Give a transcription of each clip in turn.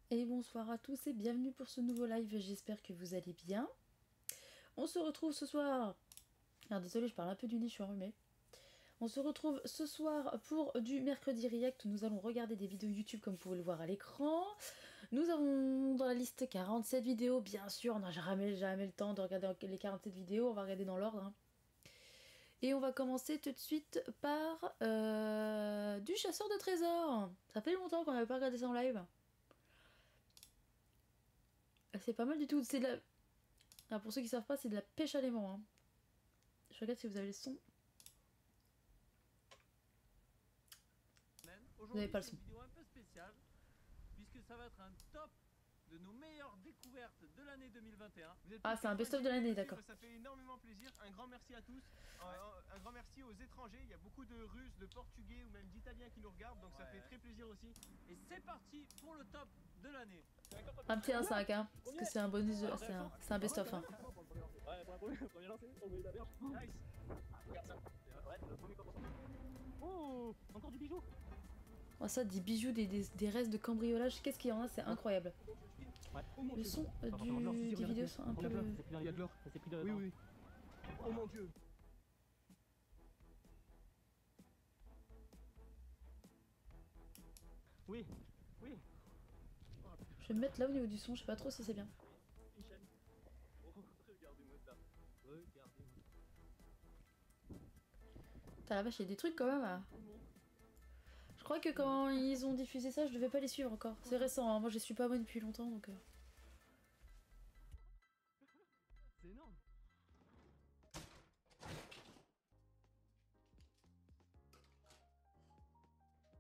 Et bonsoir à tous et bienvenue pour ce nouveau live, j'espère que vous allez bien. On se retrouve ce soir... Alors désolé, je parle un peu du nez, je suis enrhumée. On se retrouve ce soir pour du mercredi react, nous allons regarder des vidéos YouTube comme vous pouvez le voir à l'écran. Nous avons dans la liste 47 vidéos, bien sûr, on n'a jamais le temps de regarder les 47 vidéos, on va regarder dans l'ordre. Hein. Et on va commencer tout de suite par du chasseur de trésors. Ça fait longtemps qu'on n'avait pas regardé ça en live. C'est pas mal du tout, c'est de la... Alors pour ceux qui savent pas, c'est de la pêche à l'aimant. Hein. Je regarde si vous avez le son. Vous n'avez pas le son. Une vidéo un peu spéciale, puisque ça va être un top de nos meilleures découvertes de l'année 2021. Ah, c'est un best-of de l'année, d'accord. Ça fait énormément plaisir. Un grand merci à tous. Un grand merci aux étrangers. Il y a beaucoup de Russes, de Portugais ou même d'Italiens qui nous regardent, donc ça fait très plaisir aussi. Et c'est parti pour le top de l'année. Un petit 1-5, hein, parce que c'est un bonus, c'est un best-of. Hein. Ouais, pour la premier lancé, on met la berge. Nice. Oh, encore du bijou. Oh, ça, des bijoux, des restes de cambriolage, qu'est-ce qu'il y en a, c'est incroyable. Ouais. Le son des vidéos sont un peu... Il y a de l'or, ça s'est pris de... Oui, oui. Oh mon dieu. Oui, oui. Je vais me mettre là au niveau du son, je sais pas trop si c'est bien. Michel. Oh, regardez-moi ça. Regardez-moi. T'as la vache, il y a des trucs quand même à... Je crois que quand ils ont diffusé ça, je devais pas les suivre encore. C'est récent, hein. Moi je suis pas abonnée depuis longtemps donc... C'est énorme.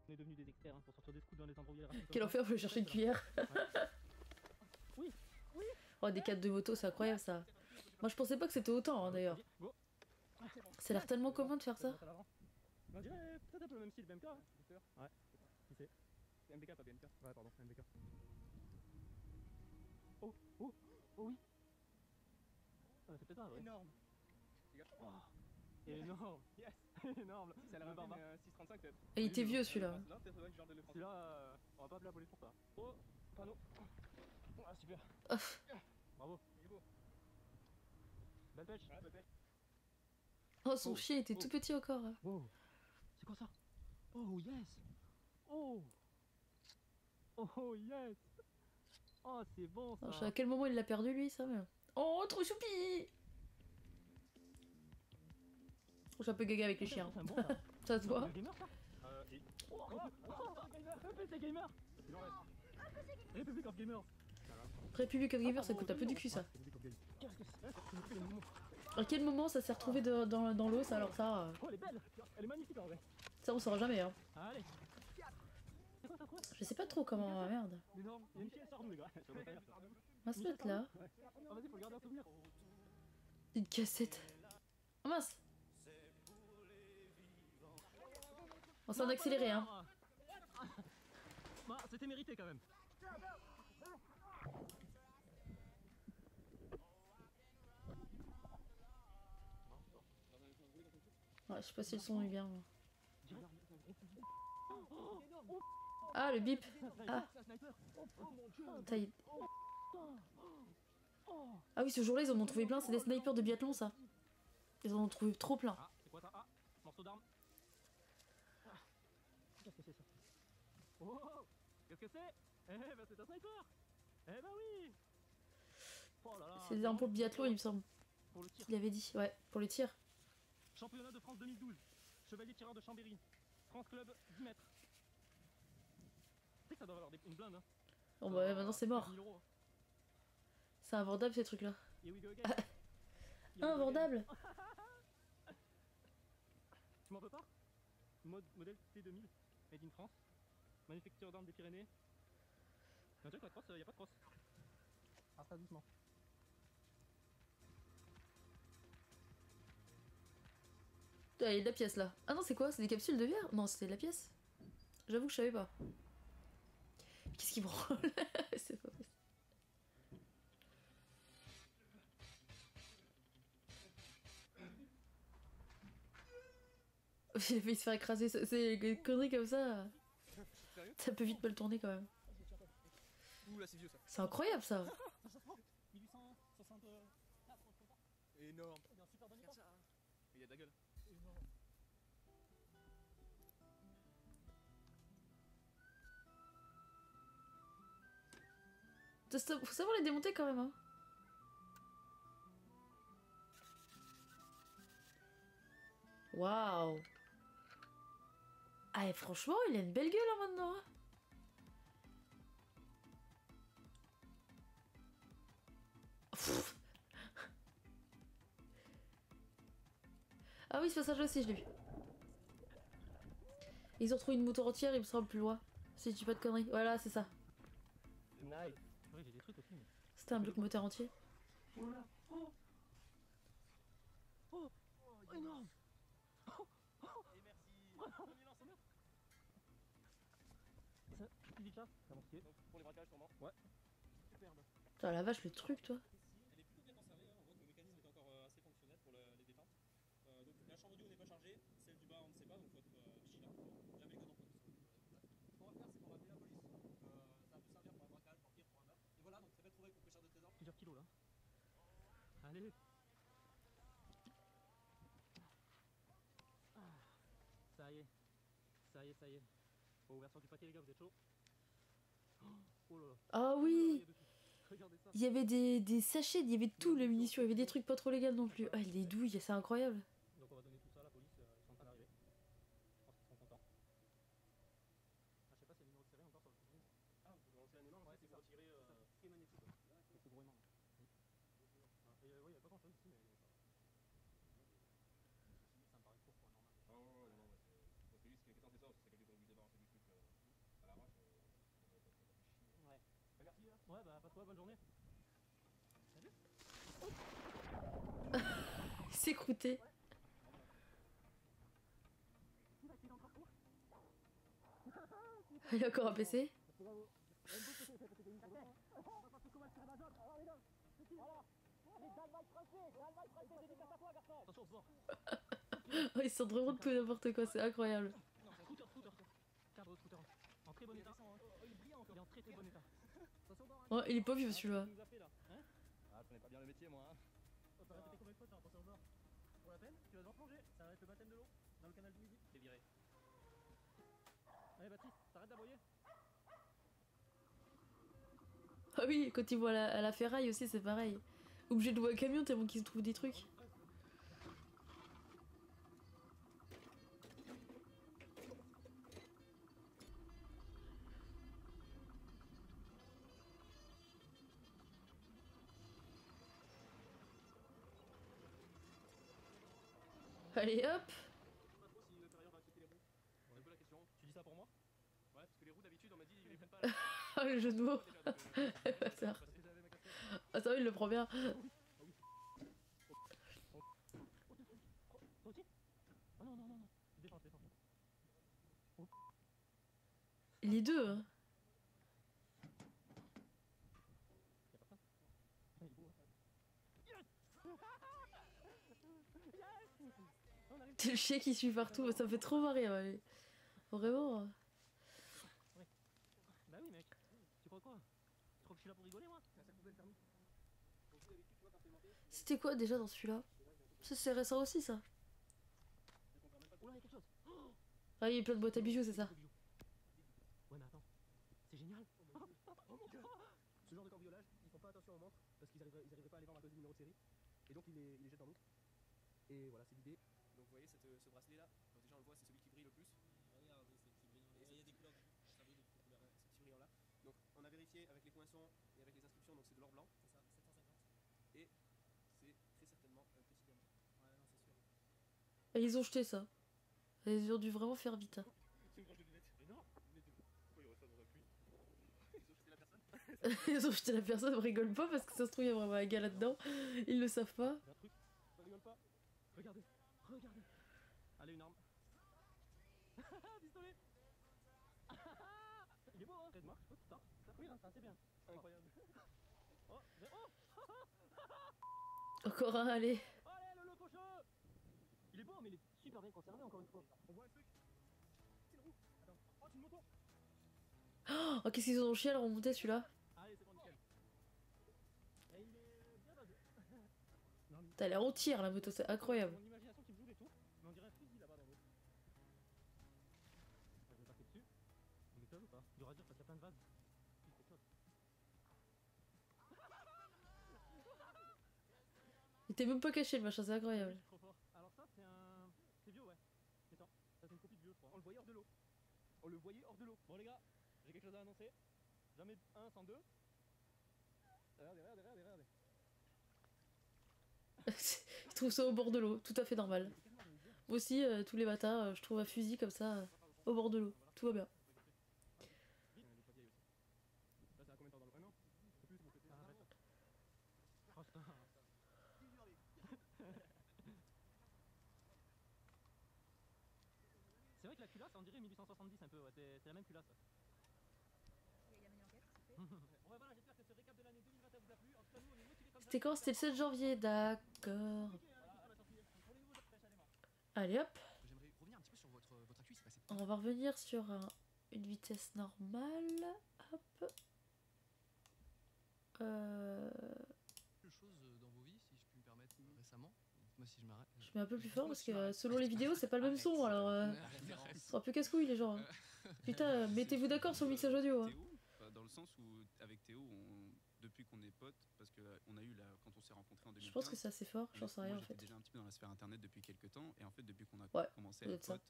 On est devenus des experts hein, pour sortir des scouts dans les endroits où il y a la Quel enfer, faut aller chercher une cuillère. Oui, oui. Oh, des cadres de moto, c'est incroyable ça. Moi je pensais pas que c'était autant hein, d'ailleurs. Ça a l'air tellement commun de faire ça. On dirait peut-être un peu le même style BMK. Hein. Ouais, c'est MBK, pas BMK. Ouais, pardon, MBK. Oh, oh, oh oui. Ah, c'est peut-être un vrai. Énorme. Oh, énorme. Yes. Énorme. Ça a l'air d'un 635 peut-être. Et il était vieux celui-là. Là, peut-être que je garde le français. Celui-là, on va pas appeler la police pour ça. Oh, panneau. Ah, super. Bravo. Il est beau. Belle pêche. Ouais, peut-être. Oh, son chien était tout petit encore. Wow. C'est quoi ça? Oh yes. Oh. Oh yes. Oh c'est bon ça. Alors, je sais à quel moment il l'a perdu lui ça mais... Oh, trop choupi. Je suis un peu gaga avec les chiens. C'est bon, ça. Ça se voit. C'est gamer ça? Et... Oh, c'est gamer. République of Gamers. République of Gamers, ça coûte un peu du cul ça. Qu'est-ce que c'est? À quel moment ça s'est retrouvé dans l'eau ça alors ça... Oh elle est belle. Elle est magnifique en vrai. Ça on saura jamais hein. Allez. C'est quoi ça trouvé? Je sais pas trop comment... Ah, merde. Énorme. Il y a une pièce, sort-nous les gars. On va se mettre là. Oh vas-y faut le garder un souvenir. Une cassette. Oh mince. On s'en accéléré hein. Bah c'était mérité quand même. Ouais, je sais pas si le son est bien. Moi. Ah le bip. Ah. Taille. Ah oui ce jour-là ils en ont trouvé plein, c'est des snipers de biathlon ça. Ils en ont trouvé trop plein. Ah c'est quoi ça? Ah morceau d'arme. Qu'est-ce que c'est ça? Oh qu'est-ce que c'est? Eh bah c'est un sniper. Eh bah oui. Oh là là. C'est des armes pour le biathlon il me semble. Pour le tir. Il avait dit, ouais, pour le tir. Championnat de France 2012. Chevalier tireur de Chambéry. France Club 10 mètres. Tu sais que ça doit avoir une blinde hein. Bon bah maintenant c'est mort. 1000 €. C'est invendable ces trucs là. Here we go again. Invendable. Tu m'en veux pas? Modèle T2000, made in France. Manufacture d'armes des Pyrénées. Un truc la crosse, y a pas de crosse. Ah ça doucement. Ah, il y a de la pièce là. Ah non c'est quoi? C'est des capsules de bière? Non c'était de la pièce. J'avoue que je savais pas. Qu'est-ce qui branle? C'est pas possible. Il a failli se faire écraser, c'est des conneries comme ça. Ça peut vite mal tourner quand même. Ouh là c'est vieux ça. C'est incroyable ça. 1860. Énorme. Il est en super bon état. Regarde ça. Il a de la gueule. Énorme. Faut savoir les démonter quand même. Hein. Waouh. Ah et franchement, il a une belle gueule hein, maintenant. Hein. Pff. Ah oui, ce passage aussi, je l'ai vu. Ils ont trouvé une moto entière, il me semble, plus loin. Si je dis pas de conneries. Voilà, c'est ça. Nice. Oui, j'ai des trucs aussi. Mais... C'était un bloc moteur entier. Oh là. Oh. Oh. Oh, énorme. Et merci. Premier lancement. Ça, tu dis ça? Ça marche. Donc pour les braquages sûrement. Ouais. Superbe. Putain, la vache, le truc, toi. Elle est plutôt bien conservée, hein. On voit que le mécanisme est encore assez fonctionnel pour les détentes. Donc la chambre audio n'est pas chargée, celle du bas on ne sait pas, donc il faut être vigilant. Jamais le code d'emploi. Ce qu'on va faire, c'est qu'on va appeler la police. Ça peut servir pour un braquage, pour tir, pour un meurtre. Et voilà, donc ça va être trouvé pour pêcheur de trésors. Plusieurs kilos là. Allez. Ah. Ça y est. Ça y est, ça y est. Bon, ouverture du paquet les gars, vous êtes chaud? Oh là là. Ah Oh là là, oui. il y a de tout. Regardez ça. Il y avait des sachets, il y avait tout, les munitions, il y avait des trucs pas trop légaux non plus. Ah, les douilles, c'est incroyable. Donc on va donner tout ça à la police, ils sont en train d'arriver. Je pense qu'ils seront contents. Ah, je sais pas si y a le numéro de série encore sur le fusil. Ah, vous lancez un aimant, Ouais, c'est c'est pour ça. tirer C'est magnétique. Ouais. C'est ce gros aimant. Oui. Et ouais, il y a pas grand chose ici, mais ça. Ça me paraît court pour un normal. Ah ouais, non, ouais, c'est juste qu'il est tenté ça, parce que c'est quelqu'un qui a voulu débarrasser du truc à l'arrache. Ouais. Bah, merci là. Ouais, bah pas de quoi, bonne journée. Il s'est croûté. Il y a encore un PC. Attention, au bord. Oh, ils sont vraiment de tout et n'importe quoi, c'est incroyable. Scooter. Cadre de scooter. En très bon état. Il est brillant encore. Il est en très très bon état. Attention, au bord. Oh, il est pas vieux celui-là. Il nous a fait là. Hein? Ah, je connais pas bien le métier moi. Hein. T'as répété combien de fois? T'as attention au bord. Pour la peine, tu vas devoir plonger. Ça va être le baptême de l'eau dans le canal du Midi. T'es viré. Allez Baptiste, t'arrêtes d'aboyer. Ah oui, quand ils vont à la ferraille aussi, c'est pareil. Obligé de louer un camion tellement qu'ils se trouvent des trucs. Allez hop. Je sais pas trop si l'intérieur va accepter les roues. C'est un peu la question. Tu dis ça pour moi? Ouais, parce que les roues d'habitude on m'a dit ils les prennent pas. Là. Ah le jeu de mots. Déjà, donc, Ça. parce que j'avais ma casquette. Ah ça va, il le prend bien. Toi aussi? Oh non. Défense. Les deux. Hein. Y'a personne? Ah, il est beau. On arrive. C'est le chien qui suit partout, ça me fait trop marrer. Ouais. Vraiment. Bah oui mec. Tu crois quoi? Tu crois que je suis là pour rigoler moi? Ça couvre le permis. Donc d'habitude tu vois quand t'es monté. C'était quoi déjà dans celui-là? Ça c'est récent aussi ça. Oula, y'a quelque chose. Oh, Ah il y a plein de boîtes à bijoux, c'est ça. ouais mais attends. C'est génial. Oh mon dieu. Ce genre de cambriolage, ils font pas attention aux montres parce qu'ils arriveraient pas à les vendre à cause du numéro de série. Et donc ils les jettent dans l'eau. Et voilà, c'est l'idée. Donc vous voyez ce bracelet là, donc déjà on le voit, c'est celui qui brille le plus. Regardez, c'est petit brillant. Il y a des couleurs, ça veut des couleurs. Ce petit brillant là. Donc on a vérifié avec les poinçons et avec les inscriptions, donc c'est de l'or blanc. C'est ça, 750. Et c'est très certainement un petit diamant. Ouais, non, c'est sûr. Et ils ont jeté ça. Ils ont dû vraiment faire vite. Hein. C'est une branche de lunettes. Énorme. Pourquoi il y aurait ça dans un puits? Ils ont jeté la personne. Ils ont jeté la personne, on rigole pas parce que ça se trouve il y a vraiment un gars là-dedans. Ils le savent pas. Y'a un truc. On rigole pas. Regardez. Allez, une arme. Pistolet. Il est beau hein. Redmark, je peux oui, là, c'est bien. Incroyable. Oh, Encore un, allez. allez, le cochon. Il est beau, mais il est super bien conservé encore une fois. On voit un truc. C'est une roue. Attends. Oh, c'est une moto. Oh, qu'est-ce qu'ils ont chié à le remonter celui-là? Ah, T'as l'air entière la moto, c'est incroyable. Mon imagination qui me joue des tours, mais on dirait un fusil là-bas dans l'eau. Je vais passer dessus. On est ou pas? Il y aura dur parce qu'il y a plein de vagues. Si, c'est chaud. Il était même pas caché le machin, c'est incroyable. Je suis trop fort. Alors ça, c'est un... C'est bio, ouais. C'est ça. Ça, c'est une copie de bio, je crois. On le voyait hors de l'eau. On le voyait hors de l'eau. Bon les gars, j'ai quelque chose à annoncer. Jamais un sans deux. Regardez, regardez, regardez, regardez. Je trouve ça au bord de l'eau, tout à fait normal. Moi aussi, tous les matins, je trouve un fusil comme ça, au bord de l'eau. Tout va bien. Là, ça a combien de temps dans l'eau? Un an? C'est plus mon côté. Arrête. Oh, putain. C'est vrai que la culasse, on dirait 1870 un peu, ouais. C'est la même culasse. Bon, bah voilà, j'espère que ce récap de l'année 2021 vous a plu. En tout cas, nous, on est motivés comme ça. C'était quand? C'était le 7 janvier, d'accord. Allez hop, J'aimerais revenir un petit peu sur votre actu, il s'est passé. on va revenir sur une vitesse normale. Hop. Quelque chose dans vos vies, si je puis me permettre, récemment. Moi, si je m'arrête. Je mets un peu plus fort parce que selon les vidéos, c'est pas le même son, alors c'est un peu casse-couille les gens. Putain, mettez-vous d'accord sur le mixage audio. Hein. Théo, dans le sens où avec Théo, depuis qu'on est potes, parce qu'on a eu quand on s'est rencontrés en 2015. Je pense que c'est assez fort, j'en sais rien en J'étais fait. déjà un petit peu dans la sphère internet depuis quelques temps, et en fait depuis qu'on a Ouais, commencé à peut-être être ça. potes,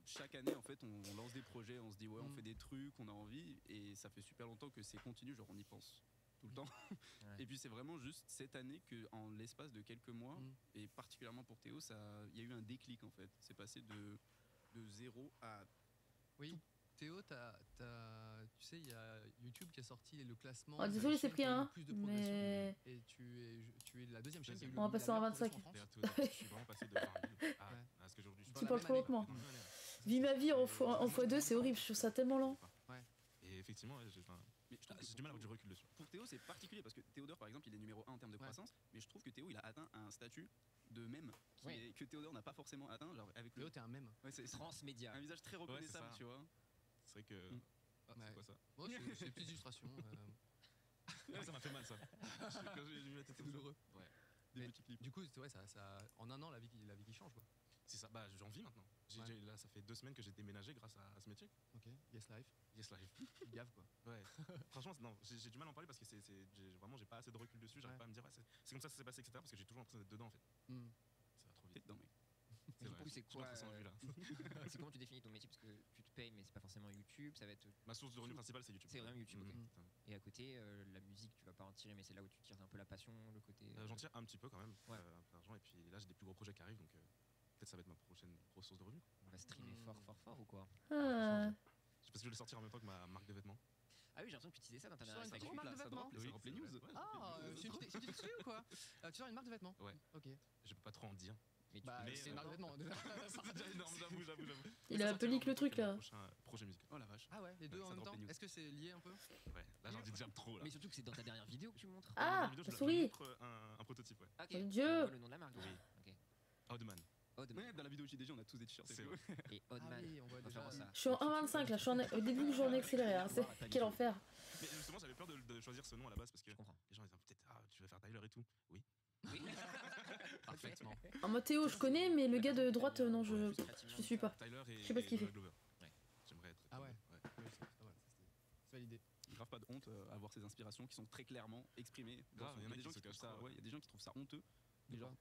chaque année en fait on lance des projets, on se dit ouais on fait des trucs, on a envie, et ça fait super longtemps que c'est continu, genre on y pense tout le temps. Et puis c'est vraiment juste cette année que en l'espace de quelques mois, et particulièrement pour Théo, il y a eu un déclic en fait. C'est passé de 0 à... Oui, Théo, tu sais, il y a YouTube qui a sorti le classement. Oh, des désolé, c'est chaînes pris qui ont eu un, le plus de progression. mais Et tu es la deuxième chaîne qui a eu on va la passer en meilleure 25. progression en France. Je suis vraiment passé de 20 000 à ce qu'aujourd'hui je Dans Tu la parles même trop année. lentement. Dans la même année. Vis ma vie en x2, c'est horrible, je trouve ça tellement lent. Et effectivement, ouais, Mais je trouve j'ai du mal à avoir du recul dessus. Pour Théo, c'est particulier parce que Théodore, par exemple, il est numéro 1 en termes de croissance, mais je trouve que Théo, il a atteint un statut de mème que Théodore n'a pas forcément atteint. Genre avec Théo, t'es un mème. Ouais, c'est Transmédia. un visage très reconnaissable, ça. tu vois. C'est vrai que. Ah, Ouais. c'est quoi ça? Moi, c'est une petite illustration. Ah, ça m'a fait mal ça. Quand j'ai vu la tête C'est comme ça. douloureux. Ouais. Des Mais petits clips. Du coup, ouais, en un an, la vie qui change, quoi. C'est ça, bah j'en vis maintenant. Là, ça fait 2 semaines que j'ai déménagé grâce à ce métier. Ok, Yes Life. Yes Life. Gave, quoi. Ouais. Franchement, non, j'ai du mal à en parler parce que vraiment, j'ai pas assez de recul dessus. J'arrive pas à me dire, ouais, c'est comme ça que ça s'est passé, etc. Parce que j'ai toujours l'impression d'être dedans en fait. Ça va trop T'es vite. dedans, mec. C'est Du vrai. coup, c'est Je suis pas quoi très sans vue, là. C'est comment tu définis ton métier? Parce que tu te payes, mais c'est pas forcément YouTube. Ça va être. Ma source de revenus principale, c'est YouTube. C'est vraiment YouTube, ok. Putain. Et à côté, la musique, tu vas pas en tirer, mais c'est là où tu tires un peu la passion, le côté. J'en tire un petit peu quand même, Ouais. un peu d'argent. Et puis là, j'ai des plus gros projets qui arrivent, donc peut-être ça va être ma prochaine grosse source de revenus. On va streamer fort ou quoi? Ah. Je sais pas si je vais le sortir en même temps que ma marque de vêtements. Ah oui, j'ai l'impression que tu disais ça dans ta Tu sors dernière une actu. marque de Ça vêtements. drop, ça remplit news. Ah, c'est une petite exclue ou quoi? Tu sors une marque de vêtements? Ouais. Ok. Je peux pas trop en dire. Mais tu Bah, Mais, c'est une marque de vêtements. déjà. C'est déjà énorme, j'avoue. Il a un peu leak le truc là. Prochain projet musical. Oh la vache. Ah ouais, les deux Ouais, en ça même drop temps. les news. Est-ce que c'est lié un peu? Ouais, là j'en dis déjà trop là. Mais surtout que c'est dans ta dernière vidéo que tu montres. Ah, Dans la vidéo, la je souris. montre un prototype, ouais. Ah, ok. Mon Dieu. On voit le nom de la marque. Oui. Ok. Oddman. Oddman. Ouais, dans la vidéo JDG, on a tous des t-shirts. C'est et tout. vrai. Et Oddman. Ah oui, on voit déjà Enfin, ça. Je suis en 1.25 là, je suis au début du journée accéléré. Hein. Quel enfer. Mais justement, j'avais peur de choisir ce nom à la base parce que Je comprends. les gens ils disent peut-être tu vas faire Tyler et tout. Oui. Oui. parfaitement. En mode Théo, je connais, mais le gars de droite, non, je le suis pas. Tyler et Je sais pas ce qu'il fait. Donald Glover. Ouais. J'aimerais être. Ah ouais. Ouais. Oui, c'est pas mal. C'est validé. Grave pas de honte à avoir ces inspirations qui sont très clairement exprimées. Grave, il y en a qui se trouvent cachent ça, trop, ouais, il y a des gens qui trouvent ça honteux. De Genre,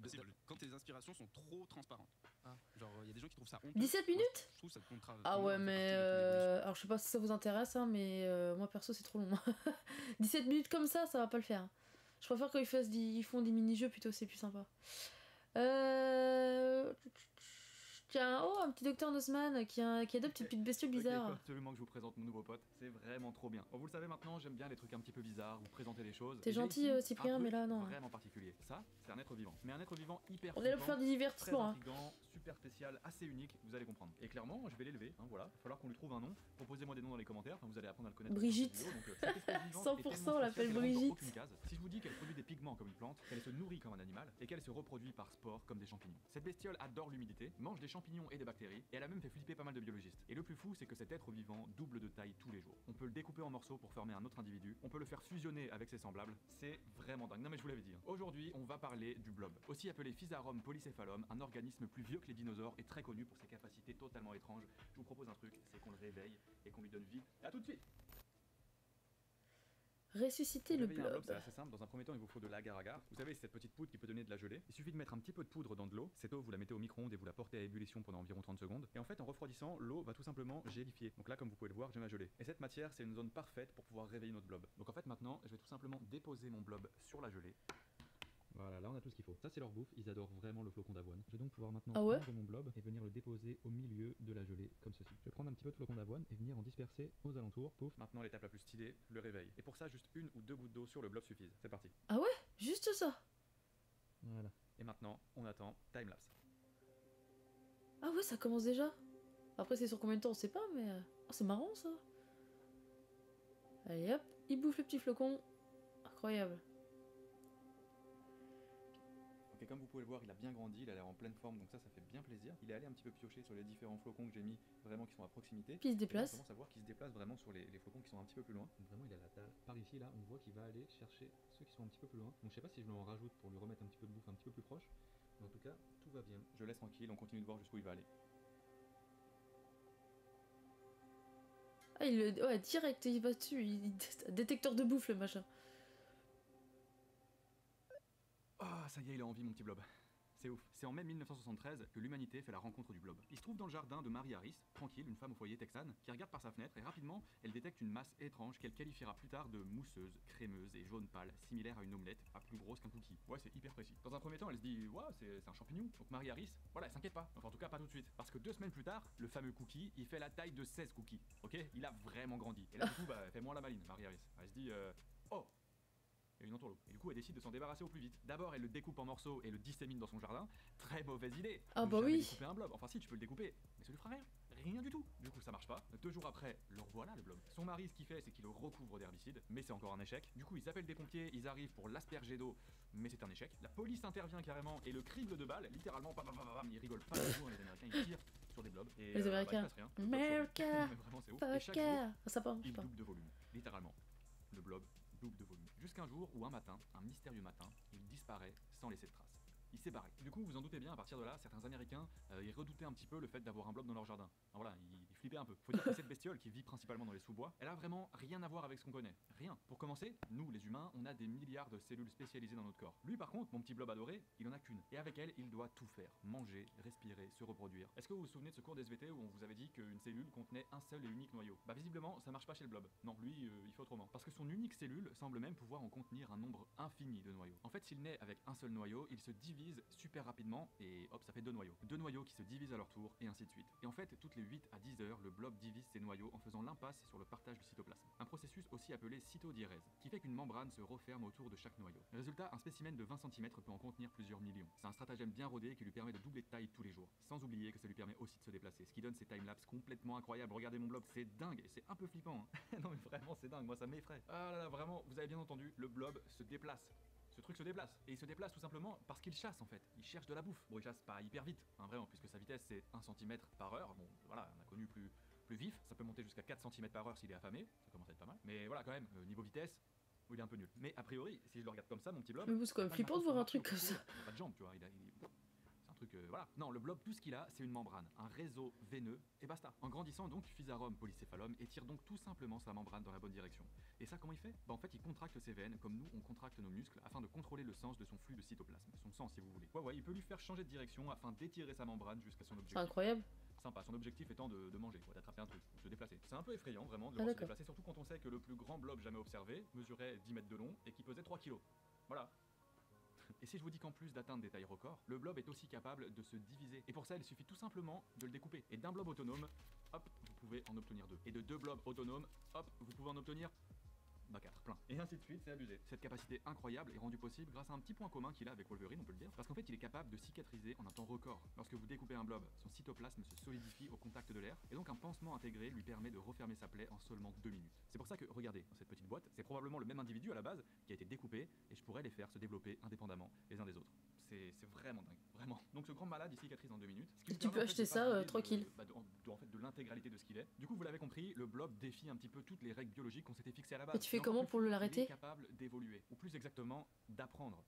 c'est vrai. quand tes inspirations sont trop transparentes. Ah. Genre, il y a des gens qui trouvent ça honteux. 17 minutes? Je trouve ça contrave. Ah ouais, mais alors je sais pas si ça vous intéresse, hein, mais moi perso c'est trop long. 17 minutes comme ça va pas le faire. Je préfère quand ils font des mini-jeux plutôt, c'est plus sympa. Tiens, oh, un petit docteur Nussman qui adopte une petite bestiole Ok, il faut bizarre. absolument que je vous présente mon nouveau pote, c'est vraiment trop bien. Bon, vous le savez maintenant, j'aime bien les trucs un petit peu bizarres, vous présenter des choses. T'es Et j'ai gentil, ici Cyprien, un mais truc là, non. Vraiment particulier. Ça, c'est un être vivant. Mais un être vivant hyper On est là pour flippant, faire du très divertissement. Hein. intriguant, super spécial, assez unique, vous allez comprendre. Et clairement, je vais l'élever, hein, voilà. Il va falloir qu'on lui trouve un nom. Proposez-moi des noms dans les commentaires, enfin, vous allez apprendre à le connaître. Brigitte. dans cette vidéo, donc, cette espèce vivante 100% est tellement on spéciale l'appelle qu'elle rentre dans Brigitte. aucune case. Si je vous dis qu'elle produit des pigments comme une plante, qu'elle se nourrit comme un animal et qu'elle se reproduit par sport comme des champignons. Cette bestiole adore l'humidité, mange des champignons champignons et des bactéries, et elle a même fait flipper pas mal de biologistes. Et le plus fou, c'est que cet être vivant double de taille tous les jours. On peut le découper en morceaux pour former un autre individu, on peut le faire fusionner avec ses semblables, c'est vraiment dingue. Non mais je vous l'avais dit. Aujourd'hui, on va parler du blob, aussi appelé Physarum polycéphalum, un organisme plus vieux que les dinosaures et très connu pour ses capacités totalement étranges. Je vous propose un truc, c'est qu'on le réveille et qu'on lui donne vie. À tout de suite. Ressusciter le Réveiller un blob. C'est assez simple. Dans un premier temps, il vous faut de l'agar-agar. Vous savez, cette petite poudre qui peut donner de la gelée. Il suffit de mettre un petit peu de poudre dans de l'eau. Cette eau, vous la mettez au micro-ondes et vous la portez à ébullition pendant environ 30 secondes. Et en fait, en refroidissant, l'eau va tout simplement gélifier. Donc là, comme vous pouvez le voir, j'ai ma gelée. Et cette matière, c'est une zone parfaite pour pouvoir réveiller notre blob. Donc en fait, maintenant, je vais tout simplement déposer mon blob sur la gelée. Voilà, là on a tout ce qu'il faut. Ça c'est leur bouffe, ils adorent vraiment le flocon d'avoine. Je vais donc pouvoir maintenant prendre mon blob et venir le déposer au milieu de la gelée, comme ceci. Je vais prendre un petit peu de flocon d'avoine et venir en disperser aux alentours. Pouf, maintenant l'étape la plus stylée, le réveil. Et pour ça, juste 1 ou 2 gouttes d'eau sur le blob suffisent. C'est parti. Ah ouais? Juste ça? Voilà. Et maintenant, on attend timelapse. Ah ouais, ça commence déjà. Après c'est sur combien de temps on sait pas, mais... Oh, c'est marrant ça. Allez hop, il bouffe le petit flocon. Incroyable. Et comme vous pouvez le voir, il a bien grandi, il a l'air en pleine forme, donc ça fait bien plaisir. Il est allé un petit peu piocher sur les différents flocons que j'ai mis, vraiment qui sont à proximité. Puis il se déplace. On commence à voir qu'il se déplace vraiment sur les flocons qui sont un petit peu plus loin. Donc vraiment, il a la dalle. Par ici, là, on voit qu'il va aller chercher ceux qui sont un petit peu plus loin. Donc je sais pas si je lui en rajoute pour lui remettre un petit peu de bouffe un petit peu plus proche. Mais en tout cas, tout va bien. Je laisse tranquille, on continue de voir jusqu'où il va aller. Ah, ouais, direct, il va dessus. Détecteur de bouffe, le machin. Ah, ça y est, il a envie, mon petit blob. C'est ouf. C'est en mai 1973 que l'humanité fait la rencontre du blob. Il se trouve dans le jardin de Mary Harris, tranquille, une femme au foyer texane, qui regarde par sa fenêtre et rapidement, elle détecte une masse étrange qu'elle qualifiera plus tard de mousseuse, crémeuse et jaune pâle, similaire à une omelette, pas plus grosse qu'un cookie. Ouais, c'est hyper précis. Dans un premier temps, elle se dit, ouais, c'est un champignon. Donc Mary Harris, voilà, elle s'inquiète pas. Enfin, en tout cas, pas tout de suite. Parce que 2 semaines plus tard, le fameux cookie, il fait la taille de 16 cookies. Ok? Il a vraiment grandi. Et là, du coup, bah, fait moins la maline, Mary Harris. Elle se dit, oh! Il y a une entourloupe. Et du coup, elle décide de s'en débarrasser au plus vite. D'abord, elle le découpe en morceaux et le dissémine dans son jardin. Très mauvaise idée. Ah bah Jamais oui. découper un blob. Enfin, si, tu peux le découper, mais ça lui fera rien. Rien du tout. Du coup, ça marche pas. 2 jours après, le revoilà le blob. Son mari, ce qu'il fait, c'est qu'il le recouvre d'herbicide, mais c'est encore un échec. Du coup, ils appellent des pompiers, ils arrivent pour l'asperger d'eau, mais c'est un échec. La police intervient carrément et le crible de balles, littéralement, bam, bam, bam, bam, ils rigolent pas du tout, les Américains, ils tirent sur des blobs. Et Les Américains. bah, il se passe rien. America. Mais vraiment, c'est ouf. Et chaque jour, Fucker. Ça part, je sais il pas. double de volume, littéralement. Le blob double de volume. Jusqu'un jour où un matin, un mystérieux matin, il disparaît sans laisser de traces. Il s'est barré. Du coup, vous en doutez bien, à partir de là, certains Américains, ils redoutaient un petit peu le fait d'avoir un blob dans leur jardin. Alors voilà, ils flippaient un peu. Faut dire que cette bestiole qui vit principalement dans les sous-bois, elle a vraiment rien à voir avec ce qu'on connaît. Rien. Pour commencer, nous, les humains, on a des milliards de cellules spécialisées dans notre corps. Lui, par contre, mon petit blob adoré, il en a qu'une. Et avec elle, il doit tout faire. Manger, respirer, se reproduire. Est-ce que vous vous souvenez de ce cours d'SVT où on vous avait dit qu'une cellule contenait un seul et unique noyau? Bah visiblement, ça marche pas chez le blob. Non, lui, il fait autrement. Parce que son unique cellule semble même pouvoir en contenir un nombre infini de noyaux. En fait, s'il naît avec un seul noyau, il se divise super rapidement et hop, ça fait 2 noyaux. 2 noyaux qui se divisent à leur tour et ainsi de suite. Et en fait, toutes les 8 à 10 heures, le blob divise ses noyaux en faisant l'impasse sur le partage du cytoplasme. Un processus aussi appelé cytodiérèse, qui fait qu'une membrane se referme autour de chaque noyau. Résultat, un spécimen de 20 cm peut en contenir plusieurs millions. C'est un stratagème bien rodé qui lui permet de doubler de taille tous les jours. Sans oublier que ça lui permet aussi de se déplacer, ce qui donne ces timelapses complètement incroyables. Regardez mon blob, c'est dingue et c'est un peu flippant. Hein. Non mais vraiment, c'est dingue, moi ça m'effraie. Ah là là, vraiment, vous avez bien entendu, le blob se déplace. Ce truc se déplace. Et il se déplace tout simplement parce qu'il chasse en fait. Il cherche de la bouffe. Bon, il chasse pas hyper vite, hein, vraiment, puisque sa vitesse c'est 1 cm par heure. Bon, voilà, on a connu plus vif. Ça peut monter jusqu'à 4 cm par heure s'il est affamé. Ça commence à être pas mal. Mais voilà, quand même, niveau vitesse, il est un peu nul. Mais a priori, si je le regarde comme ça, mon petit blob. Mais vous, c'est quand même flippant de voir un truc comme ça. Il a pas de jambes, tu vois. C'est un truc. Voilà. Non, le blob, tout ce qu'il a, c'est une membrane, un réseau veineux, et basta. En grandissant, donc, Physarum polycéphalum étire donc tout simplement sa membrane dans la bonne direction. Et ça, comment il fait? Bah, en fait, il contracte ses veines, comme nous, on contracte nos muscles, afin de contrôler le sens de son flux de cytoplasme. Son sang, si vous voulez. Ouais, il peut lui faire changer de direction afin d'étirer sa membrane jusqu'à son objectif. C'est incroyable. Sympa, son objectif étant de manger, d'attraper un truc, de se déplacer. C'est un peu effrayant, vraiment, de le voir se déplacer, surtout quand on sait que le plus grand blob jamais observé mesurait 10 mètres de long et qui pesait 3 kilos. Voilà. Et si je vous dis qu'en plus d'atteindre des tailles records, le blob est aussi capable de se diviser. Et pour ça, il suffit tout simplement de le découper. Et d'un blob autonome, hop, vous pouvez en obtenir 2. Et de 2 blobs autonomes, hop, vous pouvez en obtenir 4, plein. Et ainsi de suite, c'est abusé. Cette capacité incroyable est rendue possible grâce à un petit point commun qu'il a avec Wolverine, on peut le dire. Parce qu'en fait, il est capable de cicatriser en un temps record. Lorsque vous découpez un blob, son cytoplasme se solidifie au contact de l'air. Et donc un pansement intégré lui permet de refermer sa plaie en seulement 2 minutes. C'est pour ça que, regardez, dans cette petite boîte, c'est probablement le même individu à la base qui a été découpé et je pourrais les faire se développer indépendamment les uns des autres. C'est c'est vraiment dingue, vraiment. Donc ce grand malade il cicatrise en 2 minutes. Et tu peux acheter ça tranquille. En fait, de l'intégralité de ce qu'il est. Du coup, vous l'avez compris, le blob défie un petit peu toutes les règles biologiques qu'on s'était fixées à la base. Et tu fais comment pour l'arrêter? Il est capable d'évoluer, ou plus exactement, d'apprendre.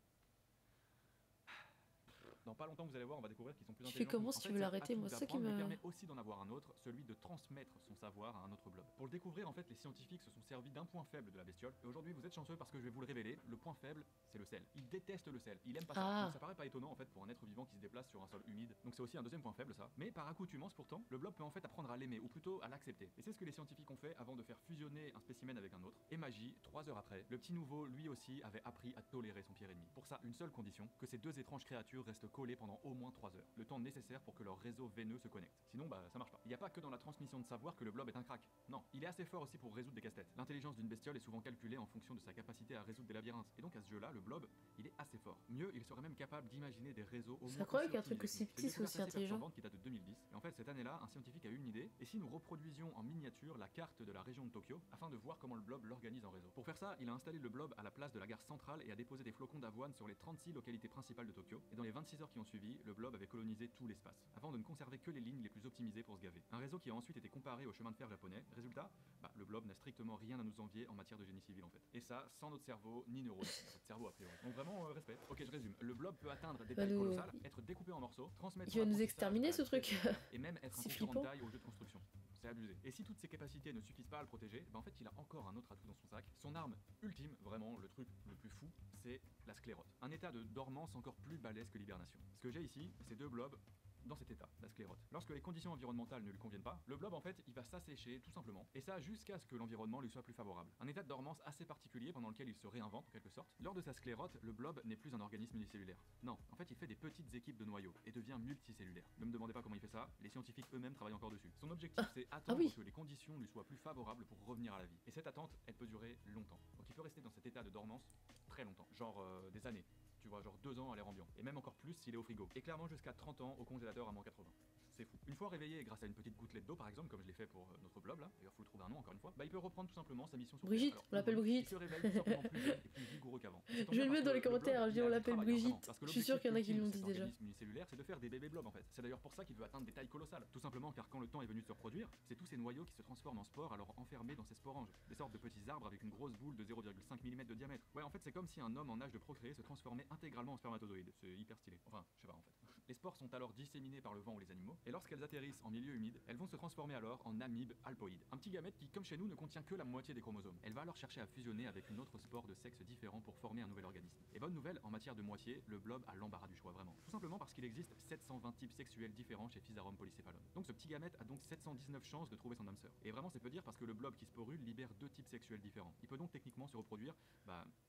Dans pas longtemps, vous allez voir, on va découvrir qu'ils sont plus Tu intelligents. fais comment si tu veux l'arrêter? Moi, c'est ça qui me permet aussi d'en avoir un autre, celui de transmettre son savoir à un autre blob. Pour le découvrir, en fait, les scientifiques se sont servis d'un point faible de la bestiole. Et aujourd'hui, vous êtes chanceux parce que je vais vous le révéler. Le point faible, c'est le sel. Il déteste le sel. Il aime pas ça. Donc ça paraît pas étonnant en fait pour un être vivant qui se déplace sur un sol humide. Donc c'est aussi un deuxième point faible ça. Mais par accoutumance pourtant, le blob peut en fait apprendre à l'aimer ou plutôt à l'accepter. Et c'est ce que les scientifiques ont fait avant de faire fusionner un spécimen avec un autre. Et magie, 3 heures après, le petit nouveau lui aussi avait appris à tolérer son pire ennemi. Pour ça, une seule condition, que ces deux étranges créatures restent collées pendant au moins 3 heures, le temps nécessaire pour que leur réseau veineux se connecte. Sinon, bah ça marche pas. Il n'y a pas que dans la transmission de savoir que le blob est un crack. Non, il est assez fort aussi pour résoudre des casse-têtes. L'intelligence d'une bestiole est souvent calculée en fonction de sa capacité à résoudre des labyrinthes. Et donc à ce jeu-là, le blob, il est assez fort. Mieux, il serait même capable d'imaginer des réseaux au moins. C'est incroyable qu'un truc aussi petit soit aussi intelligent. Qui date de 2010. Et en fait, cette année-là, un scientifique a eu une idée. Et si nous reproduisions en miniature la carte de la région de Tokyo afin de voir comment le blob l'organise en réseau. Pour faire ça, il a installé le blob à la place de la gare centrale et a déposé des flocons d'avoine sur les 36 localités principales de Tokyo. Et dans les 26 heures qui ont suivi, le blob avait colonisé tout l'espace, avant de ne conserver que les lignes les plus optimisées pour se gaver. Un réseau qui a ensuite été comparé au chemin de fer japonais. Résultat, le blob n'a strictement rien à nous envier en matière de génie civil en fait. Et ça, sans notre cerveau, ni neurones. Notre cerveau a priori. Donc vraiment, respect. Ok, je résume. Le blob peut atteindre des tailles colossales, être découpé en morceaux, transmettre... Il va nous exterminer ce truc. Et même être un concurrent de taille au jeu de construction. C'est abusé. Et si toutes ces capacités ne suffisent pas à le protéger, en fait il a encore un autre atout dans son sac. Son arme ultime, vraiment le truc le plus fou, c'est la sclérote. Un état de dormance encore plus balèze que l'hibernation. Ce que j'ai ici, c'est 2 blobs dans cet état, la sclérote. Lorsque les conditions environnementales ne lui conviennent pas, le blob en fait il va s'assécher tout simplement, et ça jusqu'à ce que l'environnement lui soit plus favorable. Un état de dormance assez particulier pendant lequel il se réinvente en quelque sorte. Lors de sa sclérote, le blob n'est plus un organisme unicellulaire. Non, en fait il fait des petites équipes de noyaux et devient multicellulaire. Ne me demandez pas comment il fait ça, les scientifiques eux-mêmes travaillent encore dessus. Son objectif c'est attendre que les conditions lui soient plus favorables pour revenir à la vie. Et cette attente, elle peut durer longtemps. Donc il peut rester dans cet état de dormance très longtemps, genre des années. Tu vois, genre 2 ans à l'air ambiant. Et même encore plus s'il est au frigo. Et clairement jusqu'à 30 ans au congélateur à moins 80. C'est fou. Une fois réveillé grâce à une petite gouttelette d'eau par exemple, comme je l'ai fait pour notre blob là, d'ailleurs faut le trouver un nom encore une fois, il peut reprendre tout simplement sa mission sur Brigitte, Terre. Alors, on l'appelle Brigitte. Il se réveille tout simplement plus jeune et plus vigoureux qu'avant. Je vais le mettre dans les commentaires, je dis on l'appelle Brigitte. Je suis sûr qu'il y en a qui l'ont dit déjà. Unicellulaire, c'est de faire des bébés blobs en fait. C'est d'ailleurs pour ça qu'il veut atteindre des tailles colossales. Tout simplement car quand le temps est venu de se reproduire, c'est tous ces noyaux qui se transforment en spores alors enfermés dans ces sporanges. Des sortes de petits arbres avec une grosse boule de 0,5 mm de diamètre. Ouais, en fait c'est comme si un homme en âge de procréer se transformait intégralement en spermatozoïde. C'est hyper stylé. Enfin, je sais pas en fait. Les spores sont alors disséminées par le vent ou les animaux, et lorsqu'elles atterrissent en milieu humide, elles vont se transformer alors en amibes alpoïdes. Un petit gamète qui, comme chez nous, ne contient que la moitié des chromosomes. Elle va alors chercher à fusionner avec une autre spore de sexe différent pour former un nouvel organisme. Et bonne nouvelle, en matière de moitié, le blob a l'embarras du choix vraiment. Tout simplement parce qu'il existe 720 types sexuels différents chez Physarum polycephalum. Donc ce petit gamète a donc 719 chances de trouver son âme sœur. Et vraiment c'est peu dire parce que le blob qui sporule libère 2 types sexuels différents. Il peut donc techniquement se reproduire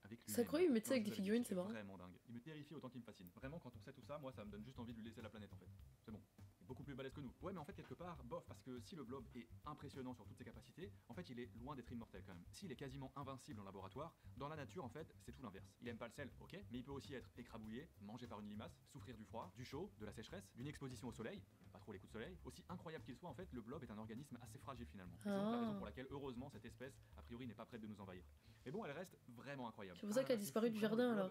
avec lui. C'est incroyable, mais tu sais avec des figurines, c'est marrant. Vraiment dingue. Il me terrifie autant qu'il me fascine. Vraiment quand on sait tout ça, moi ça me donne juste envie de lui laisser la planète en fait. C'est bon. Il est beaucoup plus balèze que nous. Ouais mais en fait quelque part, bof, parce que si le blob est impressionnant sur toutes ses capacités, en fait il est loin d'être immortel quand même. S'il est quasiment invincible en laboratoire, dans la nature en fait c'est tout l'inverse. Il aime pas le sel, ok, mais il peut aussi être écrabouillé, mangé par une limace, souffrir du froid, du chaud, de la sécheresse, d'une exposition au soleil, pas trop les coups de soleil. Aussi incroyable qu'il soit en fait, le blob est un organisme assez fragile finalement. C'est donc la raison pour laquelle heureusement cette espèce a priori n'est pas prête de nous envahir. Mais bon, elle reste vraiment incroyable. C'est pour ça qu'elle a disparu du jardin alors.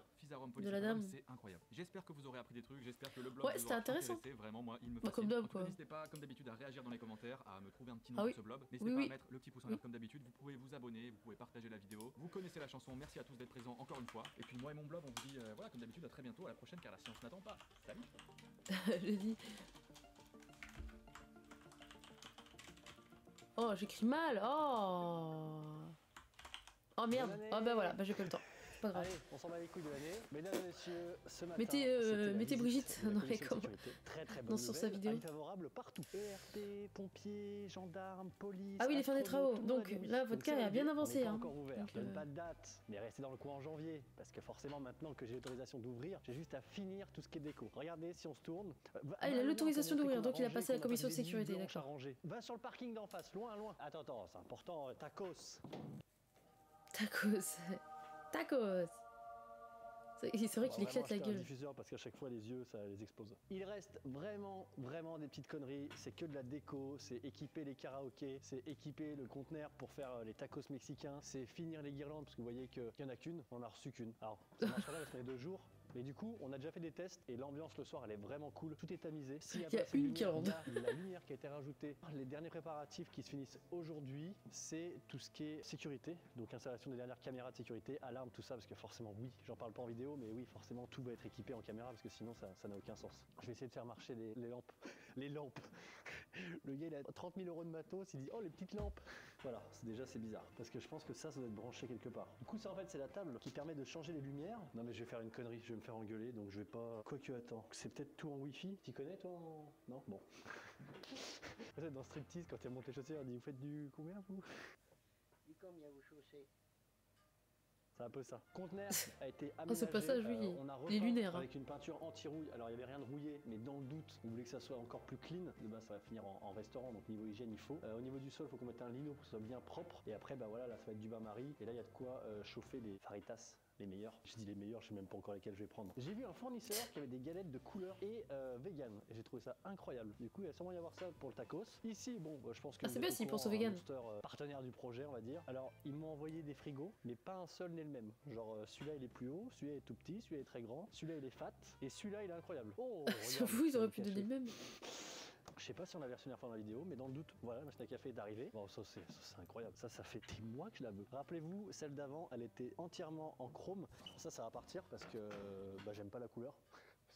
De la dame. C'est incroyable. J'espère que vous aurez appris des trucs, j'espère que le blob ouais, c'était intéressant. Vraiment, moi, il me fascine. Comme d'hab quoi. N'hésitez pas, comme d'habitude, à réagir dans les commentaires, à me trouver un petit nom pour ce blob. N'hésitez pas à mettre le petit pouce en l'air comme d'habitude. Vous pouvez vous abonner, vous pouvez partager la vidéo. Vous connaissez la chanson. Merci à tous d'être présents encore une fois. Et puis moi et mon blob, on vous dit voilà, comme d'habitude, à très bientôt, à la prochaine, car la science n'attend pas. Salut. Je dis. Oh, j'écris mal. Oh merde. Oh bah voilà, j'ai pas le temps. Pas grave. Allez, on s'en bat les couilles de l'année. Mesdames et messieurs, ce matin, mettez Brigitte dans les commentaires. Très bonne sur sa vidéo. Avis favorable partout. ERP, pompiers, gendarmes, police. Ah oui, les fins des travaux. Donc là, votre cas a bien avancé. Hein. Encore ouvert. Donc, je donne pas de date, mais restez dans le coin en janvier, parce que forcément maintenant que j'ai l'autorisation d'ouvrir, j'ai juste à finir tout ce qui est déco. Regardez si on se tourne. Ah, il a l'autorisation d'ouvrir, donc il a passé la commission de sécurité, d'accord. Va sur le parking d'en face, loin. Attends, c'est important. Tacos. C'est vrai qu'il éclate la gueule. Diffuseur parce qu'à chaque fois les yeux ça les explose. Il reste vraiment des petites conneries. C'est que de la déco, c'est équiper les karaokés, c'est équiper le conteneur pour faire les tacos mexicains, c'est finir les guirlandes parce que vous voyez qu'il y en a qu'une, on en a reçu qu'une. Alors ça marchera parce qu'on est 2 jours. Mais du coup, on a déjà fait des tests et l'ambiance le soir, elle est vraiment cool. Tout est tamisé. S'il Il y a une guirlande. La lumière qui a été rajoutée. Les derniers préparatifs qui se finissent aujourd'hui, c'est tout ce qui est sécurité. Donc installation des dernières caméras de sécurité, alarme, tout ça, parce que forcément, oui, j'en parle pas en vidéo, mais oui, forcément, tout va être équipé en caméra, parce que sinon, ça n'a aucun sens. Je vais essayer de faire marcher les lampes. Les lampes. Le gars, il a 30 000 € de matos, il dit, oh, les petites lampes. Voilà, déjà, c'est bizarre, parce que je pense que ça doit être branché quelque part. Du coup, ça, en fait, c'est la table qui permet de changer les lumières. Non, mais je vais faire une connerie, je vais me faire engueuler, donc je vais pas... Quoique, attends, c'est peut-être tout en Wi-Fi. T'y connais, toi Non. Bon. Dans Striptease, quand il monte les chaussures, il dit, vous faites du combien, vous? Du combien vous chaussez? C'est un peu ça. Conteneur a été aménagé. Ce passage, oui, on a repeint les lunaires. avec une peinture anti-rouille. Alors, il n'y avait rien de rouillé, mais dans le doute, on voulait que ça soit encore plus clean. De base, ça va finir en restaurant, donc niveau hygiène, il faut. Au niveau du sol, il faut qu'on mette un lino pour que ce soit bien propre. Et après, bah voilà, là, ça va être du bain-marie. Et là, il y a de quoi chauffer les faritas. Les meilleurs. Je dis les meilleurs, je sais même pas encore lesquels je vais prendre. J'ai vu un fournisseur qui avait des galettes de couleur et vegan. Et j'ai trouvé ça incroyable. Du coup, il va sûrement y avoir ça pour le tacos. Ici, bon, je pense que c'est bien s'ils pensent au vegan. Partenaire du projet, on va dire. Alors, ils m'ont envoyé des frigos, mais pas un seul n'est le même. Genre, celui-là, il est plus haut, celui-là est tout petit, celui-là est très grand, celui-là, il est fat, et celui-là, il est incroyable. Oh, j'avoue, ils auraient pu donner le même. Je sais pas si on a versionné la fin de la vidéo, mais dans le doute, voilà, la machine à café est arrivée. Bon, ça c'est incroyable. Ça fait des mois que je la veux. Rappelez-vous, celle d'avant, elle était entièrement en chrome. Ça va partir parce que bah, j'aime pas la couleur.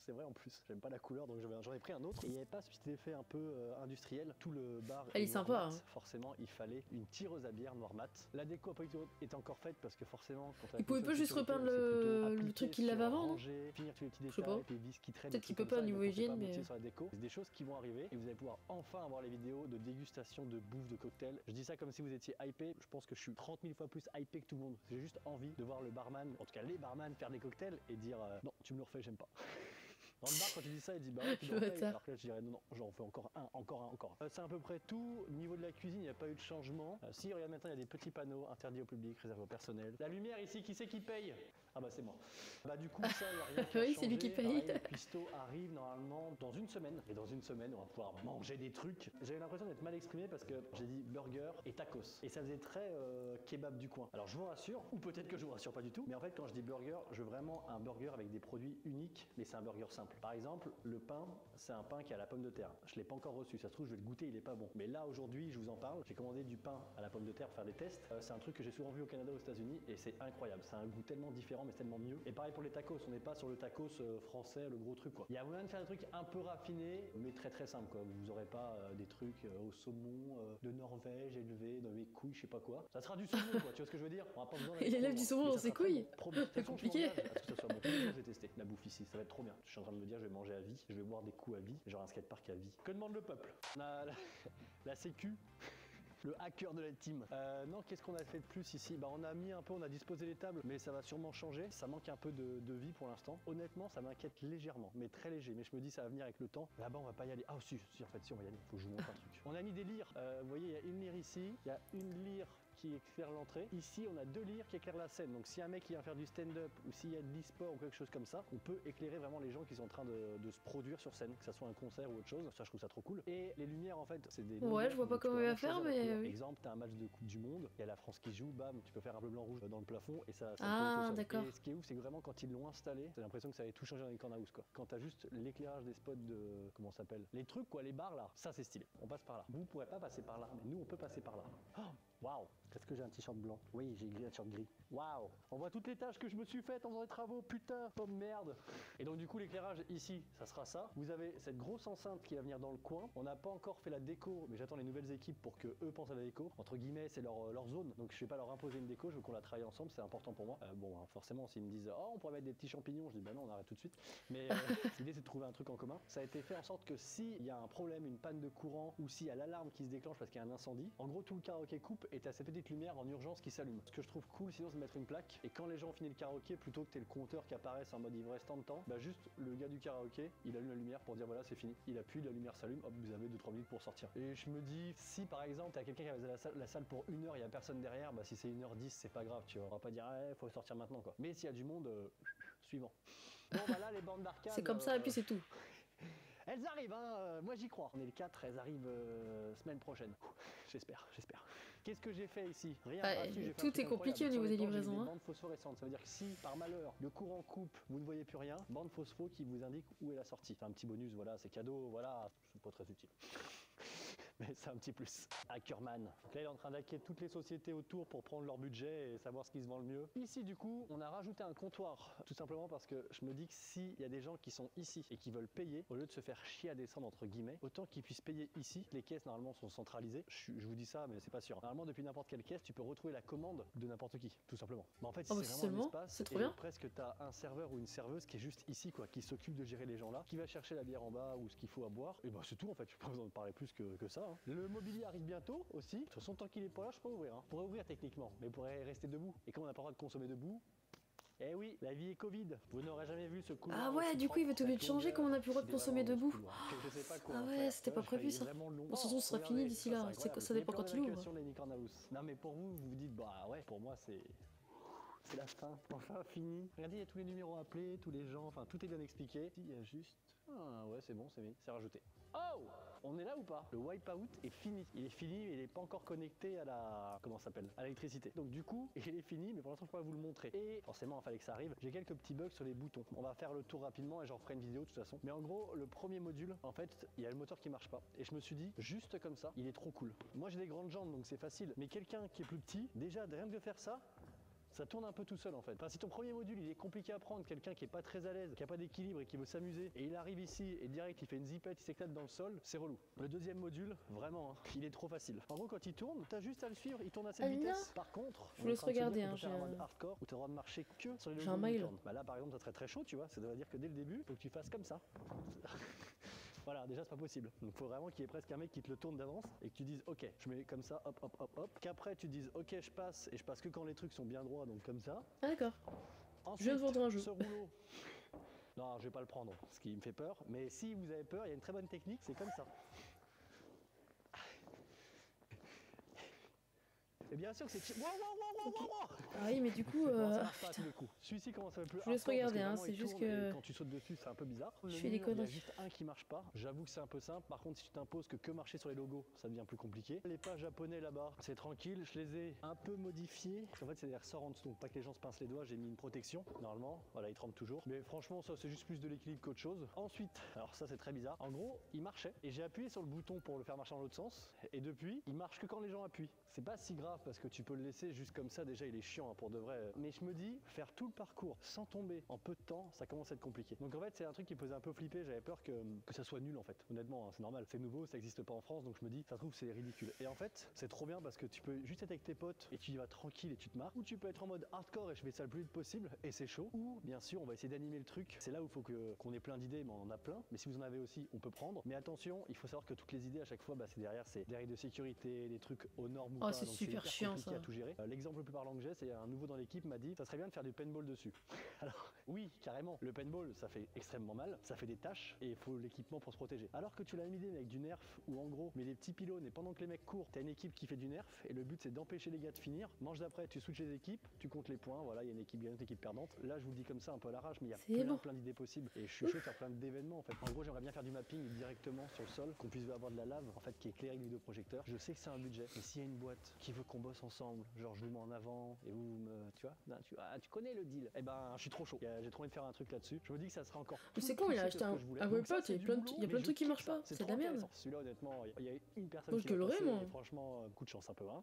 C'est vrai en plus, j'aime pas la couleur, donc j'en ai pris un autre. Et il n'y avait pas ce petit effet un peu industriel. Tout le bar elle est sympa. Mat. Forcément, il fallait une tireuse à bière noir mat. La déco est encore faite parce que forcément, quand il pouvait pas juste repeindre le truc qu'il avait avant, non? Finir tous les petits détails, les vis qui traînent. Peut-être qu'il peut pas au niveau hygiène, mais sur la déco. C'est des choses qui vont arriver et vous allez pouvoir enfin avoir les vidéos de dégustation de bouffe de cocktail. Je dis ça comme si vous étiez hypé. Je pense que je suis 30 000 fois plus hypé que tout le monde. J'ai juste envie de voir le barman, en tout cas les barman, faire des cocktails et dire non, tu me le refais, j'aime pas. Dans le bar, quand tu dis ça, il dit bah ouais, tu le refais. Alors que là, je dirais non, j'en fais encore un. C'est à peu près tout. Au niveau de la cuisine, il n'y a pas eu de changement. Si, regarde maintenant, il y a des petits panneaux interdits au public, réservés au personnel. La lumière ici, qui c'est qui paye? Ah bah c'est moi. Bah du coup, ça, il y a rien oui, c'est lui qui paye. Le cuistot arrive normalement dans une semaine. Et dans une semaine, on va pouvoir manger des trucs. J'avais l'impression d'être mal exprimé parce que j'ai dit burger et tacos. Et ça faisait très kebab du coin. Alors je vous rassure, ou peut-être que je vous rassure pas du tout, mais en fait, quand je dis burger, je veux vraiment un burger avec des produits uniques, mais c'est un burger simple. Par exemple, le pain, c'est un pain qui a la pomme de terre. Je l'ai pas encore reçu, ça se trouve je vais le goûter, il est pas bon. Mais là aujourd'hui, je vous en parle, j'ai commandé du pain à la pomme de terre pour faire des tests. C'est un truc que j'ai souvent vu au Canada, aux États-Unis, et c'est incroyable. C'est un goût tellement différent, mais tellement mieux. Et pareil pour les tacos, on n'est pas sur le tacos français, le gros truc quoi. Il y a moyen de faire un truc un peu raffiné, mais très très simple quoi. Vous aurez pas des trucs au saumon de Norvège élevés dans mes couilles, je sais pas quoi. Ça sera du saumon quoi, tu vois ce que je veux dire? On va pas besoin il élève du saumon dans ses couilles. C'est compliqué. Parce que ça soit bon. Je vais tester la bouffe ici, ça va être trop bien. Je suis en train de me dire, je vais manger à vie, je vais boire des coups à vie, genre un skatepark à vie. Que demande le peuple? On a la sécu. Le hacker de la team. Non, qu'est-ce qu'on a fait de plus ici? Bah on a disposé les tables, mais ça va sûrement changer. Ça manque un peu de vie pour l'instant. Honnêtement, ça m'inquiète légèrement, mais très léger. Mais je me dis ça va venir avec le temps. Là-bas, on va pas y aller. Ah si, en fait, si on va y aller. Faut que je vous montre un truc. On a mis des lyres. Vous voyez, il y a une lyre ici, il y a une lyre qui éclaire l'entrée. Ici, on a 2 lyres qui éclairent la scène. Donc, si un mec qui vient faire du stand-up ou s'il y a de l'e-sport ou quelque chose comme ça, on peut éclairer vraiment les gens qui sont en train de se produire sur scène, que ça soit un concert ou autre chose. Ça, je trouve ça trop cool. Et les lumières, en fait, c'est des. Ouais, je vois pas comment il va faire, mais. Par exemple, t'as un match de Coupe du Monde, il y a la France qui joue, bam, tu peux faire un bleu, blanc, rouge dans le plafond et ça. Ah, d'accord. Et ce qui est ouf, c'est que vraiment, quand ils l'ont installé, t'as l'impression que ça avait tout changé dans les cornhouse quoi. Quand t'as juste l'éclairage des spots de. Comment ça s'appelle? Les trucs, quoi, les bars là, ça c'est stylé. On passe par là. Vous pourrez pas passer par là, mais nous, on peut passer par là. Oh, waouh! Est-ce que j'ai un t-shirt blanc? Oui, j'ai un t-shirt gris. Waouh! On voit toutes les tâches que je me suis faites en faisant des travaux, putain, oh merde! Et donc du coup l'éclairage ici, ça sera ça. Vous avez cette grosse enceinte qui va venir dans le coin. On n'a pas encore fait la déco, mais j'attends les nouvelles équipes pour que eux pensent à la déco. Entre guillemets, c'est leur zone, donc je vais pas leur imposer une déco, je veux qu'on la travaille ensemble, c'est important pour moi. Bon, hein, forcément, s'ils me disent oh on pourrait mettre des petits champignons, je dis bah non, on arrête tout de suite. Mais l'idée c'est de trouver un truc en commun. Ça a été fait en sorte que s'il y a un problème, une panne de courant, ou s'il y a l'alarme qui se déclenche parce qu'il y a un incendie, en gros tout le karaoké coupe et t'as cette petite lumière en urgence qui s'allume. Ce que je trouve cool sinon c'est de mettre une plaque et quand les gens ont fini le karaoké, plutôt que t'aies le compteur qui apparaisse en mode il vous reste tant de temps, bah juste le gars du karaoké il allume la lumière pour dire voilà c'est fini, il appuie, la lumière s'allume, hop vous avez 2-3 minutes pour sortir. Et je me dis si par exemple t'as quelqu'un qui avait la salle pour 1 heure, il y a personne derrière, bah si c'est 1h10 c'est pas grave, tu vois, on va pas dire faut sortir maintenant quoi. Mais s'il y a du monde, suivant. Bon bah là les bandes d'arcade. C'est comme ça et puis c'est tout. Elles arrivent, hein, moi j'y crois. On est le 4, elles arrivent semaine prochaine. J'espère. Qu'est-ce que j'ai fait ici? Rien. Bah, j'ai fait un tout truc est compliqué au incroyable. niveau des Sur les bandes, j'ai mis livraisons. des Hein. bandes phosphorescentes. Ça veut dire que si, par malheur, le courant coupe, vous ne voyez plus rien, bande phospho qui vous indique où est la sortie. C'est un petit bonus, voilà, c'est cadeau, voilà, c'est pas très utile. Mais c'est un petit plus. Ackerman. Donc là, il est en train d'hacker toutes les sociétés autour pour prendre leur budget et savoir ce qui se vend le mieux. Ici, du coup, on a rajouté un comptoir. Tout simplement parce que je me dis que s'il y a des gens qui sont ici et qui veulent payer, au lieu de se faire chier à descendre entre guillemets, autant qu'ils puissent payer ici. Les caisses, normalement, sont centralisées. Je vous dis ça, mais c'est pas sûr. Normalement, depuis n'importe quelle caisse, tu peux retrouver la commande de n'importe qui, tout simplement. Mais en fait, Oh, bah, c'est c'est vraiment un seulement, espace. c'est trop et bien. presque, tu as un serveur ou une serveuse qui est juste ici, quoi, qui s'occupe de gérer les gens là, qui va chercher la bière en bas ou ce qu'il faut à boire. Et bah, c'est tout, en fait. Je peux pas vous en parler plus que ça. Hein. Le mobilier arrive bientôt aussi. De toute façon, tant qu'il est pas là, je peux ouvrir. Hein. Je pourrais ouvrir techniquement, mais je pourrais rester debout. Et comme on n'a pas le droit de consommer debout, eh oui, la vie est Covid. Vous n'aurez jamais vu ce couloir. Ah ouais, du coup, il va être obligé de changer comme on a plus le droit de consommer debout. Ah ouais, c'était pas prévu ça. Bon, de toute façon, ce sera fini d'ici là. Ça dépend quand il ouvre. Non, mais pour vous, vous vous dites, bah ouais, pour moi, c'est la fin. Enfin, fini. Regardez, il y a tous les numéros appelés, tous les gens, enfin, tout est bien expliqué. Il y a juste. Ah ouais, c'est bon, c'est rajouté. Oh! On est là ou pas? Le wipeout est fini. Il est fini, mais il n'est pas encore connecté à la... Comment ça s'appelle? À l'électricité. Donc du coup, il est fini, mais pour l'instant, je peux pas vous le montrer. Et forcément, il fallait que ça arrive. J'ai quelques petits bugs sur les boutons. On va faire le tour rapidement et j'en ferai une vidéo de toute façon. Mais en gros, le premier module, en fait, il y a le moteur qui marche pas. Et je me suis dit, juste comme ça, il est trop cool. Moi, j'ai des grandes jambes, donc c'est facile. Mais quelqu'un qui est plus petit, déjà, rien que de faire ça, ça tourne un peu tout seul en fait. Enfin, si ton premier module il est compliqué à prendre, quelqu'un qui est pas très à l'aise, qui a pas d'équilibre et qui veut s'amuser, et il arrive ici et direct il fait une zipette, il s'éclate dans le sol, c'est relou. Le deuxième module, vraiment, hein, il est trop facile. En gros, quand il tourne, t'as juste à le suivre, il tourne à cette vitesse. Par contre, je vous laisse regarder. Hein, j'ai un mode hardcore où t'as le droit de marcher que sur les logos. J'ai un mail. Bah là, par exemple, ça serait très chaud, tu vois. Ça veut dire que dès le début, faut que tu fasses comme ça. Voilà, déjà c'est pas possible. Donc faut vraiment qu'il y ait presque un mec qui te le tourne d'avance et que tu dises ok, je mets comme ça, hop hop hop hop. Qu'après tu dises ok, je passe et je passe que quand les trucs sont bien droits, donc comme ça. Ah d'accord. Ensuite, je viens de vendre un jeu. Ce rouleau. Non, je vais pas le prendre, ce qui me fait peur. Mais si vous avez peur, il y a une très bonne technique, c'est comme ça. Et bien sûr que c'est... Ah oui, mais du coup... Non, ça marche pas à tous les coups. Celui-ci commence à être plus... Je vous laisse regarder, hein, c'est juste que... Quand tu sautes dessus, c'est un peu bizarre. Je fais des conneries. Il y a juste un qui marche pas. J'avoue que c'est un peu simple. Par contre, si tu t'imposes que marcher sur les logos, ça devient plus compliqué. Les pas japonais là-bas, c'est tranquille. Je les ai un peu modifiés. En fait, c'est des ressorts en dessous. Donc, pas que les gens se pincent les doigts, j'ai mis une protection. Normalement, voilà, ils tremblent toujours. Mais franchement, ça, c'est juste plus de l'équilibre qu'autre chose. Ensuite, alors ça, c'est très bizarre. En gros, il marchait. Et j'ai appuyé sur le bouton pour le faire marcher dans l'autre sens. Et depuis, il marche que quand les gens appuient. C'est pas si grave parce que tu peux le laisser juste comme ça. Déjà, il est chiant hein, pour de vrai. Mais je me dis, faire tout le parcours sans tomber en peu de temps, ça commence à être compliqué. Donc en fait, c'est un truc qui me faisait un peu flipper. J'avais peur que ça soit nul en fait. Honnêtement, hein, c'est normal. C'est nouveau, ça n'existe pas en France. Donc je me dis, ça se trouve, c'est ridicule. Et en fait, c'est trop bien parce que tu peux juste être avec tes potes et tu y vas tranquille et tu te marres. Ou tu peux être en mode hardcore et je fais ça le plus vite possible et c'est chaud. Ou bien sûr, on va essayer d'animer le truc. C'est là où il faut qu'on ait plein d'idées, mais on en a plein. Mais si vous en avez aussi, on peut prendre. Mais attention, il faut savoir que toutes les idées à chaque fois, bah, c'est derrière, c'est des règles de sécurité, des trucs aux normes ou pas. C'est super chiant ça. À tout gérer. L'exemple le plus parlant que j'ai, c'est un nouveau dans l'équipe m'a dit, ça serait bien de faire du paintball dessus. Alors oui, carrément. Le paintball, ça fait extrêmement mal, ça fait des taches et il faut l'équipement pour se protéger. Alors que tu l'as mis avec du nerf ou en gros, mais des petits pylônes et pendant que les mecs courent, t'as une équipe qui fait du nerf et le but c'est d'empêcher les gars de finir. Manche d'après, tu switches les équipes, tu comptes les points. Voilà, il y a une équipe gagnante, une équipe perdante. Là, je vous le dis comme ça un peu à l'arrache, mais il y a plein d'idées possibles et je suis chaud de faire plein d'événements en fait. En gros, j'aimerais bien faire du mapping directement sur le sol, qu'on puisse avoir de la lave en fait qui est éclairée avec vidéoprojecteur. Je sais que c'est un budget, mais s'il y a une boîte qui veut qu'on bosse ensemble, genre je vous mets en avant et vous me, tu vois, tu connais le deal. Eh ben, je suis trop chaud. J'ai trop envie de faire un truc là-dessus. Je me dis que ça sera encore. Mais c'est con, il a acheté un wipeout, il y a plein de trucs qui marchent pas. C'est de la merde. Celui-là, honnêtement, il y a une personne qui l'a passé, moi. Franchement, coup de chance un peu, hein.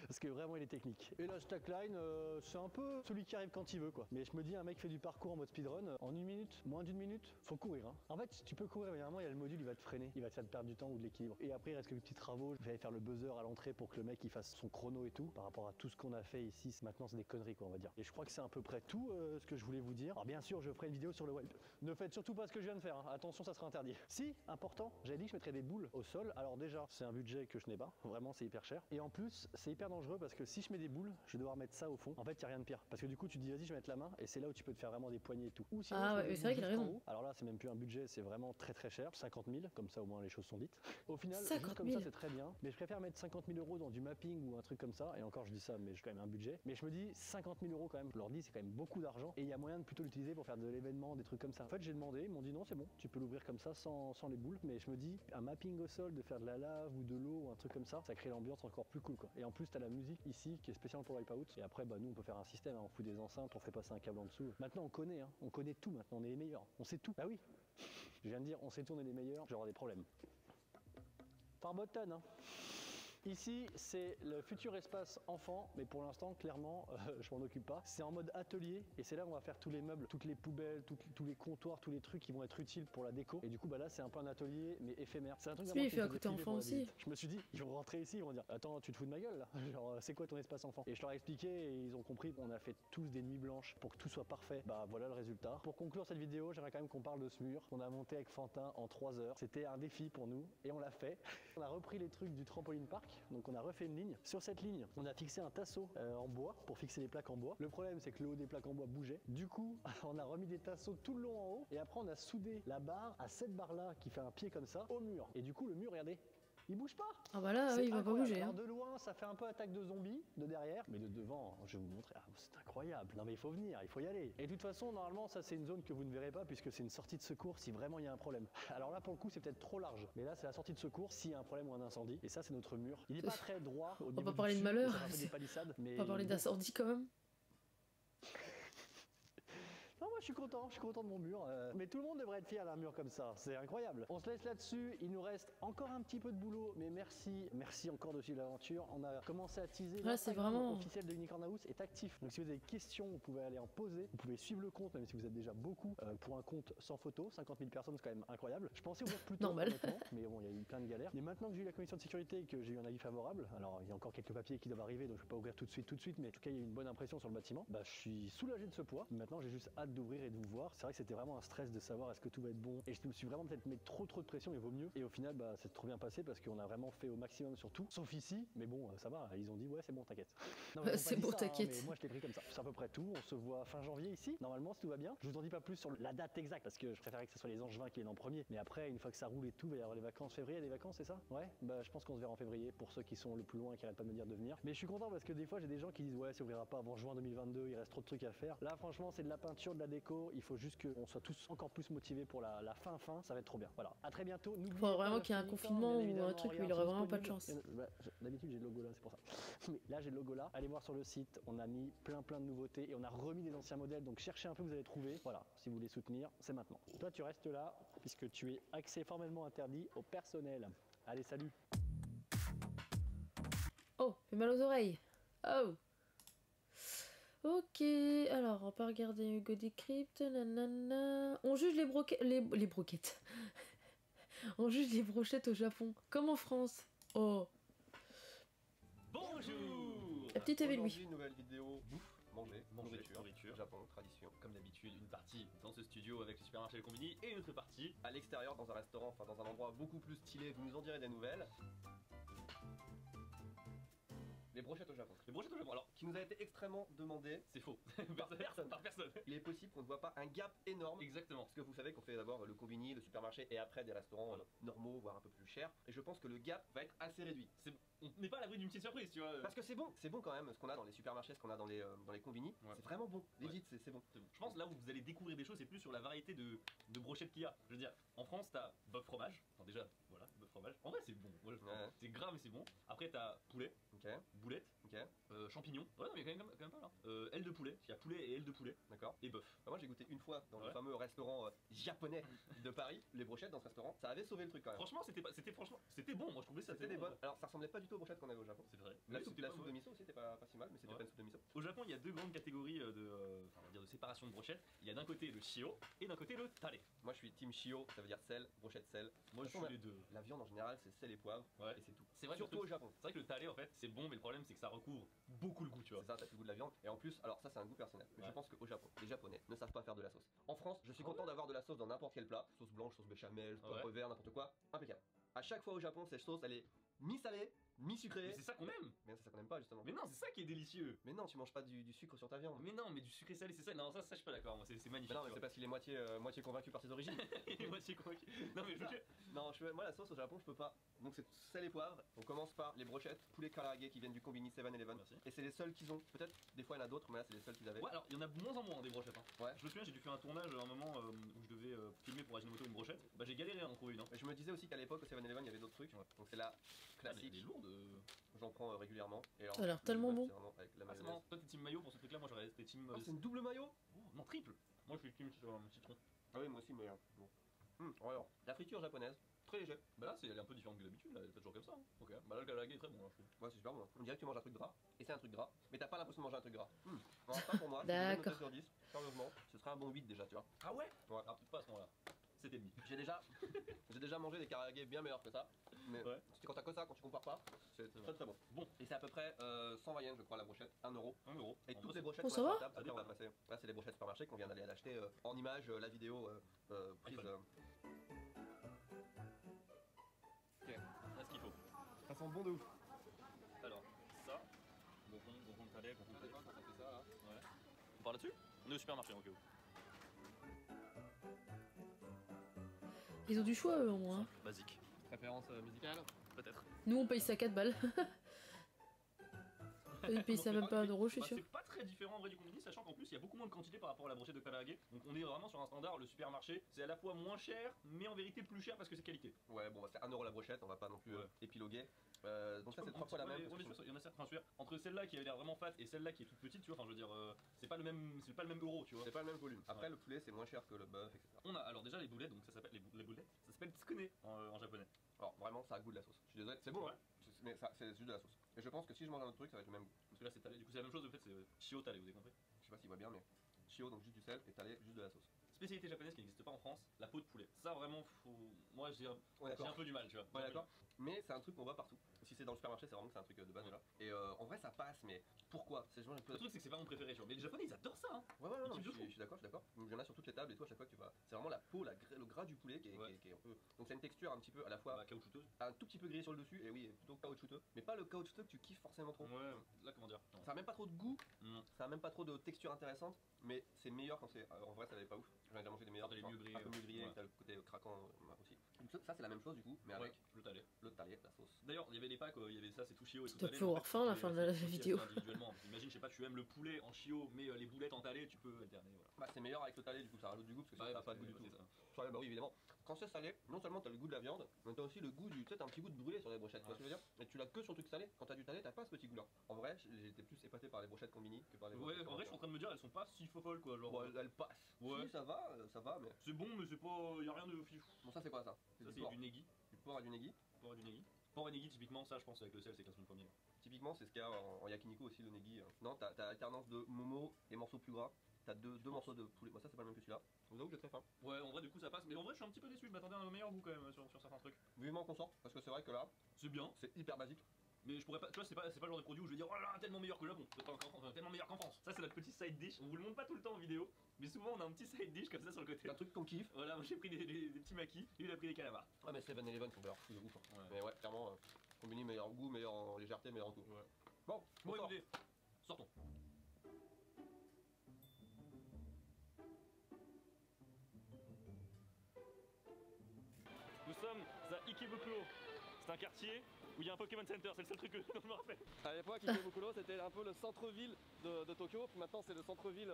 Parce que vraiment, il est technique. Et là, Stackline, c'est un peu celui qui arrive quand il veut, quoi. Mais je me dis, un mec fait du parcours en mode speedrun, en une minute, moins d'une minute, faut courir, hein. En fait, tu peux courir, mais vraiment, il y a le module, il va te freiner, il va te faire perdre du temps ou de l'équilibre. Et après, il reste quelques petits travaux. J'allais faire le buzzer à l'entrée pour que le mec il fasse son chrono et tout. Par rapport à tout ce qu'on a fait ici, maintenant, c'est des conneries, quoi, on va dire. Et je crois que c'est à peu près tout ce que je voulais vous dire. Alors, bien sûr, je ferai une vidéo sur le web. Ne faites surtout pas ce que je viens de faire, hein. Attention, ça sera interdit. Si, important, j'avais dit que je mettrais des boules au sol. Alors, déjà, c'est un budget que je n'ai pas. Vraiment, c'est hyper cher. Et en plus, c'est hyper dangereux parce que si je mets des boules, je vais devoir mettre ça au fond. En fait, il n'y a rien de pire. Parce que du coup, tu te dis, vas-y, je vais mettre la main. Et c'est là où tu peux te faire vraiment des poignées et tout. Ou sinon, ouais, c'est vrai qu'il a raison. Alors là, c'est même plus un budget, c'est vraiment très très cher. 50 000, comme ça au moins les choses sont dites. Au final, 50 juste 000. comme ça, c'est très bien. Mais je préfère mettre 50 000 € dans du mapping ou un truc comme ça, et encore je dis ça, mais j'ai quand même un budget. Mais je me dis 50 000 € quand même, je leur dis c'est quand même beaucoup d'argent, et il y a moyen de plutôt l'utiliser pour faire de l'événement, des trucs comme ça. En fait j'ai demandé, ils m'ont dit non c'est bon, tu peux l'ouvrir comme ça sans les boules, mais je me dis un mapping au sol, de faire de la lave ou de l'eau ou un truc comme ça crée l'ambiance encore plus cool quoi. Et en plus t'as la musique ici qui est spéciale pour Wipeout, et après bah nous on peut faire un système, hein, on fout des enceintes, on fait passer un câble en dessous. Maintenant on connaît, hein, on connaît tout maintenant, on est les meilleurs, on sait tout. Bah oui, je viens de dire on sait tout, on est les meilleurs, j'aurai des problèmes. Farbotton, hein. Ici, c'est le futur espace enfant, mais pour l'instant, clairement, je m'en occupe pas. C'est en mode atelier, et c'est là où on va faire tous les meubles, toutes les poubelles, tous les comptoirs, tous les trucs qui vont être utiles pour la déco. Et du coup, bah là, c'est un peu un atelier, mais éphémère. C'est un truc il fait à côté enfant aussi. Je me suis dit, ils vont rentrer ici, ils vont dire, attends, tu te fous de ma gueule là? Genre, c'est quoi ton espace enfant? Et je leur ai expliqué, et ils ont compris. On a fait tous des nuits blanches pour que tout soit parfait. Bah voilà le résultat. Pour conclure cette vidéo, j'aimerais quand même qu'on parle de ce mur qu'on a monté avec Fantin en 3 heures. C'était un défi pour nous, et on l'a fait. On a repris les trucs du trampoline park, donc on a refait une ligne. Sur cette ligne, on a fixé un tasseau en bois pour fixer les plaques en bois. Le problème, c'est que le haut des plaques en bois bougeait. Du coup, on a remis des tasseaux tout le long en haut, et après on a soudé la barre à cette barre là qui fait un pied comme ça au mur. Et du coup, le mur, regardez, il bouge pas. Ah bah là, il va pas bouger. Alors de loin, ça fait un peu attaque de zombies, de derrière, mais de devant, je vais vous montrer. Ah, c'est incroyable. Non mais il faut venir, il faut y aller. Et de toute façon, normalement, ça c'est une zone que vous ne verrez pas puisque c'est une sortie de secours si vraiment il y a un problème. Alors là, pour le coup, c'est peut-être trop large, mais là, c'est la sortie de secours s'il y a un problème ou un incendie. Et ça, c'est notre mur. Il est pas très droit. On va pas parler de malheur. On va parler d'incendie quand même. Non, moi je suis content de mon mur. Mais tout le monde devrait être fier d'un mur comme ça, c'est incroyable. On se laisse là-dessus, il nous reste encore un petit peu de boulot, mais merci encore de suivre l'aventure. On a commencé à teaser. Là, c'est vraiment officiel de Unicorn House est actif. Donc si vous avez des questions, vous pouvez aller en poser. Vous pouvez suivre le compte, même si vous êtes déjà beaucoup. Pour un compte sans photo, 50 000 personnes, c'est quand même incroyable. Je pensais ouvrir plus tôt, honnêtement, mais bon, il y a eu plein de galères. Mais maintenant que j'ai eu la commission de sécurité et que j'ai eu un avis favorable, alors il y a encore quelques papiers qui doivent arriver, donc je peux pas ouvrir tout de suite, mais en tout cas il y a eu une bonne impression sur le bâtiment. Bah je suis soulagé de ce poids. Maintenant j'ai juste hâte d'ouvrir et de vous voir. C'est vrai que c'était vraiment un stress de savoir est-ce que tout va être bon, et je me suis vraiment peut-être mis trop de pression, mais vaut mieux. Et au final, bah c'est trop bien passé parce qu'on a vraiment fait au maximum sur tout, sauf ici. Mais bon, ça va. Ils ont dit ouais c'est bon, t'inquiète. C'est bon, t'inquiète. Mais moi je l'ai pris comme ça. C'est à peu près tout. On se voit fin janvier ici. Normalement, si tout va bien. Je vous en dis pas plus sur la date exacte parce que je préférais que ce soit les Angevins qui viennent en premier. Mais après, une fois que ça roule et tout, il va y avoir les vacances. Février, des vacances, c'est ça? Ouais. Bah je pense qu'on se verra en février pour ceux qui sont le plus loin et qui arrêtent pas de me dire de venir. Mais je suis content parce que des fois j'ai des gens qui disent ouais ça ouvrira pas avant juin 2022. Il reste trop de trucs à faire. Là franchement c'est de la peinture, de la déco. Il faut juste qu'on soit tous encore plus motivés pour la fin. Ça va être trop bien. Voilà. À très bientôt. Il faudrait vraiment qu'il y ait un confinement ou un truc où il aurait vraiment pas de chance. D'habitude j'ai le logo là, c'est pour ça. Mais là j'ai le logo là. Allez voir sur le site. On a mis plein de nouveautés et on a remis des anciens modèles. Donc cherchez un peu, vous allez trouver. Voilà. Si vous voulez soutenir, c'est maintenant. Toi tu restes là puisque tu es accès formellement interdit au personnel. Allez salut. Oh, fait mal aux oreilles. Oh. Ok, alors on peut regarder Hugo Decrypt, nanana. On juge les broquettes. On juge les brochettes au Japon, comme en France. Oh. Bonjour. La petite Eve Louis. Aujourd'hui, une nouvelle vidéo bouffe, nourriture, Japon, tradition. Comme d'habitude, une partie dans ce studio avec le supermarché et le combini, et une autre partie À l'extérieur, dans un restaurant, enfin dans un endroit beaucoup plus stylé, vous nous en direz des nouvelles. Les brochettes au Japon. les brochettes au Japon. Alors, Qui nous a été extrêmement demandé. c'est faux. Par personne. Par personne. Il est possible qu'on ne voit pas un gap énorme. Exactement. Parce que vous savez qu'on fait d'abord le combini, le supermarché et après des restaurants normaux, voire un peu plus chers. Et je pense que le gap va être assez réduit. On n'est pas à l'abri d'une petite surprise, tu vois. Parce que c'est bon quand même, ce qu'on a dans les supermarchés, ce qu'on a dans les combini. Ouais. C'est vraiment bon. Ouais. Legit, c'est bon. Je pense là où vous allez découvrir des choses, c'est plus sur la variété de brochettes qu'il y a. Je veux dire, en France, t'as bœuf fromage. Enfin, déjà, voilà, bœuf fromage. En vrai, c'est bon. Ouais, c'est gras, mais c'est bon. Après, t'as poulet, Ok, boulette, ok, champignons. Ouais, non, mais quand même pas là. Aile de poulet. Il y a poulet et aile de poulet. d'accord. Et bœuf. Moi j'ai goûté une fois dans le Ouais. fameux restaurant japonais de Paris, les brochettes dans ce restaurant. Ça avait sauvé le truc quand même. Franchement, c'était bon. Moi, je trouvais ça C'était des bon. bonnes. Alors ça ressemblait pas du tout aux brochettes qu'on avait au Japon. C'est vrai. La Oui, soupe, c'était la pas soupe mauvais. de miso aussi était pas si mal, mais c'était Ouais. pas une soupe de miso. Au Japon, il y a deux grandes catégories on va dire de séparation de brochettes. Il y a d'un côté le shio et d'un côté le tare. Moi je suis team shio, ça veut dire sel, brochette sel. Moi, je De toute façon, suis les deux. La viande en général c'est sel et poivre Ouais. et c'est tout. C'est vrai que Surtout le au Japon. C'est vrai que le tare en fait c'est bon, mais le problème c'est que ça recouvre beaucoup le goût, tu vois. C'est ça, t'as plus le goût de la viande. Et en plus, alors ça c'est un goût personnel. Mais Ouais. je pense qu'au Japon, les Japonais ne savent pas faire de la sauce. En France, je suis Ah content d'avoir de la sauce dans n'importe quel plat. Sauce blanche, sauce béchamel, Ah ouais. poivre vert, n'importe quoi. Impeccable. À chaque fois au Japon, cette sauce elle est mi-salée, mi-sucrée. Mais c'est ça qu'on aime. Mais c'est ça qu'on aime pas justement. Mais non, c'est ça qui est délicieux. Mais non, tu manges pas du sucre sur ta viande. Mais non, mais du sucré salé, c'est ça. Non, ça je suis pas d'accord. Moi, c'est magnifique. Mais non, mais tu c'est vois. parce qu'il est moitié convaincu par ses origines. Et moi, aussi convaincu. Non mais non, moi la sauce au Japon je peux pas. Donc c'est sel et poivre. On commence par les brochettes poulet karaage qui viennent du Combini 7-Eleven. Et c'est les seuls qu'ils ont. Peut-être des fois il y en a d'autres, mais là c'est les seuls qu'ils avaient. Ouais, alors il y en a de moins en moins des brochettes. Hein. Ouais. Je me souviens, j'ai dû faire un tournage à un moment où je devais filmer pour Ajinomoto une brochette. Bah j'ai galéré à en trouver une. Hein. Et je me disais aussi qu'à l'époque au 7-Eleven il y avait d'autres trucs. Ouais. Donc c'est la classique. Elle est lourde. J'en prends régulièrement. Et alors, ça a l'air tellement bon. Avec la mayonnaise. Toi t'es team maillot pour ce truc là, moi j'aurais été team. C'est une double maillot. Non, triple. Moi je suis team citron. Ah oui, moi aussi, mais bon. Alors, la friture japonaise, très léger. Bah là, elle est un peu différente que d'habitude, là, elle est toujours comme ça. Hein. Ok, bah là, le karaage est très bon, là, je trouve. Ouais, c'est super bon. On dirait que tu manges un truc gras, et c'est un truc gras, mais t'as pas l'impression de manger un truc gras. Non, pas pour moi. D'accord. Sur 10, sérieusement, ce serait un bon 8 déjà, tu vois. Ah ouais? Ouais. Ah, peut-être pas à ce moment-là. C'était demi. J'ai déjà mangé des karaage bien meilleurs que ça, mais c'est quand t'as que ça, quand tu compares pas, c'est très très bon. Bon, et c'est à peu près 120 yens, je crois, la brochette, 1 euro. 1 euro. Et toutes les brochettes qu'on a sur la table, après on va passer. Là, c'est les brochettes supermarché qu'on vient d'aller l'acheter en image, la vidéo prise. Ok, là ce qu'il faut. Ça sent bon de ouf. Alors, ça, gonfon de palais, gonfon de palais, quand on fait ça là. Ouais. On part là-dessus? On est au supermarché, ok. Ils ont du choix eux au moins. Basique. Préférence musicale? Peut-être. Nous on paye ça 4 balles. Ils payent ça même pas 1 euro, je suis sûr. C'est pas très différent en vrai du Combini, sachant qu'en plus il y a beaucoup moins de quantité par rapport à la brochette de karaage. Donc on est vraiment sur un standard, le supermarché, c'est à la fois moins cher, mais en vérité plus cher parce que c'est qualité. Ouais, bon, c'est 1 euro la brochette, on va pas non plus épiloguer. Donc ça c'est 3 fois la même. Il y en a certains, entre celle-là qui avait l'air vraiment fat et celle-là qui est toute petite, tu vois, enfin je veux dire, c'est pas le même euro, tu vois. C'est pas le même volume. Après le poulet c'est moins cher que le bœuf, etc. On a alors déjà les boulettes, donc ça s'appelle les boulettes, ça s'appelle tsukune en japonais. Alors vraiment ça a goût de la sauce. Je suis désolé, c'est bon hein, mais ça c'est juste de la sauce. Et je pense que si je mange un autre truc ça va être le même goût. Parce que là c'est talé, du coup c'est la même chose, en fait c'est shio talé, vous avez compris? Je sais pas s'il voit bien mais shio donc juste du sel et talé juste de la sauce. Spécialité japonaise qui n'existe pas en France, la peau de poulet. Ça vraiment, moi j'ai un peu du mal, tu vois. Ouais d'accord. Mais c'est un truc qu'on voit partout. Si c'est dans le supermarché, c'est vraiment que c'est un truc de base là. Et en vrai ça passe, mais pourquoi? Le truc c'est que c'est pas mon préféré, tu vois. Mais les Japonais ils adorent ça. Hein. Ouais, je suis d'accord. Il y en a sur toutes les tables et tout à chaque fois que tu vas. C'est vraiment la peau, le gras du poulet qui est un peu. Donc c'est une texture un petit peu à la fois caoutchouteuse, un tout petit peu grillé sur le dessus et oui plutôt caoutchouteux. Mais pas le caoutchouteux que tu kiffes forcément trop. Ouais. Là comment dire. Ça a même pas trop de goût. Non. Ça a même pas trop de texture intéressante. Mais c'est meilleur quand c'est. En vrai ça n'avait pas ouf. J'en ai déjà mangé des meilleurs. Les mieux grillés. Un peu mieux grillés. T'as le côté craquant aussi. Ça c'est la même chose du coup, mais avec le talé, la sauce. D'ailleurs, il y avait les packs, il y avait ça, c'est tout chio et tout talé. Tu dois plus avoir faim à la fin de la vidéo. Individuellement, imagine, je sais pas, tu aimes le poulet en chio, mais les boulettes en talé, tu peux alterner. Voilà. Bah c'est meilleur avec le talé, du coup ça rajoute du goût parce que ça n'a pas de goût du tout. Bah oui évidemment. Quand c'est salé, non seulement t'as le goût de la viande, mais t'as aussi le goût du. Tu sais, t'as un petit goût de brûlé sur les brochettes, tu vois ce que je veux dire? Et tu l'as que sur le truc salé. Quand t'as du talé, t'as pas ce petit goût là. En vrai, j'étais plus épaté par les brochettes Combini que par les brochettes. Ouais, en vrai, je suis en train de me dire, elles sont pas si folles quoi. Genre, elles passent. Ouais. Si, ça va, mais. C'est bon, mais c'est pas. Y'a rien de fifou. Bon, ça c'est quoi ça? Ça c'est du negi. Du porc et du negi. Porc et negi, typiquement, ça je pense avec le sel, c'est classé le premier. Typiquement, c'est ce qu'il y a en yakiniku aussi, le negi. Non, t'as alternance de momo et morceaux plus gras. T'as deux morceaux de poulet. Moi, ça c'est pas le même que celui-là. Je vous avoue que j'ai très faim. Ouais, en vrai, du coup, ça passe. Mais en vrai, je suis un petit peu déçu. Je m'attendais à un meilleur goût quand même sur certains trucs. Vivement qu'on sorte, parce que c'est vrai que là, c'est bien. C'est hyper basique. Mais je pourrais pas, tu vois, c'est pas le genre de produit où je vais dire oh là là, tellement meilleur que le Japon, tellement meilleur qu'en France. Ça, c'est notre petit side dish. On vous le montre pas tout le temps en vidéo, mais souvent on a un petit side dish comme ça sur le côté. Un truc qu'on kiffe. Voilà, moi j'ai pris des petits maquis, lui il a pris des calamars. Ah, mais 7-Eleven sont meilleurs, de ouf. Hein. Mais ouais, clairement, Combini meilleur goût, meilleur en légèreté, meilleur en tout. Ouais. Bon, écoutez, sortons. Nous sommes à Ikebukuro. C'est un quartier où il y a un Pokémon Center, c'est le seul truc dont je me rappelle. À l'époque, Ikebukuro c'était un peu le centre-ville de Tokyo, puis maintenant c'est le centre-ville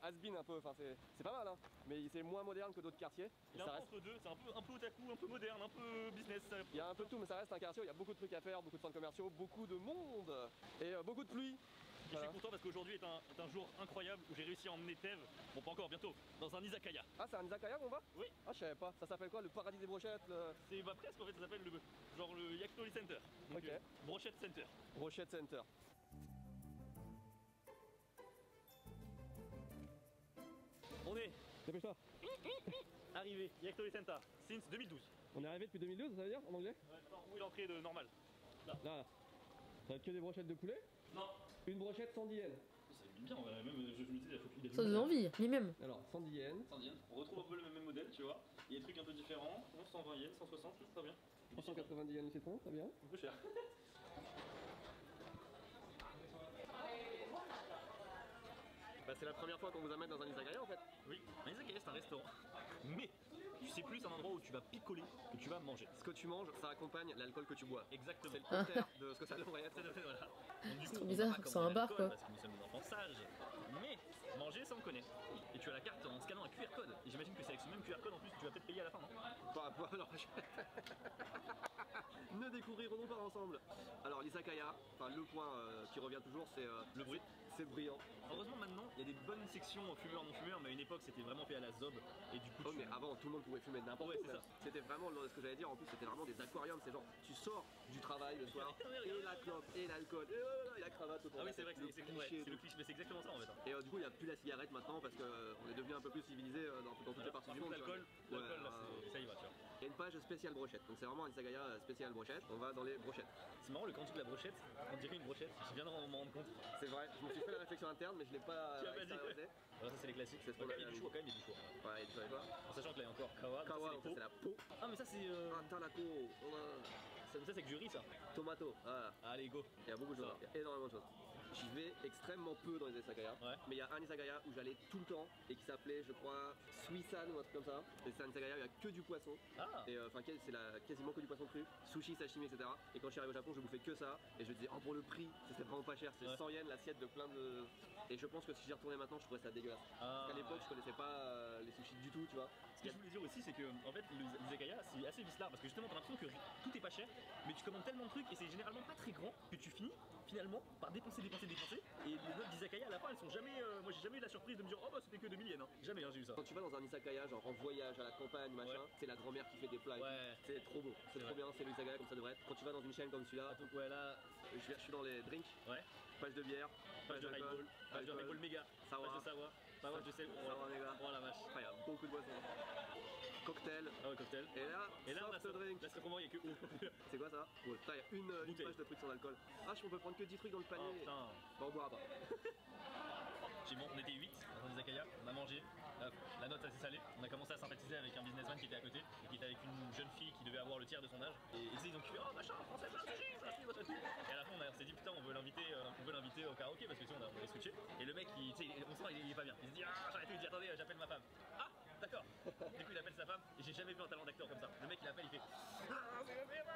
has-been un peu, enfin c'est pas mal hein, mais c'est moins moderne que d'autres quartiers. Il y a un peu entre deux, c'est un peu otaku, un peu moderne, un peu business. Il y a un peu de tout, mais ça reste un quartier où il y a beaucoup de trucs à faire, beaucoup de centres commerciaux, beaucoup de monde et beaucoup de pluie. Je suis content parce qu'aujourd'hui est un jour incroyable où j'ai réussi à emmener Tev, bon pas encore, bientôt, dans un izakaya. Ah c'est un izakaya qu'on va? Oui. Ah je savais pas, ça s'appelle quoi, le paradis des brochettes C'est presque en fait, ça s'appelle le Yakitori Center. Donc, ok. Brochette Center. Brochette Center. On est. Dépêche-toi. Arrivé, Yakitori Center, since 2012. On est arrivé depuis 2012, ça veut dire en anglais? Ouais, non, où est l'entrée de normal? Là. Là. Ça va être que des brochettes de poulet? Non. Une brochette 110 yens. Ça va bien, même je me disais, il a ça donne envie, ni même. Alors 110 yens. 110 yens. On retrouve un peu le même modèle, tu vois. Il y a des trucs un peu différents. 120 yens, 160, très bien. 390 yens le citron, très bien. Un peu cher. Bah, c'est la première fois qu'on vous amène dans un izakaya en fait. Oui, un izakaya c'est un restaurant. Mais c'est plus un endroit où tu vas picoler que tu vas manger. Ce que tu manges, ça accompagne l'alcool que tu bois. Exactement. C'est le contraire de ce que ça devrait être. Voilà. Donc, du coup, trop on bizarre, va pas c'est commander un bar, d'alcool quoi. Parce que nous sommes des enfants sages. Mais manger, ça on connaît. Et tu as la carte en scannant un QR code. Et j'imagine que c'est avec ce même QR code en plus que tu vas peut-être payer à la fin, non? Bah, alors, ne découvrirons pas ensemble. Alors l'izakaya, enfin le point qui revient toujours, c'est le bruit. C'est brillant. Heureusement maintenant, il y a des bonnes sections fumeurs non fumeurs, mais à une époque c'était vraiment fait à la zob. Et du coup, mais avant tout le monde pouvait fumer de n'importe où. c'est ça. C'était vraiment ce que j'allais dire. En plus, c'était vraiment des aquariums. C'est genre, tu sors du travail le soir et la clope et l'alcool et la cravate autour. Ah oui, c'est vrai que c'est le cliché, mais c'est exactement ça en fait. Et du coup, il n'y a plus la cigarette maintenant parce qu'on est devenu un peu plus civilisé dans toutes les parties du monde. L'alcool, ça y va, tu vois. Il y a une page spéciale brochette, donc c'est vraiment un izakaya spécial brochette. On va dans les brochettes. C'est marrant le quand tu dis la brochette, on dirait une brochette. Je viens de m'en rendre compte. C'est vrai, je me suis fait la réflexion interne, mais je l'ai pas. Alors ça c'est les classiques. C'est ce qu'on il y a du choix quand même, il y a du choix. Ouais, il y a du choix. En sachant que là il y a encore kawa, ça c'est la peau. Ah mais ça c'est tanako. Ça c'est que du riz ça. Tomato. Voilà. Allez go. Il y a beaucoup de choses. Il y a énormément de choses. J'y vais extrêmement peu dans les izakaya, mais il y a un izakaya où j'allais tout le temps et qui s'appelait, je crois, Suisan ou un truc comme ça. Et c'est un izakaya où il n'y a que du poisson. Et enfin, c'est quasiment que du poisson cru, sushi, sashimi, etc. Et quand je suis arrivé au Japon, je bouffais que ça. Et je me disais, pour le prix, c'était vraiment pas cher. C'est 100 yens l'assiette de plein de. Et je pense que si j'y retournais maintenant, je trouverais ça dégueulasse. Parce qu'à l'époque, je connaissais pas les sushis du tout, tu vois. Ce que je voulais dire aussi, c'est que en fait, l'izakaya c'est assez vicelard parce que justement, t'as l'impression que tout est pas cher, mais tu commandes tellement de trucs et c'est généralement pas très grand que tu finis finalement par dépenser. Et les notes d'izakaya à la fin, elles sont jamais. Moi, j'ai jamais eu la surprise de me dire, oh bah c'était que 2000 yens. Hein. Jamais, j'ai eu ça. Quand tu vas dans un izakaya, genre en voyage à la campagne, machin, c'est la grand-mère qui fait des plats. C'est trop beau, c'est trop bien, c'est l'izakaya comme ça devrait être. Quand tu vas dans une chaîne comme celui-là, donc là, je suis dans les drinks. Page de bière, page de highball, page de highball méga, page de savoir, page de sel. Oh la vache. Il y a beaucoup de boissons. Cocktail. Ah ouais, cocktail. Et là, on a ce drink. Là, c'est pour moi, il n'y a que eau. C'est quoi ça? Il y a une page de trucs sans alcool. Ah, on peut prendre que 10 trucs dans le panier. Oh, putain. Bah, on boira pas. On était 8 dans les izakaya, on a mangé. La note assez salée. On a commencé à sympathiser avec un businessman qui était à côté et qui était avec une jeune fille qui devait avoir le tiers de son âge. Et ils ont crié, oh machin, français, votre sushi. Et à la fin, on s'est dit, putain, on veut l'inviter au karaoké parce que sinon on a switché. Et le mec, on sent il est pas bien. Il se dit, ah, j'arrête, il dit, attendez, j'appelle ma femme. Ah, d'accord. Du coup, il appelle sa femme et j'ai jamais vu un talent d'acteur comme ça. Le mec, il appelle, il fait, ah, c'est la merde.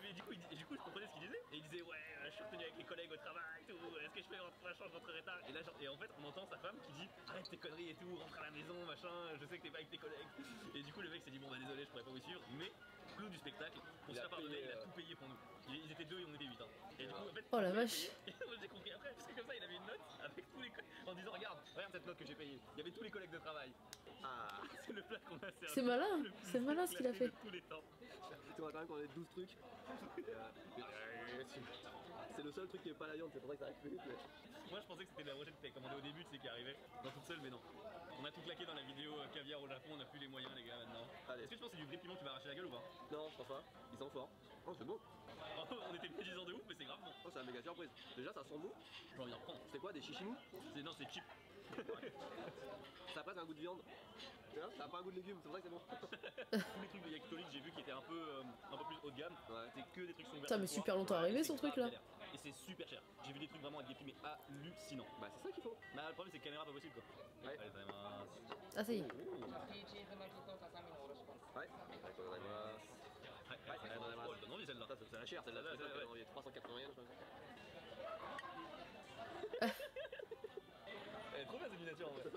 Mais du coup, je comprenais ce qu'il disait. Et il disait, ouais, je suis retenu avec les collègues au travail, tout. Est-ce que je fais un change d'entre retard? Et en fait, on entend sa femme qui dit, arrête tes conneries et tout, rentre à la maison, machin, je sais que t'es pas avec tes collègues. Et du coup, le mec s'est dit, bon bah désolé, je pourrais pas vous suivre, mais clou du spectacle, on s'est pardonné, il a tout payé pour nous. Ils étaient 2 et on était 8. Hein. Et du coup, en fait, oh la vache. j'ai compris après, parce que comme ça, il avait une note avec tous les collègues, en disant, regarde cette note que j'ai payée. Il y avait tous les collègues de travail. Ah, c'est le plat qu'on a servi. C'est malin ce qu'il a fait. Tous les temps. Tu vois quand même qu'on a 12 trucs. C'est le seul truc qui est pas la viande, c'est pour ça que ça arrive plus vite. Moi je pensais que c'était de la brochette que t'avais commandé au début, tu sais, qui arrivait dans toute seule, mais non. On a tout claqué dans la vidéo caviar au Japon, on a plus les moyens les gars maintenant. Est-ce que tu penses que c'est du vrai piment qui va arracher la gueule ou pas? Non, je pense pas. Ils sont forts. Oh, c'est bon. On était médisants de ouf, mais c'est grave bon. Oh, c'est une méga surprise. Déjà, ça sent bon. J'ai envie d'en prendre. C'est quoi, des chichimous? Non, c'est cheap. Ça passe un goût de viande. Tu vois, ça a pas un goût de légumes, c'est vrai que c'est bon. Tous les trucs de yakitori que j'ai vu qui étaient un peu plus haut de gamme, c'était que des trucs qui sont Ça met super longtemps à arriver son truc là. Et c'est super cher. J'ai vu des trucs vraiment avec des prix mais hallucinants. Bah c'est ça qu'il faut. Mais le problème c'est que caméra pas possible quoi. Ouais. Ah ça y est. Ouais. Non, mais celle-là. C'est la chère, celle-là. Il y a 380 yens, je crois. Elle est trop bien cette miniature en fait.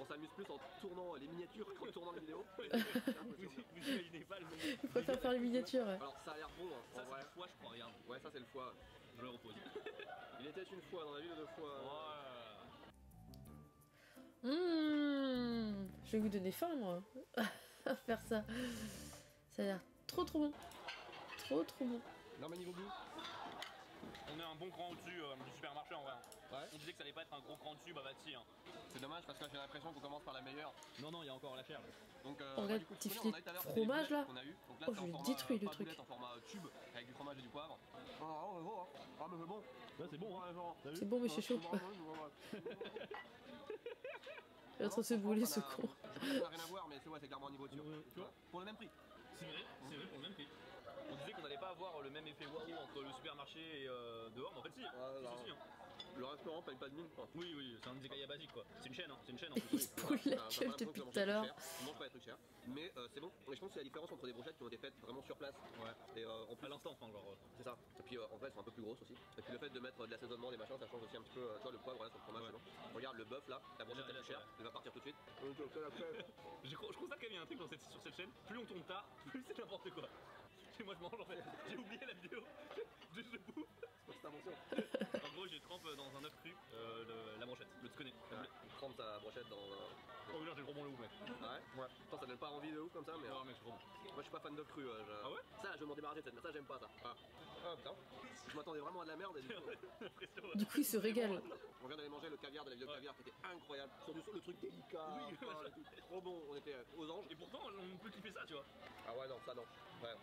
On s'amuse plus en tournant les miniatures qu'en tournant les vidéos. Vous imaginez pas le nombre. Il faut faire les miniatures. Ouais. Alors ça a l'air bon. Hein. Ça c'est le foie je crois, regarde. Ouais, ça c'est le foie. Je le repose. Il était une fois dans la ville de foie. Je vais vous donner faim moi à faire ça. Ça a l'air trop bon. Trop bon. Non mais niveau goût. On est un bon cran au-dessus du supermarché en vrai. Ouais. On disait que ça allait pas être un gros cran dessus, bah si. Hein. C'est dommage parce que j'ai l'impression qu'on commence par la meilleure. Non, il y a encore la chair. Donc, on regarde tes filets de fromage là. Oh, je vais détruire le truc. En format tube avec du fromage et du poivre. Ah, mais c'est bon. Ouais, c'est bon. Hein. C'est bon, mais c'est chaud. Il va trop se bouler ce con. Ça n'a rien à voir, mais c'est clairement un niveau dessus. Pour le même prix. C'est vrai, pour le même prix. On disait qu'on n'allait pas avoir le même effet waouh entre le supermarché et dehors, mais en fait si. Hein. Le restaurant paye pas de mine, quoi. Oui, oui, c'est un izakaya basique quoi. C'est une chaîne, hein, c'est une chaîne en Il plus. se brûle la gueule depuis tout à l'heure. On mange pas des trucs chers, mais c'est bon. Et je pense que c'est la différence entre des brochettes qui ont été faites vraiment sur place. Ouais. Et en plus, à l'instant, enfin, genre. C'est ça. Et puis en vrai, elles sont un peu plus grosses aussi. Et puis le fait de mettre de l'assaisonnement, des machins, ça change aussi un petit peu. Tu vois, le poivre là sur le fromage, c'est bon. Regarde le bœuf là, la brochette est plus chère, elle va partir tout de suite. Je constate qu'il y a un truc sur cette chaîne, plus on tourne tard, plus c'est n'importe quoi. Et moi je mange en fait, j'ai oublié la vidéo, je bouffe. En gros, j'ai trempe dans un œuf cru la brochette, le tsukené. Tu trempes ta brochette dans. Oh non, j'ai trop bon le ouf, mec. Ah ouais? Ça donne pas envie de ouf comme ça, mais. Non, mec, c'est trop bon. Moi je suis pas fan d'œuf cru. Ah ouais? Ça, je vais m'en débarrasser de cette, mais ça, j'aime pas ça. Ah putain. Je m'attendais vraiment à de la merde et du coup. Du coup, il se régale. On vient d'aller manger le caviar de la vidéo caviar qui était incroyable. Sur le truc délicat. Oui, trop bon, on était aux anges. Et pourtant, on peut kiffer ça, tu vois. Ah ouais, non, ça non. Ouais.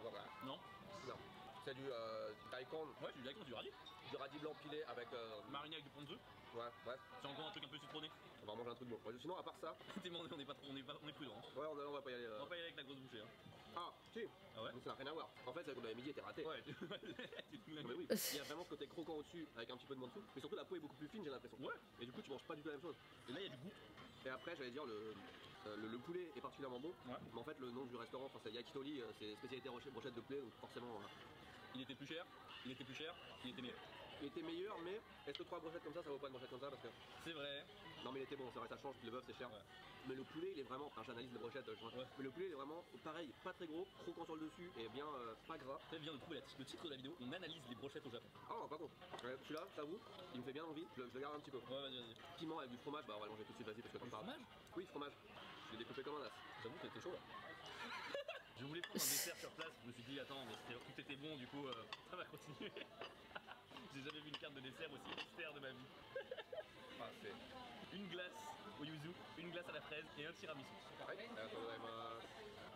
Non. Non. C'est du daikon. Ouais, c'est du daikon, du radis. Du radis blanc pilé avec. Mariné avec du ponzu. Ouais. C'est encore un truc un peu citronné. On va manger un truc bon. Sinon, à part ça. T'es demandé, on est prudent. Ouais, on va pas y aller. On va pas y aller avec la grosse bouchée. Hein. Ah, si. Ah ouais? Mais ça n'a rien à voir. En fait, c'est que le midi était raté. Ouais. Mais oui. Il y a vraiment ce côté croquant au-dessus avec un petit peu de moins dessous. Mais surtout, la peau est beaucoup plus fine, j'ai l'impression. Ouais. Et du coup, tu manges pas du tout la même chose. Et là, il y a du goût. Et après, j'allais dire, le poulet est particulièrement bon. Ouais. Mais en fait, le nom du restaurant, c'est Yakitori, c'est spécialité brochette de poulet, donc forcément. Il était plus cher, il était meilleur. Il était meilleur, mais est-ce que 3 brochettes comme ça vaut pas une brochette comme ça parce que... C'est vrai. Non, mais il était bon, c'est vrai, ça change, le bœuf c'est cher. Ouais. Mais le poulet, il est vraiment. Enfin, j'analyse les brochettes, mais le poulet, il est vraiment pareil, pas très gros, croquant sur le dessus et bien pas gras. Très bien de trouver le titre de la vidéo, on analyse les brochettes au Japon. Ah, pas con. Celui-là, j'avoue, il me fait bien envie, je le garde un petit peu. Ouais, vas-y. Piment avec du fromage, bah on va le manger tout de suite, vas-y, parce que comme ça. Fromage? Oui, fromage. Je l'ai découpé comme un as. J'avoue que t'étais chaud là. Je voulais prendre un dessert sur place, je me suis dit attends, mais tout était bon, du coup ça va continuer. J'ai jamais vu une carte de dessert aussi mystère de ma vie. Ah, c'est une glace au yuzu, une glace à la fraise et un tiramisu. Ouais.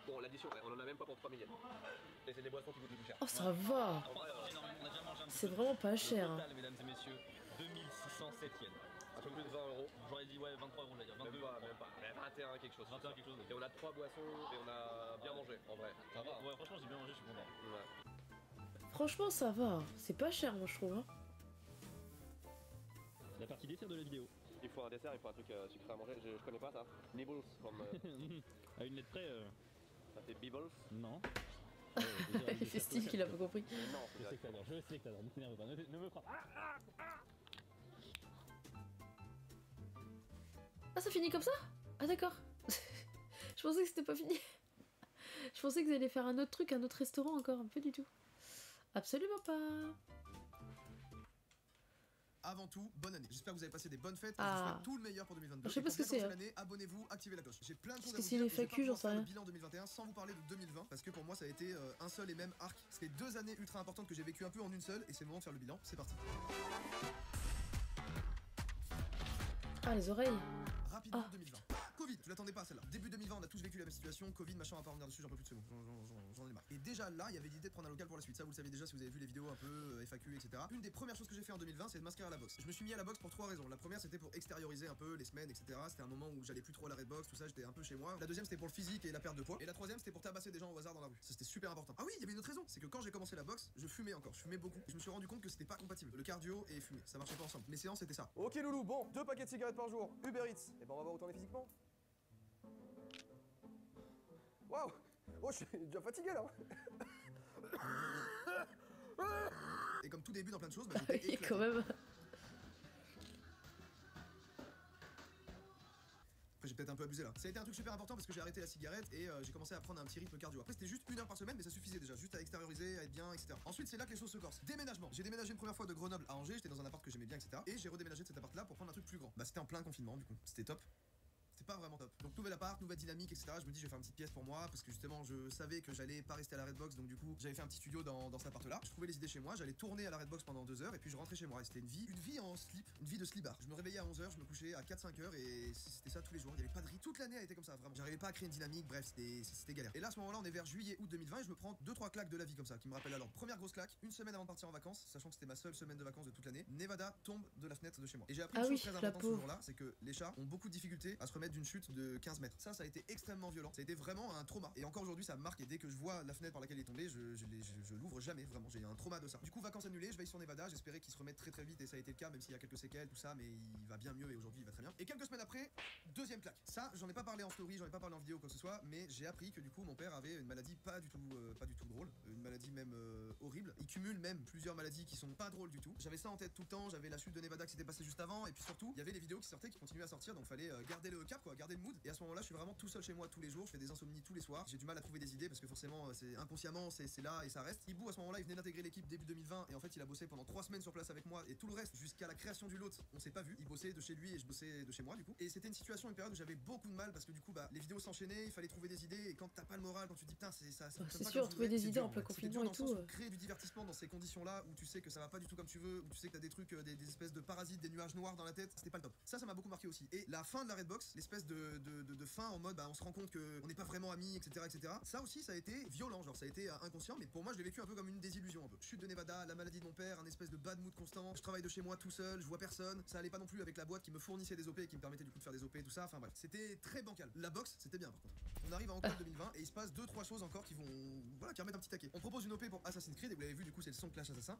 Bon, l'addition, on en a même pas pour 3 millions. Et c'est des boissons qui coûtent le plus cher. Oh, ça va. C'est vraiment pas cher. Total, mesdames et messieurs, 2607 yens. Un peu plus de 20 euros. J'aurais dit ouais 23 euros, j'allais dire 22. Même pas. 21 quelque chose. 21 quelque chose. Et on a 3 boissons et on a bien mangé en vrai. Ça va. Ouais, franchement j'ai bien mangé, je suis content. Ouais. Franchement, ça va. C'est pas cher, moi je trouve. Hein. La partie dessert de la vidéo. Il faut un dessert, il faut un truc sucré à manger. Je connais pas ça. Nibbles comme. À une lettre près. Ça fait Bibbles? Non. Il fait style qu'il a pas compris. Non, je sais que t'adores, ne t'énerve pas, ne me frappe pas. Ah, ça finit comme ça? Ah, d'accord. Je pensais que c'était pas fini. Je pensais que vous alliez faire un autre truc, un autre restaurant encore. Pas du tout. Absolument pas. Avant tout, bonne année. J'espère que vous avez passé des bonnes fêtes. Ah. Je vous souhaite tout le meilleur pour 2022. Je sais pas ce que c'est. L'année, abonnez-vous, activez la cloche. J'ai plein de choses à vous dire. Je vais pas faire le bilan 2021 sans vous parler de 2020 parce que pour moi ça a été un seul et même arc. C'était 2 années ultra importantes que j'ai vécues un peu en une seule et c'est le moment de faire le bilan. C'est parti. Ah, les oreilles. Rapidement 2020. Covid, je l'attendais pas celle-là. Début 2020, on a tous vécu la même situation. Covid, machin, on va pas revenir dessus, j'en peux plus de secondes. J'en ai marre. Et déjà là, il y avait l'idée de prendre un local pour la suite. Ça, vous le savez déjà si vous avez vu les vidéos un peu FAQ, etc. Une des premières choses que j'ai fait en 2020, c'est de m'inscrire à la boxe. Je me suis mis à la boxe pour 3 raisons. La première, c'était pour extérioriser un peu les semaines, etc. C'était un moment où j'allais plus trop à la Redbox, tout ça, j'étais un peu chez moi. La deuxième, c'était pour le physique et la perte de poids. Et la troisième, c'était pour tabasser des gens au hasard dans la rue. Ça, c'était super important. Ah oui, il y avait une autre raison. C'est que quand j'ai commencé la boxe, je fumais encore. Je fumais beaucoup. Et je me suis rendu compte que c'était pas compatible. Le cardio et fumer, ça marchait pas ensemble. Mes séances, c'était ça. Ok, loulou, bon, 2 paquets de cigarettes par jour. Uber Eats. Et ben, on va voir où t'en es physiquement. Waouh! Oh, je suis déjà fatigué là! Et comme tout début dans plein de choses, bah, j'étais éclaté. Quand même. Après, j'ai peut-être un peu abusé là. Ça a été un truc super important parce que j'ai arrêté la cigarette et j'ai commencé à prendre un petit rythme cardio. Après, c'était juste 1 heure par semaine, mais ça suffisait déjà, juste à extérioriser, à être bien, etc. Ensuite, c'est là que les choses se corsent. Déménagement. J'ai déménagé une première fois de Grenoble à Angers, j'étais dans un appart que j'aimais bien, etc. Et j'ai redéménagé de cet appart là pour prendre un truc plus grand. Bah, c'était en plein confinement du coup. C'était top. Pas vraiment top. Donc nouvel appart, nouvelle dynamique, etc. Je me dis je vais faire une petite pièce pour moi parce que justement je savais que j'allais pas rester à la Redbox, donc du coup j'avais fait un petit studio dans cet appart là. Je trouvais les idées chez moi, j'allais tourner à la Redbox pendant 2 heures et puis je rentrais chez moi. Et c'était une vie en slip, une vie de slibard. Je me réveillais à 11h, je me couchais à 4-5 heures et c'était ça tous les jours. Il y avait pas de rythme. Toute l'année a été comme ça, vraiment. J'arrivais pas à créer une dynamique, bref, c'était galère. Et là à ce moment-là, on est vers juillet-août 2020 et je me prends 2-3 claques de la vie comme ça qui me rappellent alors. Première grosse claque, une semaine avant de partir en vacances, sachant que c'était ma seule semaine de vacances de toute l'année. Nevada tombe de la fenêtre de chez moi. Et j'ai appris une chose très importante ce jour-là, c'est que les chats ont beaucoup de difficultés à se remettre d'une une chute de 15 mètres. Ça a été extrêmement violent. Ça a été vraiment un trauma. Et encore aujourd'hui, ça me marque. Et dès que je vois la fenêtre par laquelle il est tombé, je l'ouvre jamais. Vraiment, j'ai un trauma de ça. Du coup, vacances annulées, je veille sur Nevada. J'espérais qu'il se remette très vite et ça a été le cas, même s'il y a quelques séquelles, tout ça. Mais il va bien mieux et aujourd'hui, il va très bien. Et quelques semaines après, deuxième claque. Ça, j'en ai pas parlé en story, j'en ai pas parlé en vidéo, quoi que ce soit. Mais j'ai appris que du coup, mon père avait une maladie pas du tout drôle. Une maladie même horrible. Il cumule même plusieurs maladies qui sont pas drôles du tout. J'avais ça en tête tout le temps. J'avais la chute de Nevada qui s'était passée juste avant. Et puis surtout, il y avait les vidéos qui sortaient, qui continuaient à sortir. Donc fallait garder le cap, quoi, garder le mood. Et à ce moment-là, je suis vraiment tout seul chez moi tous les jours. Je fais des insomnies tous les soirs. J'ai du mal à trouver des idées parce que forcément, c'est inconsciemment, c'est là et ça reste. Hibou, à ce moment-là, il venait d'intégrer l'équipe début 2020. Et en fait, il a bossé pendant 3 semaines sur place avec moi. Et tout le reste, jusqu'à la création du lot, on s'est pas vu. Il bossait de chez lui et je bossais de chez moi, du coup. Et c'était une situation, une période où j'avais beaucoup de mal parce que du coup, bah, les vidéos s'enchaînaient, il fallait trouver des idées. Et quand t'as pas le moral, quand tu te dis putain, c'est sûr, trouver des idées en plein confinement et tout. Créer du divertissement dans ces conditions-là où tu sais que ça va pas du tout comme tu veux, où tu sais que t'as des trucs, des espèces de parasites, des nuages noirs dans la tête, c'était pas le top. Ça m'a beaucoup marqué aussi. Et la fin de la Redbox, l'espèce de fin en mode bah on se rend compte qu'on n'est pas vraiment amis, etc., etc. Ça aussi, ça a été violent, genre ça a été inconscient, mais pour moi je l'ai vécu un peu comme une désillusion un peu. Chute de Nevada, la maladie de mon père, un espèce de bad mood constant. Je travaille de chez moi tout seul, je vois personne. Ça allait pas non plus avec la boîte qui me fournissait des OP et qui me permettait du coup de faire des OP et tout ça. Enfin bref, c'était très bancal. La box, c'était bien par contre. On arrive en octobre 2020 et il se passe 2-3 choses encore qui vont voilà qui remettent un petit taquet. On propose une OP pour Assassin's Creed et vous l'avez vu, du coup c'est le son Clash Assassin.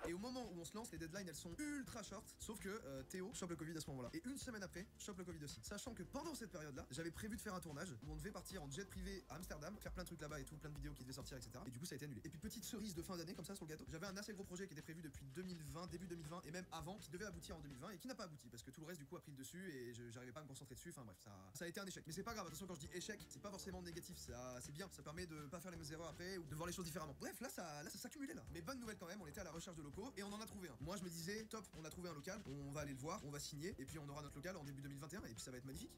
Et au moment où on se lance, les deadlines elles sont ultra short, sauf que Théo chope le Covid à ce moment-là. Et une semaine après, chope le Covid aussi. Sachant que pendant cette période-là, j'avais prévu de faire un tournage où on devait partir en jet privé à Amsterdam, faire plein de trucs là-bas et tout, plein de vidéos qui devaient sortir, etc. Et du coup ça a été annulé. Et puis petite cerise de fin d'année comme ça sur le gâteau, j'avais un assez gros projet qui était prévu depuis 2020, début 2020 et même avant, qui devait aboutir en 2020 et qui n'a pas abouti parce que tout le reste du coup a pris le dessus et j'arrivais pas à me concentrer dessus. Enfin bref, ça a été un échec. Mais c'est pas grave, attention, quand je dis échec, c'est pas forcément négatif, c'est bien, ça permet de pas faire les mêmes erreurs après ou de voir les choses différemment. Bref, là ça s'accumulait là. Mais bonne nouvelle quand même, on était à la recherche de locaux et on en a trouvé un. Moi je me disais top, on a trouvé un local, on va aller le voir, on va signer et puis on aura notre local en début 2021 et puis ça va être magnifique.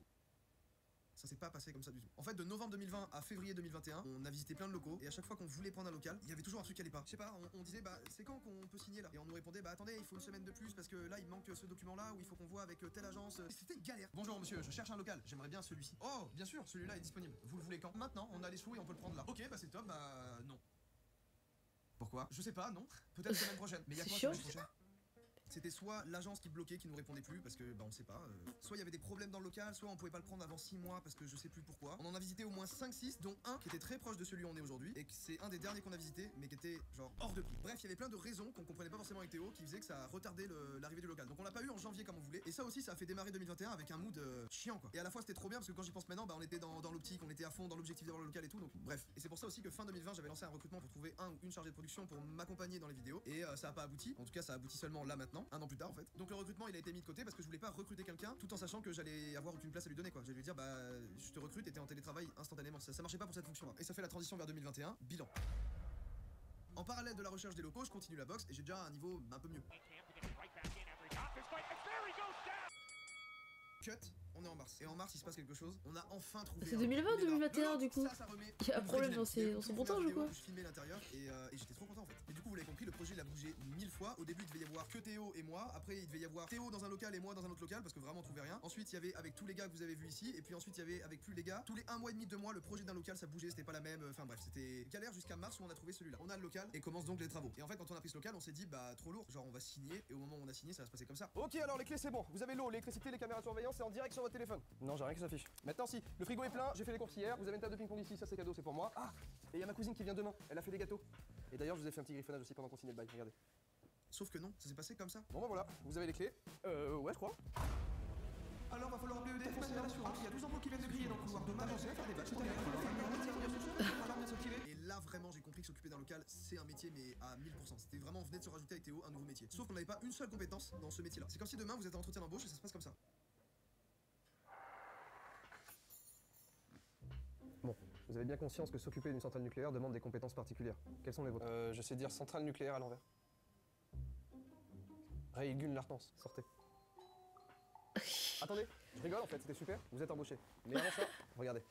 Ça s'est pas passé comme ça du tout. En fait, de novembre 2020 à février 2021, on a visité plein de locaux et à chaque fois qu'on voulait prendre un local, il y avait toujours un truc qui allait pas. Je sais pas, on disait bah c'est quand qu'on peut signer là? Et on nous répondait bah attendez, il faut une semaine de plus parce que là il manque ce document là où il faut qu'on voit avec telle agence. C'était une galère. Bonjour monsieur, je cherche un local, j'aimerais bien celui-ci. Oh, bien sûr, celui-là est disponible. Vous le voulez quand? Maintenant, on a les sous et on peut le prendre là. Ok, bah c'est top, bah non. Pourquoi? Je sais pas, non. Peut-être semaine prochaine. Mais il y a quoi semaine prochaine? C'était soit l'agence qui bloquait, qui nous répondait plus parce que bah on sait pas, soit il y avait des problèmes dans le local, soit on pouvait pas le prendre avant 6 mois parce que je sais plus pourquoi. On en a visité au moins 5-6, dont un qui était très proche de celui où on est aujourd'hui et c'est un des derniers qu'on a visité mais qui était genre hors de prix. Bref, il y avait plein de raisons qu'on comprenait pas forcément avec Théo qui faisaient que ça retardait l'arrivée du local. Donc on l'a pas eu en janvier comme on voulait et ça aussi ça a fait démarrer 2021 avec un mood chiant quoi. Et à la fois c'était trop bien parce que quand j'y pense maintenant, bah on était dans l'optique, on était à fond dans l'objectif d'avoir le local et tout, donc bref. Et c'est pour ça aussi que fin 2020 j'avais lancé un recrutement pour trouver un ou une chargée de production pour m'accompagner dans les vidéos et ça a pas abouti. En tout cas ça aboutit seulement là maintenant, un an plus tard en fait. Donc le recrutement il a été mis de côté parce que je voulais pas recruter quelqu'un tout en sachant que j'allais avoir aucune place à lui donner quoi. J'allais lui dire bah je te recrute et t'es en télétravail instantanément. Ça marchait pas pour cette fonction là. Et ça fait la transition vers 2021, bilan. En parallèle de la recherche des locaux, je continue la boxe et j'ai déjà un niveau un peu mieux. Cut, on est en mars. Et en mars, il se passe quelque chose. On a enfin trouvé. C'est 2020 2021 du coup. Il y a un problème dans son montage ou quoi? Je filmais l'intérieur et j'étais trop content en fait. Et du coup, vous l'avez compris, le projet il a bougé 1000 fois. Au début, il devait y avoir que Théo et moi. Après, il devait y avoir Théo dans un local et moi dans un autre local parce que vraiment on trouvait rien. Ensuite, il y avait avec tous les gars que vous avez vus ici. Et puis ensuite, il y avait avec plus les gars. Tous les 1 mois et demi, 2 mois, le projet d'un local ça bougeait, c'était pas la même. Enfin bref, c'était galère jusqu'à mars où on a trouvé celui-là. On a le local et commence donc les travaux. Et en fait, quand on a pris ce local, on s'est dit bah trop lourd. Genre, on va signer et au moment où on a signé, ça va se passer comme ça. Ok, alors les clés c'est bon. Vous avez l'eau, l'électricité, les caméras de surveillance, c'est en direct sur votre téléphone. Non, j'ai rien qui s'affiche. Maintenant si, le frigo est plein, j'ai fait les courses hier, vous avez une table de ping-pong ici, ça c'est cadeau, c'est pour moi. Ah, et il y a ma cousine qui vient demain, elle a fait des gâteaux. Et d'ailleurs, je vous ai fait un petit griffonnage aussi pendant qu'on signait le bail, regardez. Sauf que non, ça s'est passé comme ça. Bon bah voilà, vous avez les clés. Ouais, je crois. Alors va falloir appeler EDF, penser à l'assurance. Il y a 12 emplois qui viennent de crier dans le couloir. Dommage, on va faire des batchs. Et là vraiment j'ai compris que s'occuper d'un local c'est un métier mais à 1000%. C'était vraiment, on venait de se rajouter avec Théo un nouveau métier. Sauf qu'on n'avait pas une seule compétence dans ce métier là. C'est comme si demain vous êtes en entretien d'embauche et ça se passe comme ça. Bon, vous avez bien conscience que s'occuper d'une centrale nucléaire demande des compétences particulières. Quelles sont les vôtres? Je sais dire centrale nucléaire à l'envers. Régun Lartance, sortez. Attendez, je rigole en fait, c'était super, vous êtes embauché. Mais avant ça, regardez.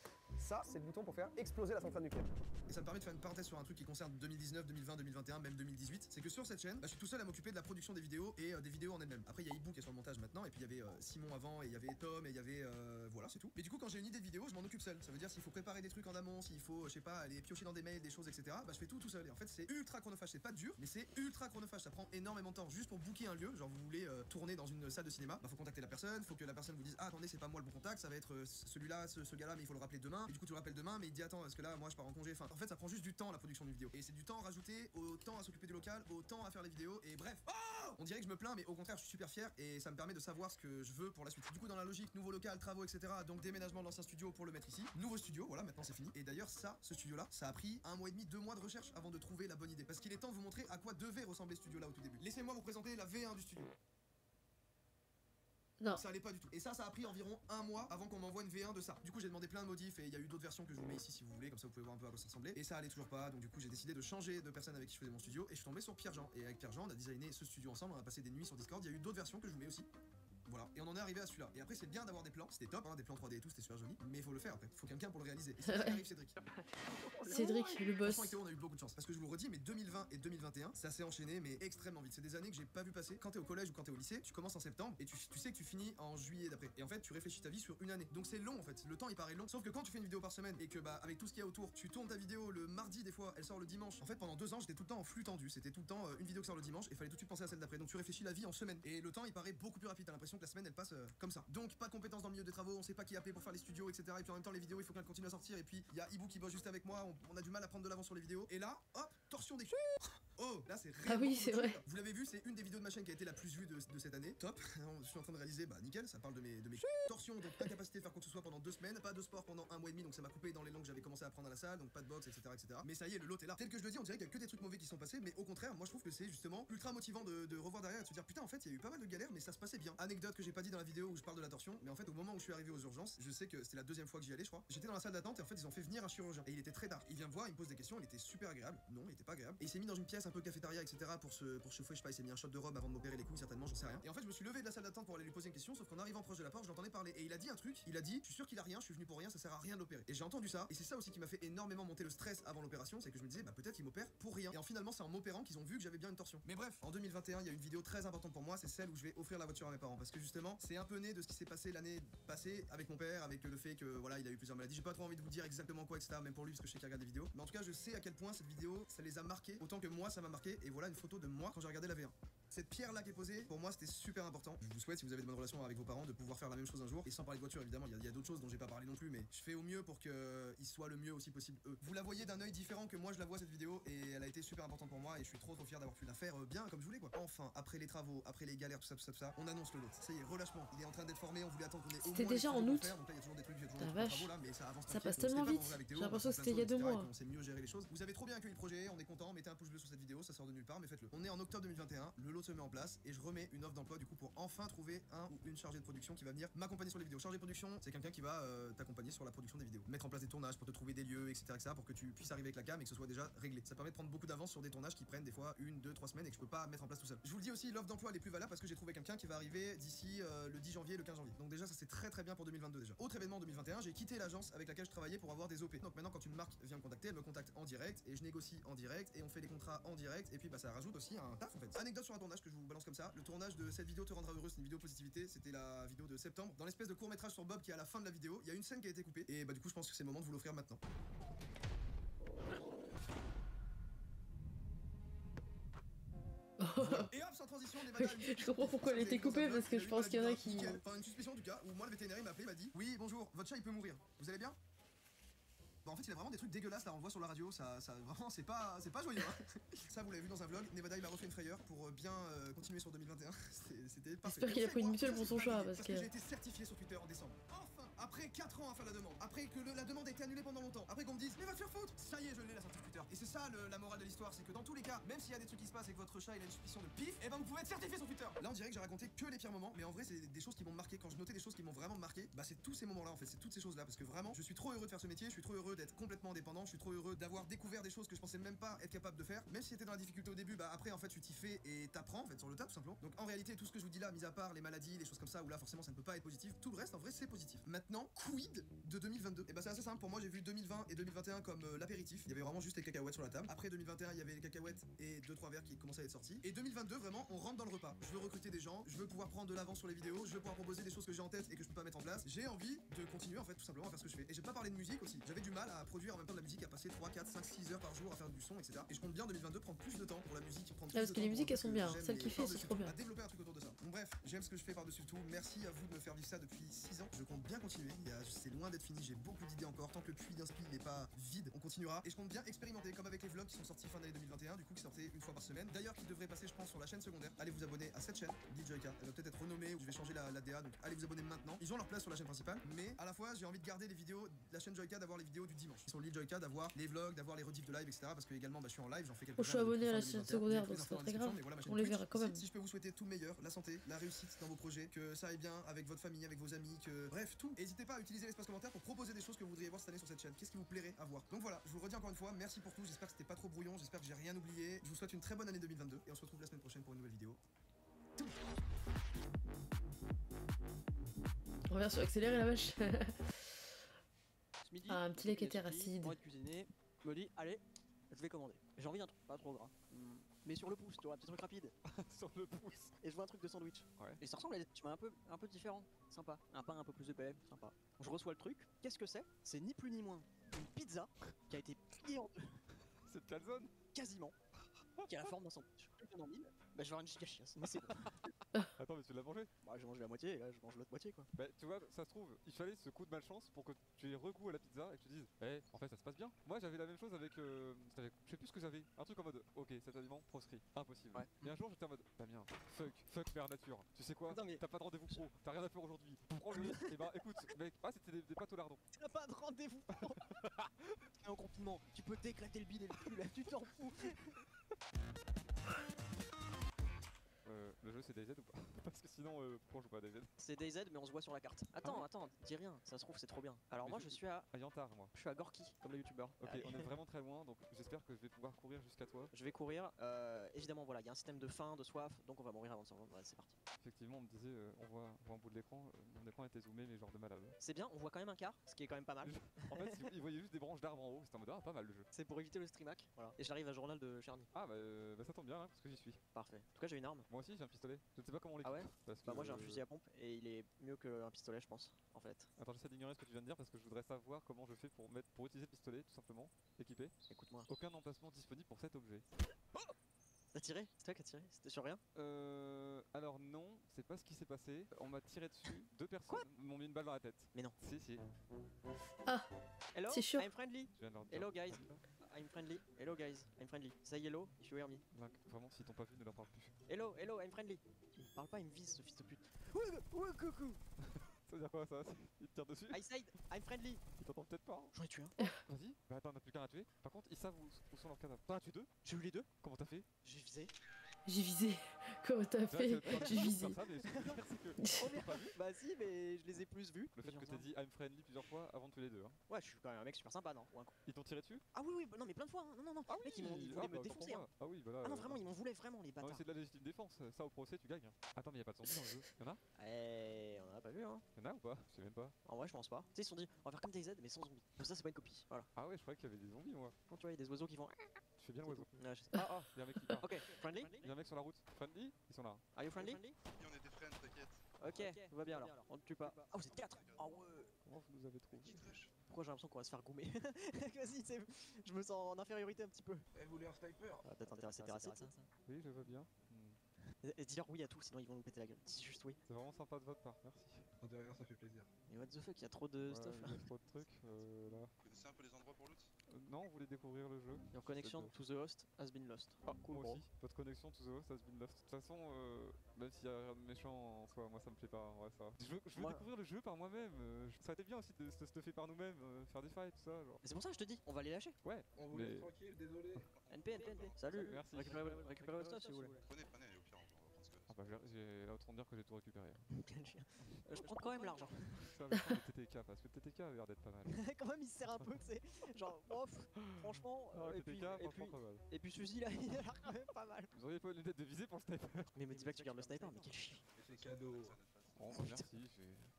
Ça, c'est le bouton pour faire exploser la centrale nucléaire. Et ça me permet de faire une parenthèse sur un truc qui concerne 2019, 2020, 2021, même 2018. C'est que sur cette chaîne, bah, je suis tout seul à m'occuper de la production des vidéos et des vidéos en elles-mêmes. Après, il y a Ibu qui est sur le montage maintenant, et puis il y avait Simon avant, et il y avait Tom, et il y avait. Voilà, c'est tout. Mais du coup, quand j'ai une idée de vidéo, je m'en occupe seul. Ça veut dire s'il faut préparer des trucs en amont, s'il faut, je sais pas, aller piocher dans des mails, des choses, etc. Bah, je fais tout seul. Et en fait, c'est ultra chronophage. C'est pas dur, mais c'est ultra chronophage. Ça prend énormément de temps. Juste pour booker un lieu, genre vous voulez tourner dans une salle de cinéma, bah, faut contacter la personne, faut que la personne vous dise, ah, attendez, c'est pas moi le bon contact, ça va être celui-là, ce gars-là, mais il faut le rappeler demain. Et du coup, tu le rappelles demain, mais il dit, attends, parce que là, moi, je pars en congé. Enfin, en fait, ça prend juste du temps la production d'une vidéo. Et c'est du temps rajouté au temps à s'occuper du local, au temps à faire les vidéos. Et bref, on dirait que je me plains, mais au contraire, je suis super fier et ça me permet de savoir ce que je veux pour la suite. Du coup, dans la logique, nouveau local, travaux, etc. Donc déménagement de l'ancien studio pour le mettre ici. Nouveau studio, voilà, maintenant c'est fini. Et d'ailleurs, ce studio-là, ça a pris 1 mois et demi, 2 mois de recherche avant de trouver la bonne idée. Parce qu'il est temps de vous montrer à quoi devait ressembler ce studio-là au tout début. Laissez-moi vous présenter la V1 du studio. Non. Ça allait pas du tout. Et ça a pris environ 1 mois avant qu'on m'envoie une V1 de ça. Du coup, j'ai demandé plein de modifs et il y a eu d'autres versions que je vous mets ici si vous voulez, comme ça vous pouvez voir un peu à quoi ça ressemblait. Et ça allait toujours pas, donc du coup, j'ai décidé de changer de personne avec qui je faisais mon studio et je suis tombé sur Pierre-Jean. Et avec Pierre-Jean, on a designé ce studio ensemble, on a passé des nuits sur Discord. Il y a eu d'autres versions que je vous mets aussi. Voilà, et on en est arrivé à celui-là. Et après, c'est bien d'avoir des plans, c'était top, hein, des plans 3D et tout, c'était super joli. Mais il faut le faire après, faut quelqu'un pour le réaliser. Et c'est là qu'arrive Cédric. Cédric, le boss. Franchement, avec Théo, on a eu beaucoup de chance. Parce que je vous le redis, mais 2020 et 2021, ça s'est enchaîné, mais extrêmement vite. C'est des années que j'ai pas vu passer. Quand t'es au collège ou quand t'es au lycée, tu commences en septembre et tu sais que tu finis en juillet d'après. Et en fait, tu réfléchis ta vie sur une année. Donc c'est long en fait. Le temps il paraît long. Sauf que quand tu fais une vidéo par semaine et que bah avec tout ce qu'il y a autour, tu tournes ta vidéo le mardi des fois, elle sort le dimanche. En fait, pendant 2 ans, j'étais tout le temps en flux tendu. C'était tout le temps une vidéo qui sort le dimanche et fallait tout de suite penser à celle d'après. Donc tu réfléchis la vie en semaine. Et le temps il paraît beaucoup plus rapide. T'as l'impression que la semaine elle passe comme ça. Donc pas de compétences dans le milieu des travaux, on sait pas qui appeler pour faire les studios, etc. Et puis en même temps les vidéos, il faut qu'elles continuent à sortir. Et puis il y a Ibu qui bosse juste avec moi, on a du mal à prendre de l'avance sur les vidéos. Et là, hop, torsion des oh, là c'est Ah oui, c'est vrai. Vous l'avez vu, c'est une des vidéos de ma chaîne qui a été la plus vue de cette année. Top. Je suis en train de réaliser, bah nickel, ça parle de mes torsions, donc incapacité de faire quoi que ce soit pendant 2 semaines, pas de sport pendant 1 mois et demi, donc ça m'a coupé dans les langues que j'avais commencé à apprendre à la salle, donc pas de boxe, etc. Mais ça y est, le lot est là. Tel que je le dis, on dirait qu'il y a que des trucs mauvais qui sont passés, mais au contraire, moi je trouve que c'est justement ultra motivant de revoir derrière et de se dire putain, en fait, il y a eu pas mal de galères, mais ça se passait bien. Anecdote que j'ai pas dit dans la vidéo où je parle de la torsion, mais en fait, au moment où je suis arrivé aux urgences, je sais que c'était la 2e fois que j'y allais, je crois. J'étais dans la salle d'attente et en fait, ils ont fait venir un chirurgien et il était très tard. Il vient me voir, il me pose des questions, il était super agréable. Non, il était pas agréable. Et il s'est mis dans une pièce un peu cafétéria, etc. pour chauffer, je sais pas, il s'est mis un shot de robe avant de m'opérer les couilles, certainement, j'en sais rien. Et en fait, je me suis levé de la salle d'attente pour aller lui poser une question, sauf qu'en arrivant proche de la porte, je l'entendais parler et il a dit un truc. Il a dit, je suis sûr qu'il a rien, je suis venu pour rien, ça sert à rien de l'opérer. Et j'ai entendu ça et c'est ça aussi qui m'a fait énormément monter le stress avant l'opération, c'est que je me disais, bah peut-être qu'il m'opère pour rien. Et en finalement, c'est en m'opérant qu'ils ont vu que j'avais bien une torsion. Mais bref, en 2021, il y a une vidéo très importante pour moi, c'est celle où je vais offrir la voiture à mes parents parce que justement, c'est un peu né de ce qui s'est passé l'année passée avec mon père, avec le fait que voilà, il a eu plusieurs maladies. J'ai pas trop envie de vous dire exactement quoi, etc. Même pour lui parce que je sais qu'il regarde des vidéos. Mais en tout cas, je sais à quel point cette vidéo, ça les a marqués autant que moi, ça m'a marqué. Et voilà une photo de moi quand j'ai regardé la V1. Cette pierre là qui est posée, pour moi c'était super important. Je vous souhaite, si vous avez de bonnes relations avec vos parents, de pouvoir faire la même chose un jour. Et sans parler de voiture évidemment, il y a d'autres choses dont j'ai pas parlé non plus, mais je fais au mieux pour qu'ils soient le mieux aussi possible eux. Vous la voyez d'un œil différent que moi je la vois cette vidéo et elle a été super importante pour moi et je suis trop fier d'avoir pu la faire bien comme je voulais quoi. Enfin, après les travaux, après les galères, tout ça, on annonce le lot. Ça y est, relâchement. Il est en train d'être formé, on voulait attendre qu'on ait au moins. C'était déjà en août. Donc là il y a toujours des trucs, il y a toujours La des vache. travaux là, mais ça avance. Ça passe tellement vite. J'ai l'impression que c'était il y a 2 mois. On sait mieux gérer les choses. Vous avez trop bien accueilli le projet, on est content, mettez un pouce bleu sur cette vidéo, ça sort de nulle part, mais faites-le. On est en octobre 2021, le lot se met en place et je remets une offre d'emploi du coup pour enfin trouver un ou une chargée de production qui va venir m'accompagner sur les vidéos. Chargée de production, c'est quelqu'un qui va t'accompagner sur la production des vidéos, mettre en place des tournages pour te trouver des lieux, etc., pour que tu puisses arriver avec la cam et que ce soit déjà réglé. Ça permet de prendre beaucoup d'avance sur des tournages qui prennent des fois 1, 2, 3 semaines et que je peux pas mettre en place tout seul. Je vous le dis aussi, l'offre d'emploi elle est plus valable parce que j'ai trouvé quelqu'un qui va arriver d'ici le 10 janvier, le 15 janvier. Donc déjà ça c'est très bien pour 2022 déjà. Autre événement en 2021, j'ai quitté l'agence avec laquelle je travaillais pour avoir des OP. Donc maintenant quand une marque vient me contacter, elle me contacte en direct et je négocie en direct et on fait les contrats en direct et puis bah ça rajoute aussi un taf en fait. Anecdote sur un tournage que je vous balance comme ça, le tournage de cette vidéo te rendra heureux, c'est une vidéo positivité, c'était la vidéo de septembre. Dans l'espèce de court métrage sur Bob qui est à la fin de la vidéo, il y a une scène qui a été coupée et bah du coup je pense que c'est le moment de vous l'offrir maintenant. Et hop, sans transition, je comprends pourquoi elle a été coupée parce que je pense qu'il y en a qui. Enfin, une suspicion en tout cas, où moi le vétérinaire il m'a appelé, il m'a dit oui, bonjour, votre chat il peut mourir, vous allez bien? Bah en fait il a vraiment des trucs dégueulasses là, on le voit sur la radio, ça vraiment c'est pas joyeux hein. Ça vous l'avez vu dans un vlog, Nevada il m'a refait une frayeur pour bien continuer sur 2021. C'était parfait. J'espère qu'il a pris une mutuelle pour son chat parce que j'ai été certifié sur Twitter en décembre. Enfin, après 4 ans à faire la demande, après que la demande a été annulée pendant longtemps, après qu'on me dise mais va te faire foutre, ça y est je l'ai la sortie Twitter. Twitter. Et c'est ça la morale de l'histoire, c'est que dans tous les cas, même s'il y a des trucs qui se passent et que votre chat il a une suspicion de pif, et ben vous pouvez être certifié sur Twitter. Là on dirait que j'ai raconté que les pires moments, mais en vrai c'est des choses qui m'ont marqué. Quand je notais des choses qui m'ont vraiment marqué, bah c'est tous ces moments-là en fait, c'est toutes ces choses-là, parce que vraiment je suis trop heureux de faire ce métier, je suis trop heureux d'être complètement indépendant, je suis trop heureux d'avoir découvert des choses que je pensais même pas être capable de faire. Même si c'était dans la difficulté au début, bah après en fait tu t'y fais et t'apprends en fait sur le tas tout simplement. Donc en réalité tout ce que je vous dis là, mis à part les maladies, les choses comme ça où là forcément ça ne peut pas être positif, tout le reste en vrai c'est positif. Maintenant, quid de 2022? Et bah c'est assez simple, pour moi j'ai vu 2020 et 2021 comme l'apéritif. Il y avait vraiment juste les cacahuètes sur la table. Après 2021 il y avait les cacahuètes et 2-3 verres qui commençaient à être sortis. Et 2022 vraiment on rentre dans le repas. Je veux recruter des gens, je veux pouvoir prendre de l'avance sur les vidéos, je veux pouvoir proposer des choses que j'ai en tête et que je peux pas mettre en place. J'ai envie de continuer en fait tout simplement à faire ce que je fais. Et j'ai pas parlé de musique aussi. J'avais du mal à produire en même temps de la musique, à passer 3, 4, 5, 6 heures par jour à faire du son, etc. Et je compte bien en 2022 prendre plus de temps pour la musique, prendre plus parce de que temps les pour musiques un elles truc sont que bien, j'aime celles et qu'il fait c'est par-dessus trop tout, bien. à développer un truc autour de ça. Bon bref, j'aime ce que je fais par-dessus tout. Merci à vous de me faire vivre ça depuis 6 ans. Je compte bien continuer. C'est loin d'être fini. J'ai beaucoup d'idées encore. Tant que le puits d'inspi n'est pas vide, on continuera. Et je compte bien expérimenter, comme avec les vlogs qui sont sortis fin d'année 2021, du coup qui sortaient une fois par semaine. D'ailleurs, qui devrait passer, je pense, sur la chaîne secondaire. Allez vous abonner à cette chaîne, DJK. Elle va peut-être être renommée ou je vais changer la DA. Donc allez vous abonner maintenant. Ils ont leur place sur la chaîne principale, mais à la fois j'ai envie de garder les vidéos de la chaîne Joyka, d'avoir les vidéos du dimanche. Sur l'île Joyka, d'avoir les vlogs, d'avoir les rediffs de live, etc. Parce que également, bah, je suis en live, j'en fais quelques-uns. Je suis abonné à la depuis chaîne fin 2021. secondaire, Vous avez donc plus c'est pas d'infos très dans la grave. description, mais voilà ma chaîne On les Twitch. verra quand même. Si je peux vous souhaiter tout le meilleur, la santé, la réussite dans vos projets, que ça aille bien avec votre famille, avec vos amis, que bref, tout. N'hésitez pas à utiliser l'espace commentaire pour proposer des choses que vous voudriez voir cette année sur cette chaîne. Qu'est-ce qui vous plairait à voir? Donc voilà, je vous le redis encore une fois, merci pour tout. J'espère que c'était pas trop brouillon, j'espère que j'ai rien oublié. Je vous souhaite une très bonne année 2022 et on se retrouve la semaine prochaine pour une nouvelle vidéo. On revient sur accélérer la vache. Ce midi, Ah, un petit lait qui était acide. Moi de cuisiner, je me dis, allez, je vais commander. J'ai envie d'un truc pas trop gras. Mais sur le pouce, tu vois, un petit truc rapide. Sur le pouce. Et je vois un truc de sandwich. Ouais. Et ça ressemble à des chemins un peu différents. Sympa. Un pain un peu plus épais, sympa. Je reçois le truc. Qu'est-ce que c'est? C'est ni plus ni moins une pizza qui a été pliée en deux. C'est de calzone? Quasiment. Qui a la forme d'un sandwich. Tout bien en mille. Bah, je vais avoir une giga chiasse, mais c'est bon. Attends, mais tu l'as mangé? Bah, j'ai mangé la moitié et là, je mange l'autre moitié quoi. Bah, tu vois, ça se trouve, il fallait ce coup de malchance pour que tu aies recours à la pizza et que tu dises, eh, en fait, ça se passe bien. Moi, j'avais la même chose avec. Je sais plus ce que j'avais. Un truc en mode, ok, cet aliment proscrit, impossible. Ouais. Et un jour, j'étais en mode, Damien, fuck mère nature. Tu sais quoi? Non, mais- T'as pas de rendez-vous pro, t'as rien à faire aujourd'hui. Prends-le. Et bah, écoute, mec, c'était des pâtes au lardon. T'as pas de rendez-vous. T'es en confinement, tu peux t'éclater le bide et le cul là, tu t'en fous. Le jeu c'est DayZ ou pas? Parce que sinon, pourquoi on joue pas à DayZ? C'est DayZ, mais on se voit sur la carte. Attends, dis rien, ça se trouve, c'est trop bien. Alors, Mais moi, je suis à Yantar, moi. Gorky, comme le youtubeur. Ok, on est vraiment très loin, donc j'espère que je vais pouvoir courir jusqu'à toi. Je vais courir. Évidemment, voilà, il y a un système de faim, de soif, donc on va mourir avant de s'en rendre. Ouais, c'est parti. Effectivement, on me disait, on voit un bout de l'écran, mon écran était zoomé, mais genre de malade. C'est bien, on voit quand même un quart, ce qui est quand même pas mal. En fait, il voyait juste des branches d'arbres en haut, c'était en mode, ah, pas mal le jeu. C'est pour éviter le streamac. Voilà. Et j'arrive à journal de Charny. Ah, bah ça tombe bien, hein, parce que j'y suis. Parfait. En tout cas, j'ai une arme. Moi aussi, j'ai un pistolet. Je ne sais pas comment on l'équipe. Ah ouais? Parce Bah, que, moi, j'ai un fusil à pompe et il est mieux qu'un pistolet, je pense, en fait. Attends, j'essaie d'ignorer ce que tu viens de dire parce que je voudrais savoir comment je fais pour utiliser le pistolet, tout simplement, équipé. Écoute-moi. Aucun emplacement disponible pour cet objet. T'as tiré? C'est toi qui as tiré? C'était sur rien? Alors non, c'est pas ce qui s'est passé. On m'a tiré dessus, 2 personnes m'ont mis une balle dans la tête. Mais non. Si. Ah, Hello, c'est chaud. I'm friendly. Je viens de leur dire. Hello guys. I'm friendly. Hello guys. I'm friendly. Say hello if you hear me. Vraiment, s'ils t'ont pas vu, ne leur parle plus. Hello, I'm friendly. Il me parle pas, il me vise ce fils de pute. Ouais, coucou. Ça veut dire quoi ça? Il te tire dessus? I said, I'm friendly. Ils t'entendent peut-être pas. Hein. J'en ai tué un. Vas-y. Bah attends, on a plus qu'un à tuer. Par contre, ils savent où sont leurs cadavres. T'en as tué 2? J'ai eu les 2. Comment t'as fait? J'ai visé. J'ai visé. Comment t'as fait? J'ai visé. Bah si, mais je les ai plus vus. Le fait que t'aies dit I'm friendly plusieurs fois avant de tuer les 2. Hein. Ouais, je suis quand même un mec super sympa, non? Ils t'ont tiré dessus? Ah oui, non mais plein de fois. Hein. Non. Ah mec, ils voulaient me défoncer. Hein. Ah oui, voilà. Ah non, vraiment, ils m'en voulaient vraiment, les bâtards. C'est de la légitime défense. Ça au procès, tu gagnes. Attends, mais y'a pas de zombie dans le jeu. Y'en a? On en a pas vu, hein. Y'en a ou pas? Je sais même pas. En vrai, je pense pas. Tu sais, ils se sont dit, on va faire comme DayZ, mais sans zombies. Comme ça, c'est pas une copie. Voilà. Ah ouais, je croyais qu'il y avait des zombies, moi. Quand tu vois, il y a des oiseaux qui vont. Tu fais bien l'oiseau. Ouais, je sais pas. Ah, y'a un mec qui part. Ok, friendly? Y'a un mec sur la route. Friendly? Ils sont là. Are you friendly? On est des friends, t'inquiète. Ok, tout va bien alors. On ne tue pas. Ah, vous êtes 4. Ah ouais. Comment vous nous avez trouvé? Pourquoi j'ai l'impression qu'on va se faire goumer? Vas-y, je me sens en infériorité un petit peu. Elle voulait un sniper. Ah, peut-être intéressé, t'es raciste ça? Oui, je veux bien. Et dire oui à tout, sinon ils vont nous péter la gueule. Dis juste oui. C'est vraiment sympa de votre part, merci. De rien, ça fait plaisir. Mais what the fuck, il y a trop de stuff là. Il y a trop de trucs là. Vous connaissez un peu les endroits pour loot? Non, vous voulez découvrir le jeu? Your connection to the host has been lost. Ah, Cool, moi bro. aussi. Votre connexion to the host has been lost. De toute façon, même s'il y a rien de méchant en soi, moi ça me plaît pas. Ouais, ça. Je veux Moi- découvrir le jeu par moi-même. Ça aurait été bien aussi de se stuffer par nous-mêmes, faire des fights, tout ça. Genre. C'est pour ça que je te dis, on va les lâcher. Ouais. On vous mais- laisse tranquille, désolé. NP. Salut. Merci. Récupérez votre stuff si vous voulez. Prenez, au pire, on va prendre ce que. Ah bah j'ai là autant dire que j'ai tout récupéré. Quel chien. Je prends quand même l'argent. Ça va prendre le TTK parce que le TTK a l'air d'être pas mal. Quand même, il se sert un peu, tu sais. Genre, off, franchement. Ah, le et, puis, TTK, franchement pas mal. et puis ce fusil là, il a l'air quand même pas mal. Vous auriez pas une lunette de visée pour le sniper? Mais me dis pas que tu gardes le sniper, mais quel chien. C'est cadeau. Bon, bah, merci,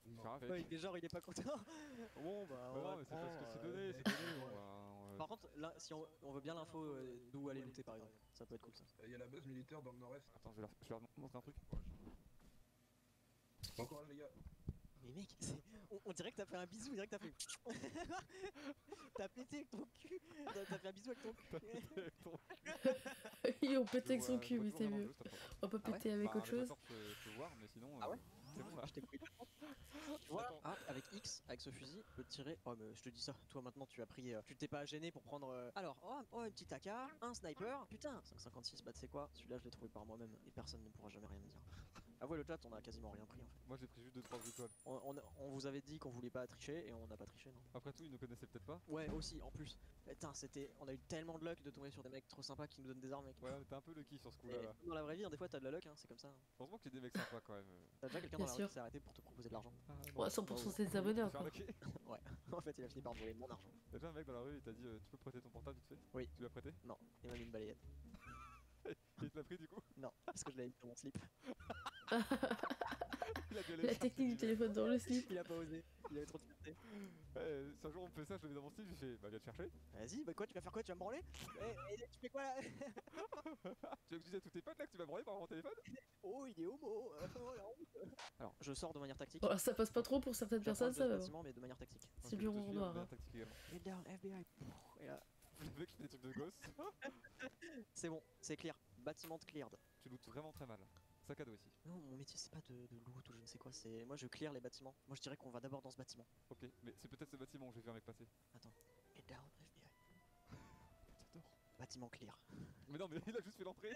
je vais faire avec. Ouais, il est genre, il est pas content. Bon, bah. Bah on non, va mais c'est parce que prendre, c'est donné, c'est donné. Bon, bah, Par contre, là, si on veut bien l'info d'où aller looter par exemple, ça peut être cool ça. Il y a la base militaire dans le nord-est. Attends, je vais leur montrer un truc. Bon courage les gars. Mais mec, on dirait que t'as fait un bisou, on dirait que t'as fait. T'as pété avec ton cul. T'as fait un bisou avec ton cul. Ils ont pété avec son cul, mais c'est mieux. On peut Ah ouais péter avec Bah, autre chose. Je peux voir, mais sinon. Ah ouais C'est bon là. Je t'ai coupé. Tu vois, ah, avec X, avec ce fusil, peut tirer. Oh, mais je te dis ça, toi maintenant tu as pris. Tu t'es pas gêné pour prendre. Alors, oh, une petite AK, un sniper. Putain, 5,56, bah tu sais quoi, celui-là je l'ai trouvé par moi-même et personne ne pourra jamais rien me dire. Ah ouais, le chat, on a quasiment rien pris en fait. Moi j'ai pris juste 2-3 bricoles. On vous avait dit qu'on voulait pas tricher et on n'a pas triché, non? Après tout, ils nous connaissaient peut-être pas. Ouais, aussi, en plus. Putain, on a eu tellement de luck de tomber sur des mecs trop sympas qui nous donnent des armes, mec. Ouais, on était un peu lucky sur ce coup Et là. dans la vraie vie, hein, des fois t'as de la luck, hein, c'est comme ça. Heureusement qu'il y a des mecs sympas quand même. T'as déjà quelqu'un Bien dans la rue sûr. qui s'est arrêté pour te proposer de l'argent? Ouais, 100% c'est des abonnés encore. Ouais, en fait il a fini par voler mon argent. Y'a déjà un mec dans la rue, il t'a dit tu peux prêter ton portable vite fait? Oui. Tu l'as prêté? Non, il m'a mis une balayette. Il te l'a pris du coup? Non, parce que je l'avais mis dans mon slip. Il a La technique du téléphone dans le slip. Il a pas osé, il avait trop de fierté. Ouais, si un jour on me fait ça, je le mets dans mon slip, je fais bah viens te chercher. Vas-y, bah quoi, tu vas faire quoi? Tu vas me branler? Tu fais quoi là? Tu veux que je dise à tous tes potes là que tu vas me branler par mon téléphone? Oh, il est homo. Oh, la honte. Alors, je sors de manière tactique. Bon, ça passe pas trop pour certaines personnes, ça va. Bâtiment, mais de manière tactique. C'est du rond noir. Hein. Get down, FBI. Et là, Le mec fait des trucs de gosse. c'est bon, c'est clear. Bâtiment cleared. Tu lootes vraiment très mal. Sac à dos ici. Non, mon métier c'est pas de loot ou je ne sais quoi, c'est. Moi je clear les bâtiments. Moi je dirais qu'on va d'abord dans ce bâtiment. Ok, mais c'est peut-être ce bâtiment où j'ai vu un mec passer. Attends. Get down, FBI. J'adore. Bâtiment clear. Mais non, mais il a juste fait l'entrée.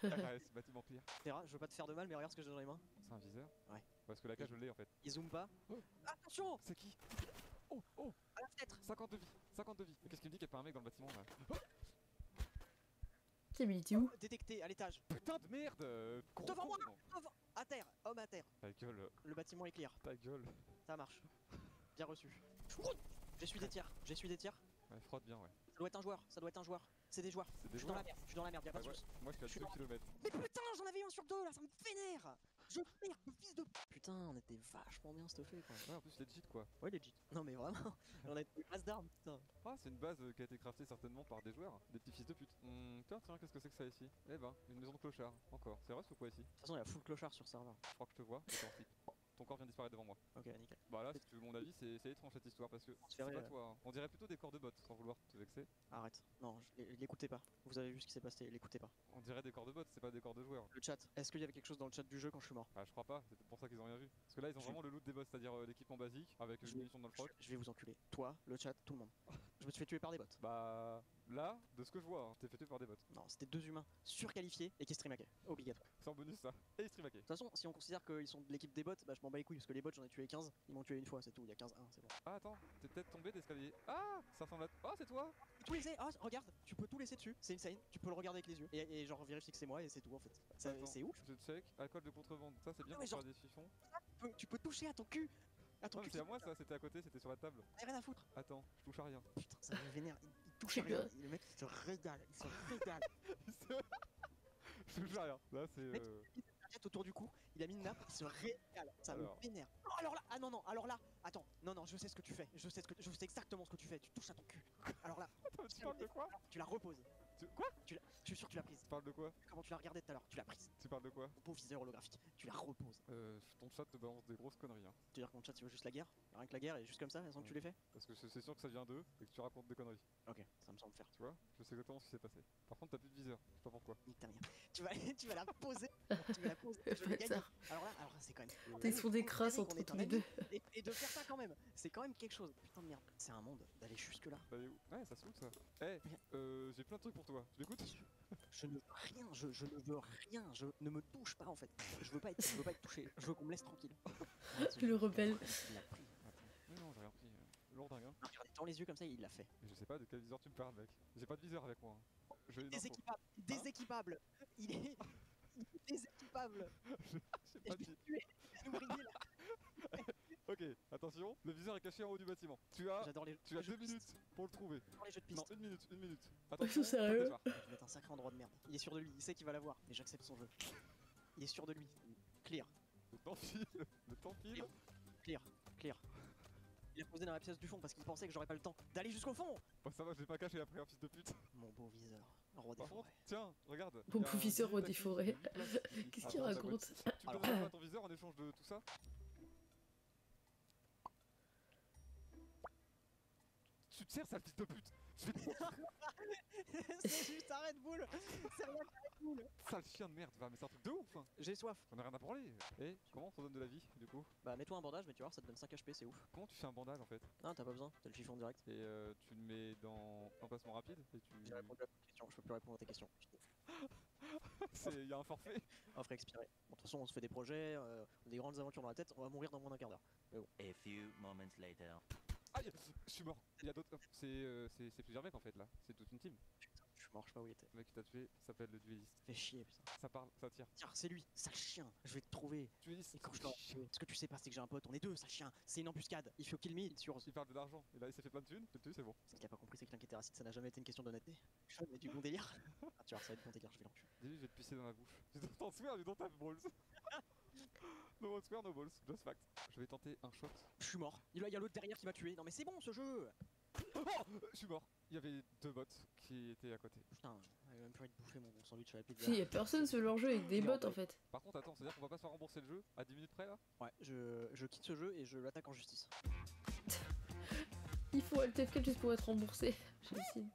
Ouais, c'est bâtiment clear. Terra, je veux pas te faire de mal, mais regarde ce que j'ai dans les mains. C'est un viseur? Ouais. Parce que la cage je l'ai en fait. Il zoome pas. Oh. Attention! C'est qui? Oh, oh! À la fenêtre! 52 vies, 52 vies. Mais qu'est-ce qu'il me dit qu'il n'y a pas un mec dans le bâtiment là? Oh Camille, t'es où? Détecté, à l'étage. putain de merde! Devant moi! Devant! À terre! Homme à terre! Ta gueule, Le bâtiment est clear. ta gueule. Ça marche. Bien reçu. J'essuie des tirs. J'essuie des tirs. Ouais, frotte bien, ouais. Ça doit être un joueur. Ça doit être un joueur. C'est des joueurs. C'est des Je suis dans la joueurs. merde. Je suis dans la merde. Y'a pas de Ouais, soucis. moi je suis à 2 km. Mais putain, j'en avais un sur deux là, ça me vénère! Je perds, le fils de. Putain, on était vachement bien stuffé quoi. Ouais, en plus legit quoi. Ouais, legit. Non, mais vraiment, on a une masse d'armes, putain. Ah, c'est une base qui a été craftée certainement par des joueurs, des petits fils de pute. Tiens, qu'est-ce que c'est que ça ici? Eh ben, une maison de clochard, encore. C'est vrai ce ou quoi ici? De toute façon, il y a full clochard sur serveur. Je crois que je te vois, t'es en slip. Ton corps vient de disparaître devant moi. Ok, nickel. Bah là, si tu veux mon avis, c'est étrange cette histoire parce que c'est verrait, pas toi. Hein. On dirait plutôt des corps de bots sans vouloir te vexer. Arrête. Non, l'écoutez pas. Vous avez vu ce qui s'est passé, l'écoutez pas. On dirait des corps de bots, c'est pas des corps de joueurs. Le chat, est-ce qu'il y avait quelque chose dans le chat du jeu quand je suis mort? Ah, je crois pas, c'est pour ça qu'ils ont rien vu. Parce que là, ils ont vraiment le loot des boss, c'est-à-dire l'équipement basique avec une munition dans le froc. Je vais vous enculer. Toi, le chat, tout le monde. Je me suis fait tuer par des bots. Bah là, de ce que je vois, hein, t'es fait tuer par des bots. Non, c'était deux humains surqualifiés et qui streamaient. Obligatoire. C'est en bonus ça. Et ils streamaient. De toute façon, si on considère qu'ils sont de l'équipe des bots, bah je m'en bats les couilles parce que les bots j'en ai tué 15, ils m'ont tué une fois, c'est tout, il y a 15-1, c'est bon. Ah attends, t'es peut-être tombé d'escalier. Ah, ça ressemble à... Ah, c'est toi. Tout laisser, ah regarde, tu peux tout laisser dessus, c'est insane, tu peux le regarder avec les yeux et genre vérifier que c'est moi et c'est tout en fait. C'est ouf. Je check, alcool de contrebande, ça c'est bien Non, mais pour faire genre- des chiffons. Tu peux toucher à ton cul. À ton Non, mais cul. c'est à moi ça, c'était à côté, c'était sur la table. T'as rien à foutre. Attends, je touche à rien. Putain, ça me vénère, il touche à rien. Le mec il se régale, il se régale. Je touche à rien. Là c'est... Mec, il a mis une serviette autour du cou, il a mis une nappe, il se régale. Ça Alors. me vénère. Oh, alors là, ah non, non, alors là, attends, non, je sais ce que tu fais, je sais exactement ce que tu fais, tu touches à ton cul. Alors là, tu parles de quoi? tu la reposes. Quoi? Je suis sûr que tu l'as prise. Tu parles de quoi? Comment tu l'as regardé tout à l'heure? Tu l'as prise. Tu parles de quoi? Beau viseur holographique. Tu la reposes. Ton chat te balance des grosses conneries. Hein. Tu veux dire que mon chat il veut juste la guerre? Rien que la guerre et juste comme ça, sans que tu l'aies fait? Parce que c'est sûr que ça vient d'eux et que tu racontes des conneries. Ok, ça me semble faire. Tu vois? Je sais exactement ce qui s'est passé. Par contre, t'as plus de viseur. Je sais pas pourquoi. Nique ta mère. Tu vas la poser. Tu vas la poser. Je vais gagner. Alors là, c'est quand même. Ils se font des crasses entre tous les deux. Et de faire ça quand même, c'est quand même quelque chose. Putain de merde, c'est un monde d'aller jusque là. Ouais, ça saoule ça. Eh, j'ai plein de trucs pour toi. Tu m'écoutes? Je ne veux rien, je ne veux rien, je ne me touche pas en fait. Je veux pas être touché, je veux qu'on me laisse tranquille. Le rebelle. Il l'a pris. Non, j'ai rien pris. Lourd dingue. Hein. Regardez dans les yeux comme ça, il l'a fait. Mais je sais pas de quel viseur tu me parles, mec. J'ai pas de viseur avec moi. Hein. Déséquipable, déséquipable. Il est déséquipable. J'ai pas dit. Ok, attention, le viseur est caché en haut du bâtiment. Tu as 2 minutes pour le trouver. Les jeux de piste. Non, une minute. Ils sont sérieux? Je vais mettre un sacré endroit de merde. Il est sûr de lui, il sait qu'il va l'avoir. Et j'accepte son jeu. Il est sûr de lui. Clear. Le temps file. Clear. Il a posé dans la pièce du fond parce qu'il pensait que j'aurais pas le temps d'aller jusqu'au fond. Bah ça va, je l'ai pas caché après, un fils de pute. Mon beau viseur, roi des Par forêts. contre, tiens, regarde. Mon beau viseur roi des forêts. Qu'est-ce qu'il raconte? Tu me donnes pas ton viseur en échange de tout ça? Tu te sers, sale fils de pute. C'est juste un Red Bull. C'est rien qu'un Red Bull. Sale chien de merde, va, mais c'est un truc de ouf. Hein. J'ai soif. On a rien à branler. Et comment on te donne de la vie du coup? Bah mets-toi un bandage, mais tu vois, ça te donne 5 HP, c'est ouf. Comment tu fais un bandage en fait? Non, t'as pas besoin, t'as le chiffon direct. Et tu le mets dans emplacement rapide et tu... J'ai répondu à ta question, je peux plus répondre à tes questions. Y'a un forfait. Offre expiré. Bon, de toute façon, on se fait des projets, on a des grandes aventures dans la tête, on va mourir dans moins d'un quart d'heure. Mais bon. A few moments later. Aïe, je suis mort. Il y a d'autres. C'est plusieurs mecs en fait là. C'est toute une team. Putain, je suis mort, je sais pas où il était. Le mec qui t'a tué s'appelle le dueliste. Fais chier, putain. Ça parle, ça tire. Tiens, c'est lui, sale chien, je vais te trouver. Dueliste. Et quand je l'aurai trouvé, ce que tu sais pas, c'est que j'ai un pote, on est deux, sale chien. C'est une embuscade, il faut kill me sur. Il parle de l'argent. Et là, il s'est fait plein de thunes. Le dessus, c'est bon. Ce qu'il a pas compris, c'est que l'inquiété raciste, ça n'a jamais été une question d'honnêteté. Je mais du bon délire. Ah, tu vois, ça va être bon délire, je vais l'enculer. Dis-lui, je vais te pisser dans la bouche. You don't swear, you don't have balls. No one swear, no balls. Just fact. Je vais tenter un shot. Je suis mort. Il y a l'autre derrière qui m'a tué. Non mais c'est bon ce jeu. Oh, je suis mort. Il y avait 2 bots qui étaient à côté. Putain, j'avais même plus envie de bouffer mon sandwich à la pizza. Si, y'a personne sur leur jeu avec des bots en fait. Par contre, attends, c'est-à-dire qu'on va pas se faire rembourser le jeu à 10 minutes près là? Ouais, je quitte ce jeu et je l'attaque en justice. Il faut Alt F4 juste pour être remboursé. J'hallucine.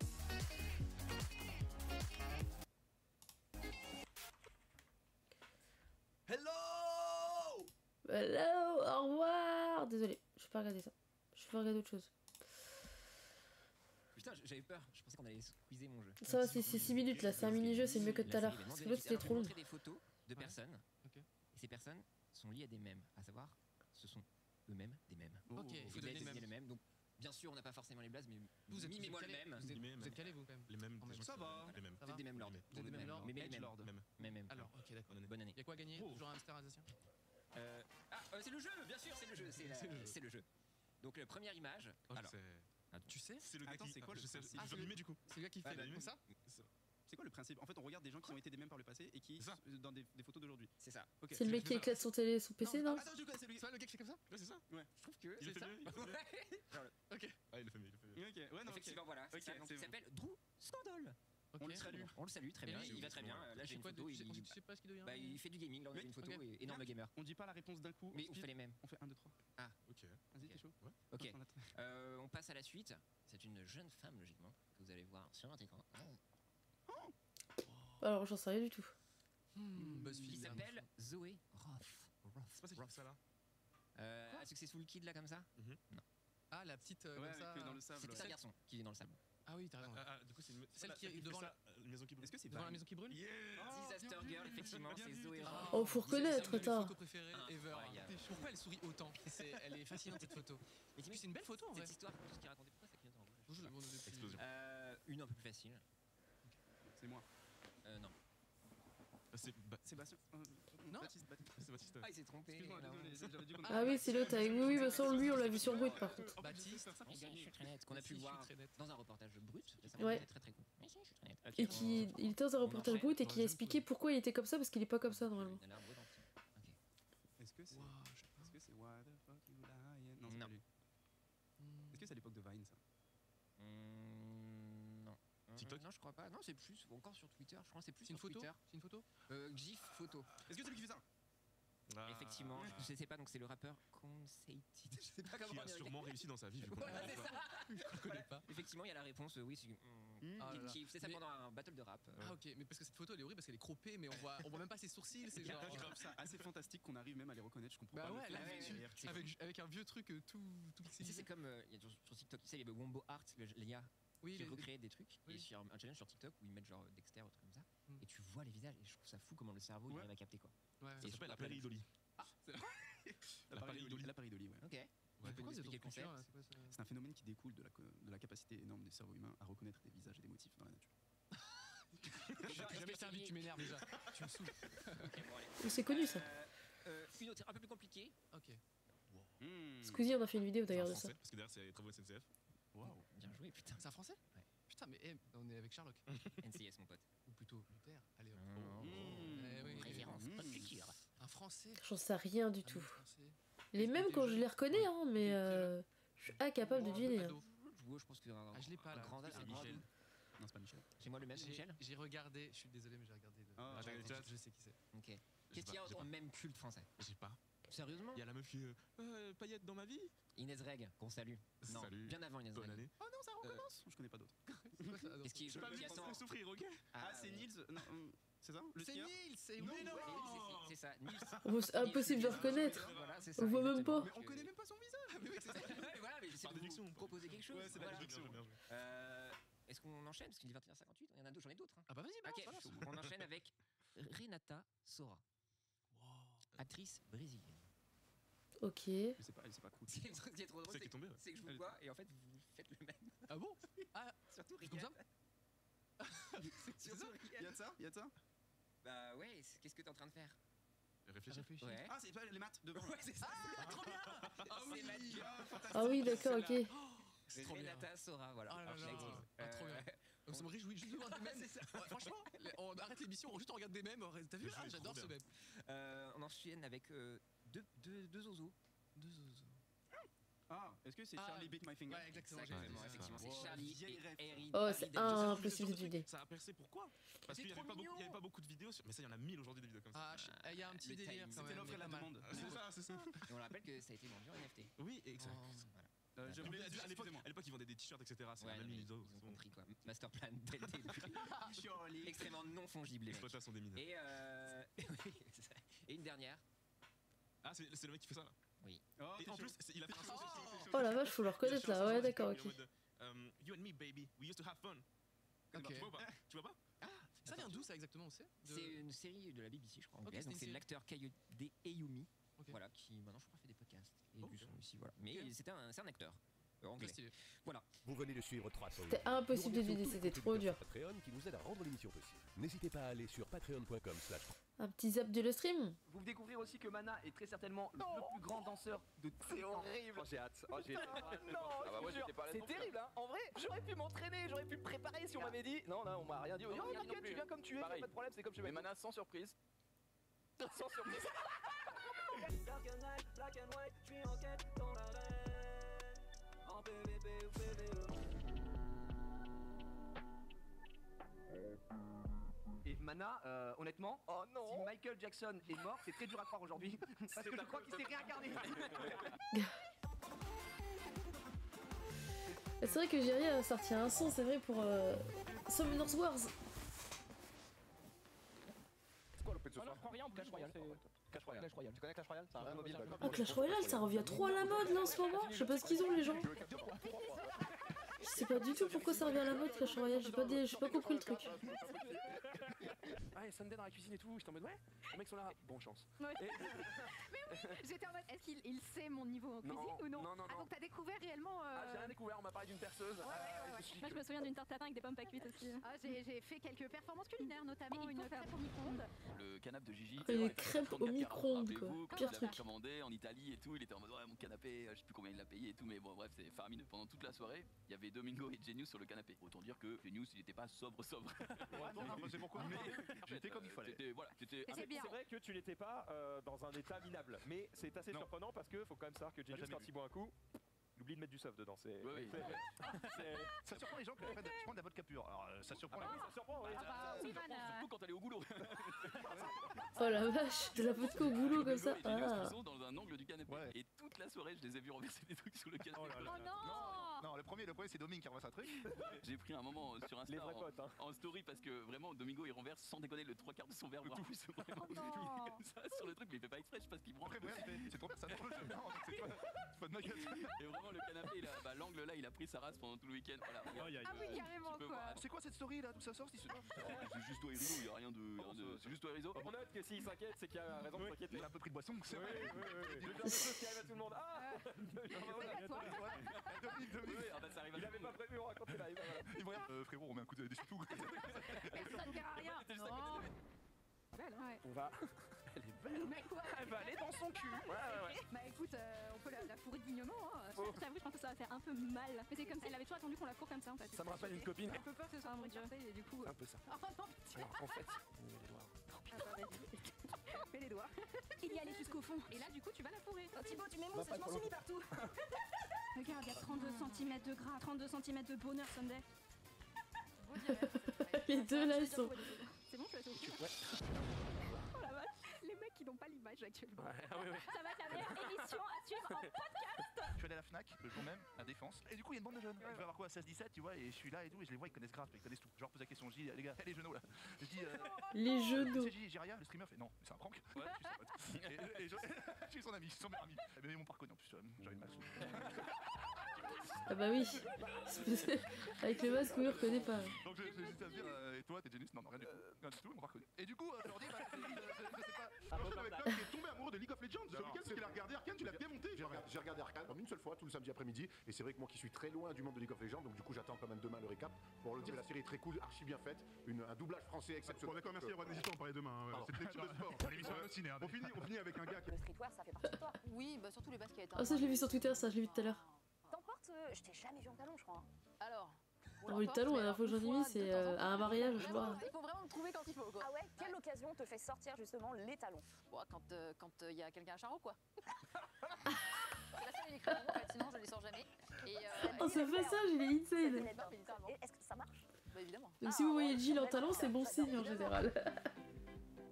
Hello, au revoir. Désolé, je vais pas regarder ça. Je vais regarder autre chose. Putain, j'avais peur, je pensais qu'on allait squeezer mon jeu. Ça va, c'est 6 minutes là, c'est un mini-jeu, c'est mieux que tout à l'heure. Parce que l'autre c'était trop long. J'ai des photos de personnes, et ces personnes sont liées à des mèmes, à savoir, ce sont eux-mêmes des mèmes. Ok, il faut donner les mèmes. Donc, bien sûr, on n'a pas forcément les blases, mais vous êtes mimez-moi le même. Vous êtes calés vous quand même. Les mêmes. Ça va. Les mêmes. Vous êtes des mêmes lords. Vous êtes des mêmes lords. Mais Edge lord. Mêmes. Alors, ok, d'accord. Bonne année. Y'a quoi à gagner? Toujours un hamster alsacien? C'est le jeu, bien sûr, c'est le jeu. C'est le jeu. Donc, première image. Alors, tu sais? C'est le gars Attends, qui. c'est quoi le principe? Je vais mimer du coup. C'est le gars qui fait comme ça? C'est quoi le principe? En fait, on regarde des gens qui ont été des mêmes par le passé et qui dans des photos d'aujourd'hui. C'est ça. Okay. C'est le mec qui éclate son PC, non? Attends, tu connais, c'est lui. C'est le gars qui fait comme ça? Ouais, c'est ça. Ouais. Je trouve que Il c'est fait ça. mieux. Ok. Ah, il le fait mieux. Ok, ouais, non, Effectivement, voilà. Ok, Ça. Donc, c'est il bon. s'appelle Drew Scandal. On le salue. On le salue, très bien. Il va très bien. Là, j'ai une photo. Je sais pas ce qu'il devient. Il fait du gaming. Là, on a une photo. Énorme gamer. On dit pas la réponse d'un coup. Mais on fait les mêmes. On fait 1, 2, 3. Ah, ok. Vas-y, t'es chaud? Ouais. Ok. On passe à la suite. C'est une jeune femme, logiquement, que vous allez voir sur votre écran. Alors, j'en sais rien du tout. Qui s'appelle Zoé Roth. C'est pas ça là? Un successful kid là comme ça? Non. Ah, la petite Ouais, comme avec ça. dans le sable. C'était un garçon qui est dans le sable. Ah oui, t'as raison. Du coup, c'est celle qui est devant la maison qui brûle. Est-ce que c'est devant la maison qui brûle? Disaster Girl, effectivement, c'est Zoé Roth. Oh, faut reconnaître, C'est attends. ma photo préférée ever. Pourquoi elle sourit autant? Elle est fascinante cette photo. Et puis c'est une belle photo en vrai. Cette histoire, tout ce qui est raconté, pourquoi ça clignote en rouge? Explosion. Une un peu plus facile. C'est moi. Non. C'est Bastien. Non. Baptiste. Ah, il s'est trompé. Excuse-moi, désolé, j'avais dit qu'on Ah oui, c'est l'autre avec. Oui, bah sans lui, on l'a vu sur Brut par contre. Baptiste. Je suis très net. Qu'on a pu voir dans un reportage Brut. Ouais. Très très cool. Je suis très net. Et il était dans un reportage Brut et qui a expliqué pourquoi il était comme ça parce qu'il est pas comme ça normalement. Est-ce que c'est Why the fuck you lying? Non, c'est pas lui. Est-ce que c'est à l'époque de Vine ça? Non. TikTok? Non, je crois pas. Non, c'est plus encore sur Twitter. Je crois que c'est plus C'est une sur photo? Twitter. C'est une photo? GIF photo. Est-ce que c'est lui qui fait ça? Effectivement, je sais pas, donc c'est le rappeur Conceited. Je sais pas comment Qui a dire. sûrement réussi dans sa vie, vu qu'on Voilà, le c'est connaît ça. Je connais pas. Effectivement, il y a la réponse, oui, c'est Ah là là. qui fait ça Mais- pendant un battle de rap. Ah ok, mais parce que cette photo elle est horrible parce qu'elle est croppée, mais on voit même pas ses sourcils, c'est genre. Je trouve ça assez fantastique qu'on arrive même à les reconnaître, je comprends Bah pas. ouais, le là, fait avec, derrière. avec un vieux truc tout Tu sais, pixelisé. c'est comme il y a sur TikTok, tu sais, il y avait Wombo Art, l'IA, Oui, qui les- recrée des trucs. oui. Et sur un challenge sur TikTok où ils mettent genre Dexter ou truc comme ça. Mm. Et tu vois les visages. Et je trouve ça fou comment le cerveau il Ouais. arrive à capter quoi. Ouais. Et Ça je s'appelle la trouve que- pareidolie. L'appareil Dolly, ouais. Ok. Ouais, Vous pouvez pourquoi nous vous êtes expliquer le en culture, concept là, c'est quoi ça? C'est un phénomène qui découle de la capacité énorme des cerveaux humains à reconnaître des visages et des motifs dans la nature. J'ai jamais servi, tu m'énerves déjà. Tu me saoules. Ok, bon, allez. Mais c'est connu ça. Une autre un peu plus compliquée. Ok. Squeezie, on a fait une vidéo d'ailleurs de ça. Français, parce que derrière c'est Travaux SNCF. Waouh. Bien joué, putain. C'est un français? Ouais. Putain, mais on est avec Sherlock. NCS, mon pote. Ou plutôt Luther. Allez hop. Mmh. Eh oui. Référence, bonne culture. Un français? J'en sais rien du Un tout. homme français. Les mêmes quand je les reconnais, hein, mais je suis incapable de deviner. hein. Je pense que Ah, je l'ai pas là. grand C'est un grand Michel. Non, c'est pas Michel. C'est moi le même, Michel. J'ai regardé, je suis désolé, mais j'ai regardé. Ah, j'ai regardé j'ai- le chat, je sais qui c'est. Ok. J'ai Qu'est-ce qu'il y pas, j'ai a pas. en même culte français? J'ai pas. Sérieusement? Il y a la meuf qui paillettes dans ma vie. Inès Reg, qu'on salue. Non, Salut. bien avant Inès Bonne Reg. année. Oh non, ça recommence. Je connais pas d'autres. Qu'est-ce qui Je suis pas venu qui pour attend- te faire souffrir, ok? Ah, c'est Nils. Non, c'est ça? Le C'est skieur. Nils, c'est Non, oui. ouais, c'est ça, Nils. Oh, c'est impossible de reconnaître. Voilà, c'est On ça, voit même exactement. pas. Mais on connaît même pas son visage. Mais oui, c'est ça. Ouais, voilà, mais c'est Par pour déduction. vous proposer quelque chose. Ouais, c'est la Voilà. déduction. Est-ce qu'on enchaîne? Parce qu'il est 21h58, il y en a d'autres, j'en ai d'autres. hein. Ah bah vas-y, Ok, balance. on enchaîne avec Renata Sora, actrice brésilienne. Ok. Elle c'est pas cool. Ce qui est trop drôle, C'est qui est tombé, ouais. c'est que je vous vois et en fait vous faites le même. Ah bon? Ah, Surtout comme ça? Riyad. Surtout Il y a de ça? Il y a de ça? Bah ouais, qu'est-ce que t'es en train de faire? Réfléchis. Ouais. Ah, c'est pas les maths devant. Ouais, c'est ça. Ah, trop bien. Ah C'est oui. magique. Ah oui, d'accord, ok. C'est trop bien. Renata Sora, voilà. Oh là Alors, je là. l'actrice. Ah, trop bien. Donc ça me réjouit juste de voir des mèmes. Ouais, franchement, on arrête l'émission, on juste on regarde des mèmes. T'as vu? Le jeu Ah, est j'adore trop ce bien. mème. On enchaîne avec deux zozos. Deux zozos. Ah, est-ce que c'est Ah, Charlie Beat My Finger? Ouais, exactement. Effectivement, c'est Charlie vieille rêve. et Harry. Oh, c'est impossible de deviner. Ça a percé pourquoi? Parce C'est qu'il y avait trop pas beaucoup, mignon. il y avait pas beaucoup de vidéos. Mais ça, il y en a 1000 aujourd'hui des vidéos comme ça. Ah, il y a un petit Le délire timing. quand C'était même. l'offre et la pas mal. demande. C'est ça, c'est ça. Et on rappelle que ça a été vendu en NFT. Oui, exact. Voilà. Je voulais dire, À l'époque, ils vendaient des t-shirts, etc. C'est Ouais, la non, même mais vidéo. ils ont compris quoi. Masterplan dès le début. Extrêmement non fongible les mecs. Exploitation des mines. Et c'est ça. Et une dernière. Ah, c'est le mec qui fait ça là. Oui. Oh, Et en plus, il a fait un son sur Oh la vache, faut le reconnaître là. Ouais, d'accord, ok. You and me, baby, we used to have fun. Ok. Tu vois pas? Tu vois pas? Ça vient d'où ça exactement, on sait? C'est une série de la BBC, je crois, Ok, anglaise. c'est Donc une c'est série. l'acteur Kayode Eyumi, Ok. voilà, qui maintenant je crois fait des podcasts et Ok. du son aussi, voilà. Mais Ok. c'est un acteur anglais. Très stylé. Voilà. Vous venez de suivre 300. C'était impossible de deviner, c'était trop dur. Patreon qui nous aide à rendre l'émission possible. N'hésitez pas à aller sur patreon.com/. Un petit zap de le stream. Vous découvrir aussi que Mana est très certainement le plus grand danseur de tous les temps. horrible. Oh, j'ai hâte. Oh, j'ai Non, Ah bah moi, je te j'étais pas à l'aise c'est non plus. terrible, hein. En vrai, j'aurais pu m'entraîner, j'aurais pu me préparer si on m'avait dit. Non, là, on m'a rien dit. On m'a dit, Non, oh, rien dit non t'inquiète, plus. tu viens comme tu es, Pareil. pas de problème, c'est comme chez Mais moi. Mana sans surprise. Sans surprise. Dark and night, black and white, je suis en quête dans l'arène. En PVP ou PVE. Et Mana, honnêtement, si Michael Jackson est mort, c'est très dur à croire aujourd'hui. Parce que je crois qu'il s'est réincarné. C'est vrai que Jerry a sorti un son, c'est vrai, pour Summoners Wars. C'est quoi le plus de ce soir prends rien, Clash Royale. Clash Royale. Tu connais Clash Royale? C'est un vrai mobile. Oh, Clash Royale, ça revient trop à la mode là en ce moment. Je sais pas ce qu'ils ont les gens. Je sais pas du tout pourquoi ça revient à la mode Clash Royale, j'ai pas compris le truc. Ouais, Sunday dans la cuisine et tout, j'étais en mode ouais, les mecs sont là, bonne chance. Ouais. Et- Mais oui, j'étais en mode, est-ce qu'il sait mon niveau en cuisine ou non? Non, non, Ah, non. donc t'as découvert réellement. Ah, j'ai rien découvert, on m'a parlé d'une perceuse. Moi je me souviens d'une tarte tatin avec des pommes pas cuites aussi. Ah, j'ai fait quelques performances culinaires, notamment une crêpe au micro-ondes. Le canapé de Gigi. Oh, les crêpes au micro-ondes quoi, pire Il l'avait truc. commandé en Italie et tout, il était en mode ouais mon canapé, je sais plus combien il l'a payé et tout, mais bon bref c'est faramineux. Pendant toute la soirée, il y avait Domingo et Genius sur le canapé. Autant dire que Genius il était pas sobre. c'est pourquoi J'étais comme il fallait. Voilà, c'était. C'est vrai que tu n'étais pas dans un état minable, mais c'est assez surprenant parce que faut quand même savoir que Genius quand il boit un coup, oublies de mettre du soft dedans. C'est. Ouais, oui. Ça surprend les gens que je prends de la vodka pure. Alors ça surprend. Ah bah oui, ça surprend. Oui. Surtout quand elle est au boulot. Oh la vache, de la vodka au boulot comme ça. Et Genius Ah. qui sont dans un angle du canapé. Et toute la soirée, je les ai vus renverser des trucs sur le canapé. Non, le premier c'est Dominique qui renverse un truc. J'ai pris un moment sur Insta Les vrais potes, hein. en story parce que vraiment Domingo il renverse sans déconner le 3/4 de son verre voire plus vraiment. Ça sur le truc mais il fait pas exprès, je sais pas ce qu'il prend. Après bref, c'est trop ça drôle, c'est marrant, c'est pas de ma gueule. Et vraiment le canapé là, bah, l'angle là il a pris sa race pendant tout le week-end. Voilà. Ah oui, carrément Tu peux quoi. voir. C'est quoi cette story là, d'où ça sort cette histoire? C'est juste toi et Rizzo, il y a rien de. C'est juste toi et Rizzo. On note que s'il s'inquiète, c'est qu'il y a raison de s'inquiéter. Il a un peu pris de boisson, c'est vrai. Le genre de choses qui arrive à tout le monde. Ah Dominique. Ah bah ça arrive à Il avait pas prévu, on racontait là. Il me regarde, frérot, on met un coup de surtout. Ça ne sert à rien. Non. Belle, hein. On va. Elle est belle. Mais quoi? Elle va aller dans son cul. Ouais. Bah écoute, on peut la fourrer dignement. Hein. J'avoue, je pense que ça va faire un peu mal. Mais c'est comme si elle avait toujours attendu qu'on la fourre comme ça en fait. Ça me rappelle une copine. Elle peut pas que ce soit un Dieu. Et du coup. Un peu ça. Oh non, pitié. Alors en fait, les doigts. Mets les doigts. Il y allait jusqu'au fond. Et là, du coup, tu vas la fourrer. Oh, Thibaut, tu m'émousses, je m'en suis mis partout. Regarde, il y a 32 cm de gras, 32 cm de bonheur, Sunday. Les deux là ils sont. C'est bon, tu vas sauter. Oh la vache, les mecs qui n'ont pas l'image actuellement. Ouais. Ça va être la meilleure émission à suivre en podcast. Je suis allé à la Fnac le jour même, à Défense, et du coup il y a une bande de jeunes. Je vais avoir quoi, 16-17, tu vois, et je suis là et tout, et je les vois, ils connaissent grave, ils connaissent tout. Je leur pose la question, je dis, les gars, les genoux là. Je dis, Les genoux. c'est Jiria, le streamer fait non, c'est un prank. Ouais, je suis son pote. Et je suis son ami, je suis son meilleur ami. Mais ils m'ont pas reconnu en plus, j'avais une masse. Ah bah oui. Avec le masque, oui, on reconnaît pas. Donc j'ai hésité à me dire, et toi t'es Genius? Non, rien du tout, rien du tout, ils m'ont pas reconnu. Et du coup, je leur dis, bah, je sais pas. J'enchaîne avec l'homme qui est tombé amoureux de League of Legends ce week-end parce qu'il a regardé Arcane, tu l'as bien monté. J'ai regardé Arcane comme une seule fois tout le samedi après-midi et c'est vrai que moi qui suis très loin du monde de League of Legends, donc du coup j'attends quand même demain le récap pour le dire. La série est très cool, archi bien faite, un doublage français exceptionnel. D'accord, merci, Erwan, n'hésite pas à en parler demain. C'est une lecture de sport. L'émission est ciné. On finit avec un gars qui. Le streetwear, ça fait partie de toi. Oui, bah surtout le basket. Ah ça je l'ai vu sur Twitter, ça je l'ai vu tout à l'heure. T'emportes, je t'ai jamais vu en talon, je crois. Alors. Alors le talon, la dernière fois que j'en ai mis, c'est à un mariage, je crois. Il faut vraiment le trouver quand il faut, quoi. Ah ouais? Quelle occasion te fait sortir justement les talons? Bon, quand il y a quelqu'un à Charot, quoi. C'est la seule électrique en fait, sinon je les sors jamais. Oh ça fait ça, j'ai les insane. Est-ce que ça marche? Bah évidemment. Donc si vous voyez Jill en talon, c'est bon signe en général.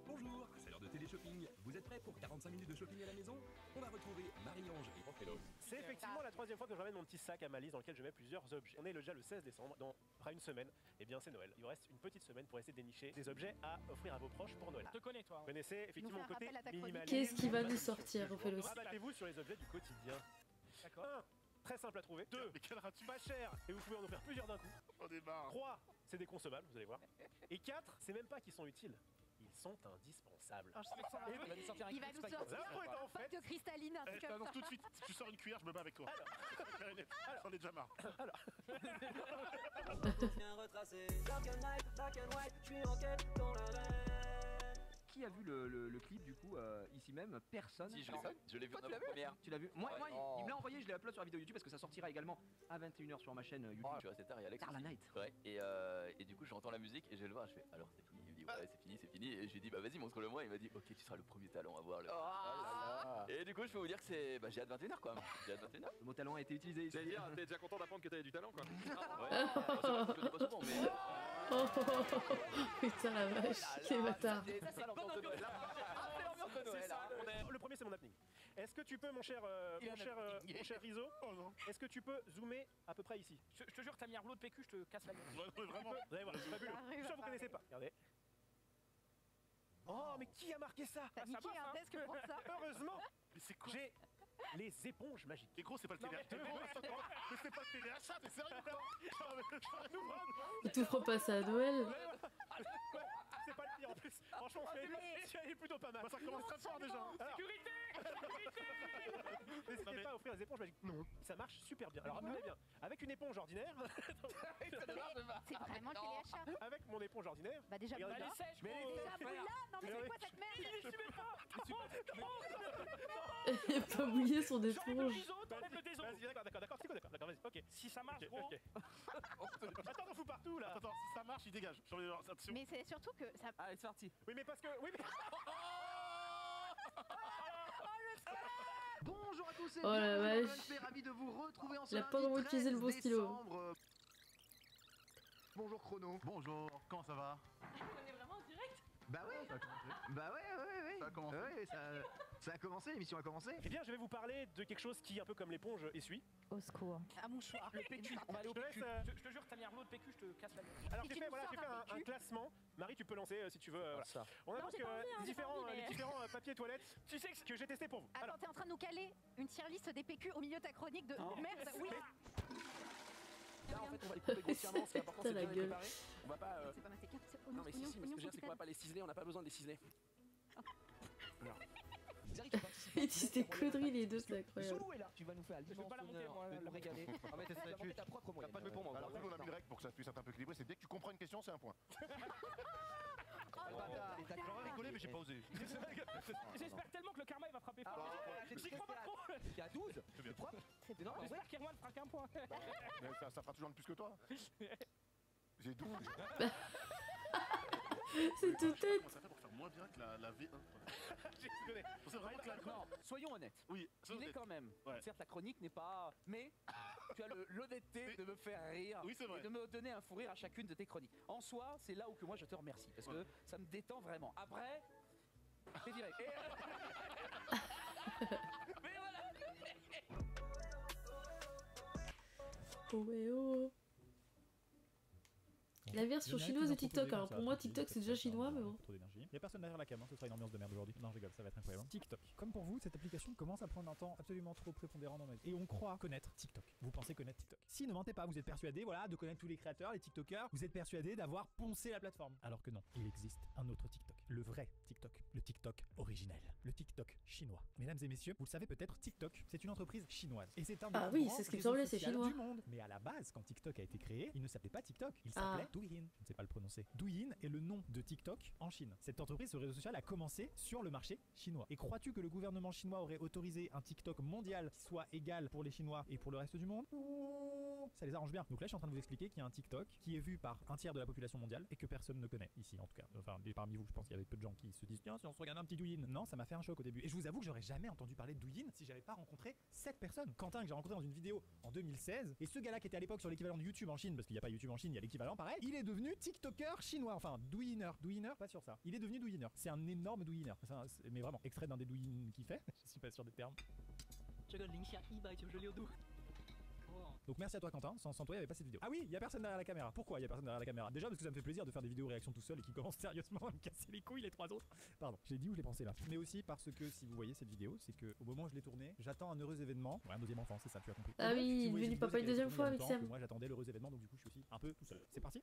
Bonjour, c'est l'heure de télé-shopping. Vous êtes prêts pour 45 minutes de shopping à la maison? On va retrouver Marie-Ange et Rochello. C'est effectivement la troisième fois que je ramène mon petit sac à malice dans lequel je mets plusieurs objets. On est déjà le 16 décembre, dans une semaine, et bien c'est Noël. Il vous reste une petite semaine pour essayer de dénicher des objets à offrir à vos proches pour Noël. Je te connais toi. Vous connaissez effectivement mon côté minimaliste. Qu'est-ce qui va nous sortir, Ophélos? Rabattez-vous sur les objets du quotidien. D'accord. 1. Très simple à trouver. 2. Pas cher et vous pouvez en offrir plusieurs d'un coup. On démarre. 3. C'est des consommables, vous allez voir. Et 4. C'est même pas qu'ils sont utiles. Ils sont indispensables. Il va nous sortir L'info est en fait de cristalline, un truc Je comme t'annonce ça. tout de suite, si tu sors une cuillère, je me bats avec toi. J'en ai déjà marre. Bien retracé. Black and white, je suis en quête dans l'arène. Qui a vu le clip du coup ici même? Personne. Si, je l'ai vu en Toi, tu l'as vu première. Tu l'as vu? Moi, Ouais. il me l'a envoyé, je l'ai upload sur la vidéo YouTube parce que ça sortira également à 21h sur ma chaîne YouTube. Je suis resté tard, il y a Alex. Carla aussi. Knight. Ouais, et du coup, j'entends la musique et je vais le voir. Je fais alors c'est fini. Il me dit ouais, c'est fini. Et je lui dis bah vas-y, montre-le-moi. Il m'a dit ok, tu seras le premier talent à voir le. Et du coup, je peux vous dire que que j'ai hâte 21h quoi. J'ai hâte 21h. Le mot talent a été utilisé. J'allais dire, t'es déjà content d'apprendre que t'avais du talent quoi. Ouais, je le dis pas souvent, mais. Oh, putain la vache, quel bâtard. Le premier c'est mon happening. Est-ce que tu peux mon cher Rizzo, est-ce que tu peux zoomer à peu près ici? Je te jure, t'as mis un rouleau de PQ, je te casse la gueule. Vraiment. Vous allez voir, c'est fabuleux. Je suis sûr que vous connaissez pas. Regardez. Oh mais qui a marqué ça? T'as niqué un test que pour ça. Heureusement, Mais c'est quoi? j'ai les éponges magiques. Et gros, c'est pas le TDA. Mais c'est pas le TDA, t'es sérieux Il t'ouvre pas ça à Noël. C'est pas le pire en plus. Franchement, elle est plutôt pas mal. Ça commence très fort déjà. Sécurité. N'hésitez pas à offrir les éponges magiques. Non, ça marche super bien. Alors regardez bien. Avec une éponge ordinaire. C'est vraiment téléachat. Avec mon éponge ordinaire. Bah déjà, regardez Elle bien. est sèche, Mais gros. déjà brûle là. Non mais c'est quoi cette merde? Il a pas mouillé son éponge. Vas-y, d'accord, c'est quoi, d'accord, vas-y, ok. Si ça marche, Ok, gros. ok. Attends, on fout partout là. Attends, si ça marche, il dégage. Attention. Mais c'est surtout que ça. Allez, c'est parti. Oui, mais parce que. Oui, mais. Bonjour à tous et Oh la bienvenue dans vache. LNP, ravi de vous retrouver en ce Il a pas lundi vraiment utilisé le bon 13 stylo. décembre. Bonjour Chrono. Bonjour, comment ça va? On est vraiment en direct? Bah ouais. Ça a commencé. Bah ouais. Ça a commencé. Ouais, ça a commencé, l'émission a commencé. Eh bien, je vais vous parler de quelque chose qui, un peu comme l'éponge, essuie. Au secours. Un mouchoir. Le PQ. On va aller au PQ. Je te jure, t'as mis un rouleau de PQ, je te casse la gueule. Alors, j'ai fait, voilà, un classement. Marie, tu peux lancer si tu veux. Voilà. On a Non, donc j'ai pas envie, hein, j'ai pas envie, mais- les différents papiers toilettes. Tu sais ce que j'ai testé pour vous. Attends, t'es en train de nous caler une tier list des PQ au milieu de ta chronique de merde, oui. Là, en fait, on va les couper grossièrement. Ce qui est important, c'est de La bien les gueule. préparer. On va pas. C'est pas ma séquence, c'est Non, mais si, mais ce que je veux dire, c'est qu'on va pas les ciseler. On n'a pas besoin de les ciseler. Alors. Ils disent des conneries les deux, c'est incroyable. Solo est là. Tu vas nous faire le dimanche d'honneur de nous régaler. Ah, mais Tu vas monter ta propre moyenne. Pas de pour moi. Alors, nous, on a mis une règle pour que ça puisse être un peu équilibré, c'est dès que tu comprends une question, c'est un point. J'aurais rigolé, mais j'ai pas osé. J'espère tellement que le karma il va frapper fort. J'y crois pas trop. Il y a 12. C'est bien propre. C'est non, j'espère qu'Erwan fera qu'un point. Mais ça fera toujours de plus que toi. J'ai 12. C'est tout tête. Comment ça fait pour faire moins bien que la V1? J'ai déconné. C'est vraiment que la Non, soyons honnêtes. Oui, Il est quand même. Certes, la chronique n'est pas. Mais tu as l'honnêteté de me faire rire. Oui, c'est vrai. Et de me donner un fou rire à chacune de tes chroniques. En soi, c'est là où que moi je te remercie. Parce que ça me détend vraiment. Après, t'es viré. Mais voilà. Oh ouais, oh. La version chinoise de TikTok. Alors pour moi, TikTok c'est déjà chinois, mais bon. Trop d'énergie. Il y a personne derrière la cam, hein, ce sera une ambiance de merde aujourd'hui. Non, je rigole, ça va être incroyable. TikTok. Comme pour vous, cette application commence à prendre un temps absolument trop prépondérant dans ma vie. Et on croit connaître TikTok. Vous pensez connaître TikTok. Si, ne mentez pas, vous êtes persuadé, voilà, de connaître tous les créateurs, les TikTokers. Vous êtes persuadé d'avoir poncé la plateforme. Alors que non, il existe un autre TikTok. Le vrai TikTok. Le TikTok originel. Le TikTok chinois. Mesdames et messieurs, vous le savez peut-être, TikTok, c'est une entreprise chinoise. Et c'est un des Ah plus oui, grands c'est ce qui me réseaux semblait, c'est sociaux chinois. du monde. Mais à la base, quand TikTok a été créé, il ne s'appelait pas TikTok. Il Ah. s'appelait Douyin. Je ne sais pas le prononcer. Douyin est le nom de TikTok en Chine. Cette entreprise, ce réseau social, a commencé sur le marché chinois. Et crois-tu que le gouvernement chinois aurait autorisé un TikTok mondial qui soit égal pour les Chinois et pour le reste du monde? Ça les arrange bien. Donc là, je suis en train de vous expliquer qu'il y a un TikTok qui est vu par un tiers de la population mondiale et que personne ne connaît ici, en tout cas. Enfin, parmi vous, je pense qu'il y avait peu de gens qui se disent tiens, si on se regarde un petit Douyin. Non, ça m'a fait un choc au début. Et je vous avoue que j'aurais jamais entendu parler de Douyin si j'avais pas rencontré cette personne. Quentin, que j'ai rencontré dans une vidéo en 2016, et ce gars-là qui était à l'époque sur l'équivalent de YouTube en Chine, parce qu'il n'y a pas YouTube en Chine, il y a l'équivalent pareil, il est devenu TikToker chinois. Enfin, Douyiner, pas sur ça. Il est devenu Douyiner. C'est un énorme Douyiner. Mais vraiment, extrait d'un des Douyin qu'il fait. Je suis pas sûr des termes. Donc merci à toi Quentin, sans toi il n'y avait pas cette vidéo. Ah oui, il y a personne derrière la caméra. Pourquoi il y a personne derrière la caméra? Déjà parce que ça me fait plaisir de faire des vidéos réactions tout seul et qui commencent sérieusement à me casser les couilles les trois autres. Pardon, j'ai dit où je l'ai pensé là. Mais aussi parce que si vous voyez cette vidéo, c'est que au moment où je l'ai tournée, j'attends un heureux événement. Ouais, un deuxième enfant, c'est ça, tu as compris. Ah Et donc, oui, si vous il est voyez venu cette papa vidéo, une deuxième c'est fois qu'il y a avec longtemps Sam. que moi j'attendais l'heureux événement, donc du coup je suis aussi un peu tout seul. C'est parti.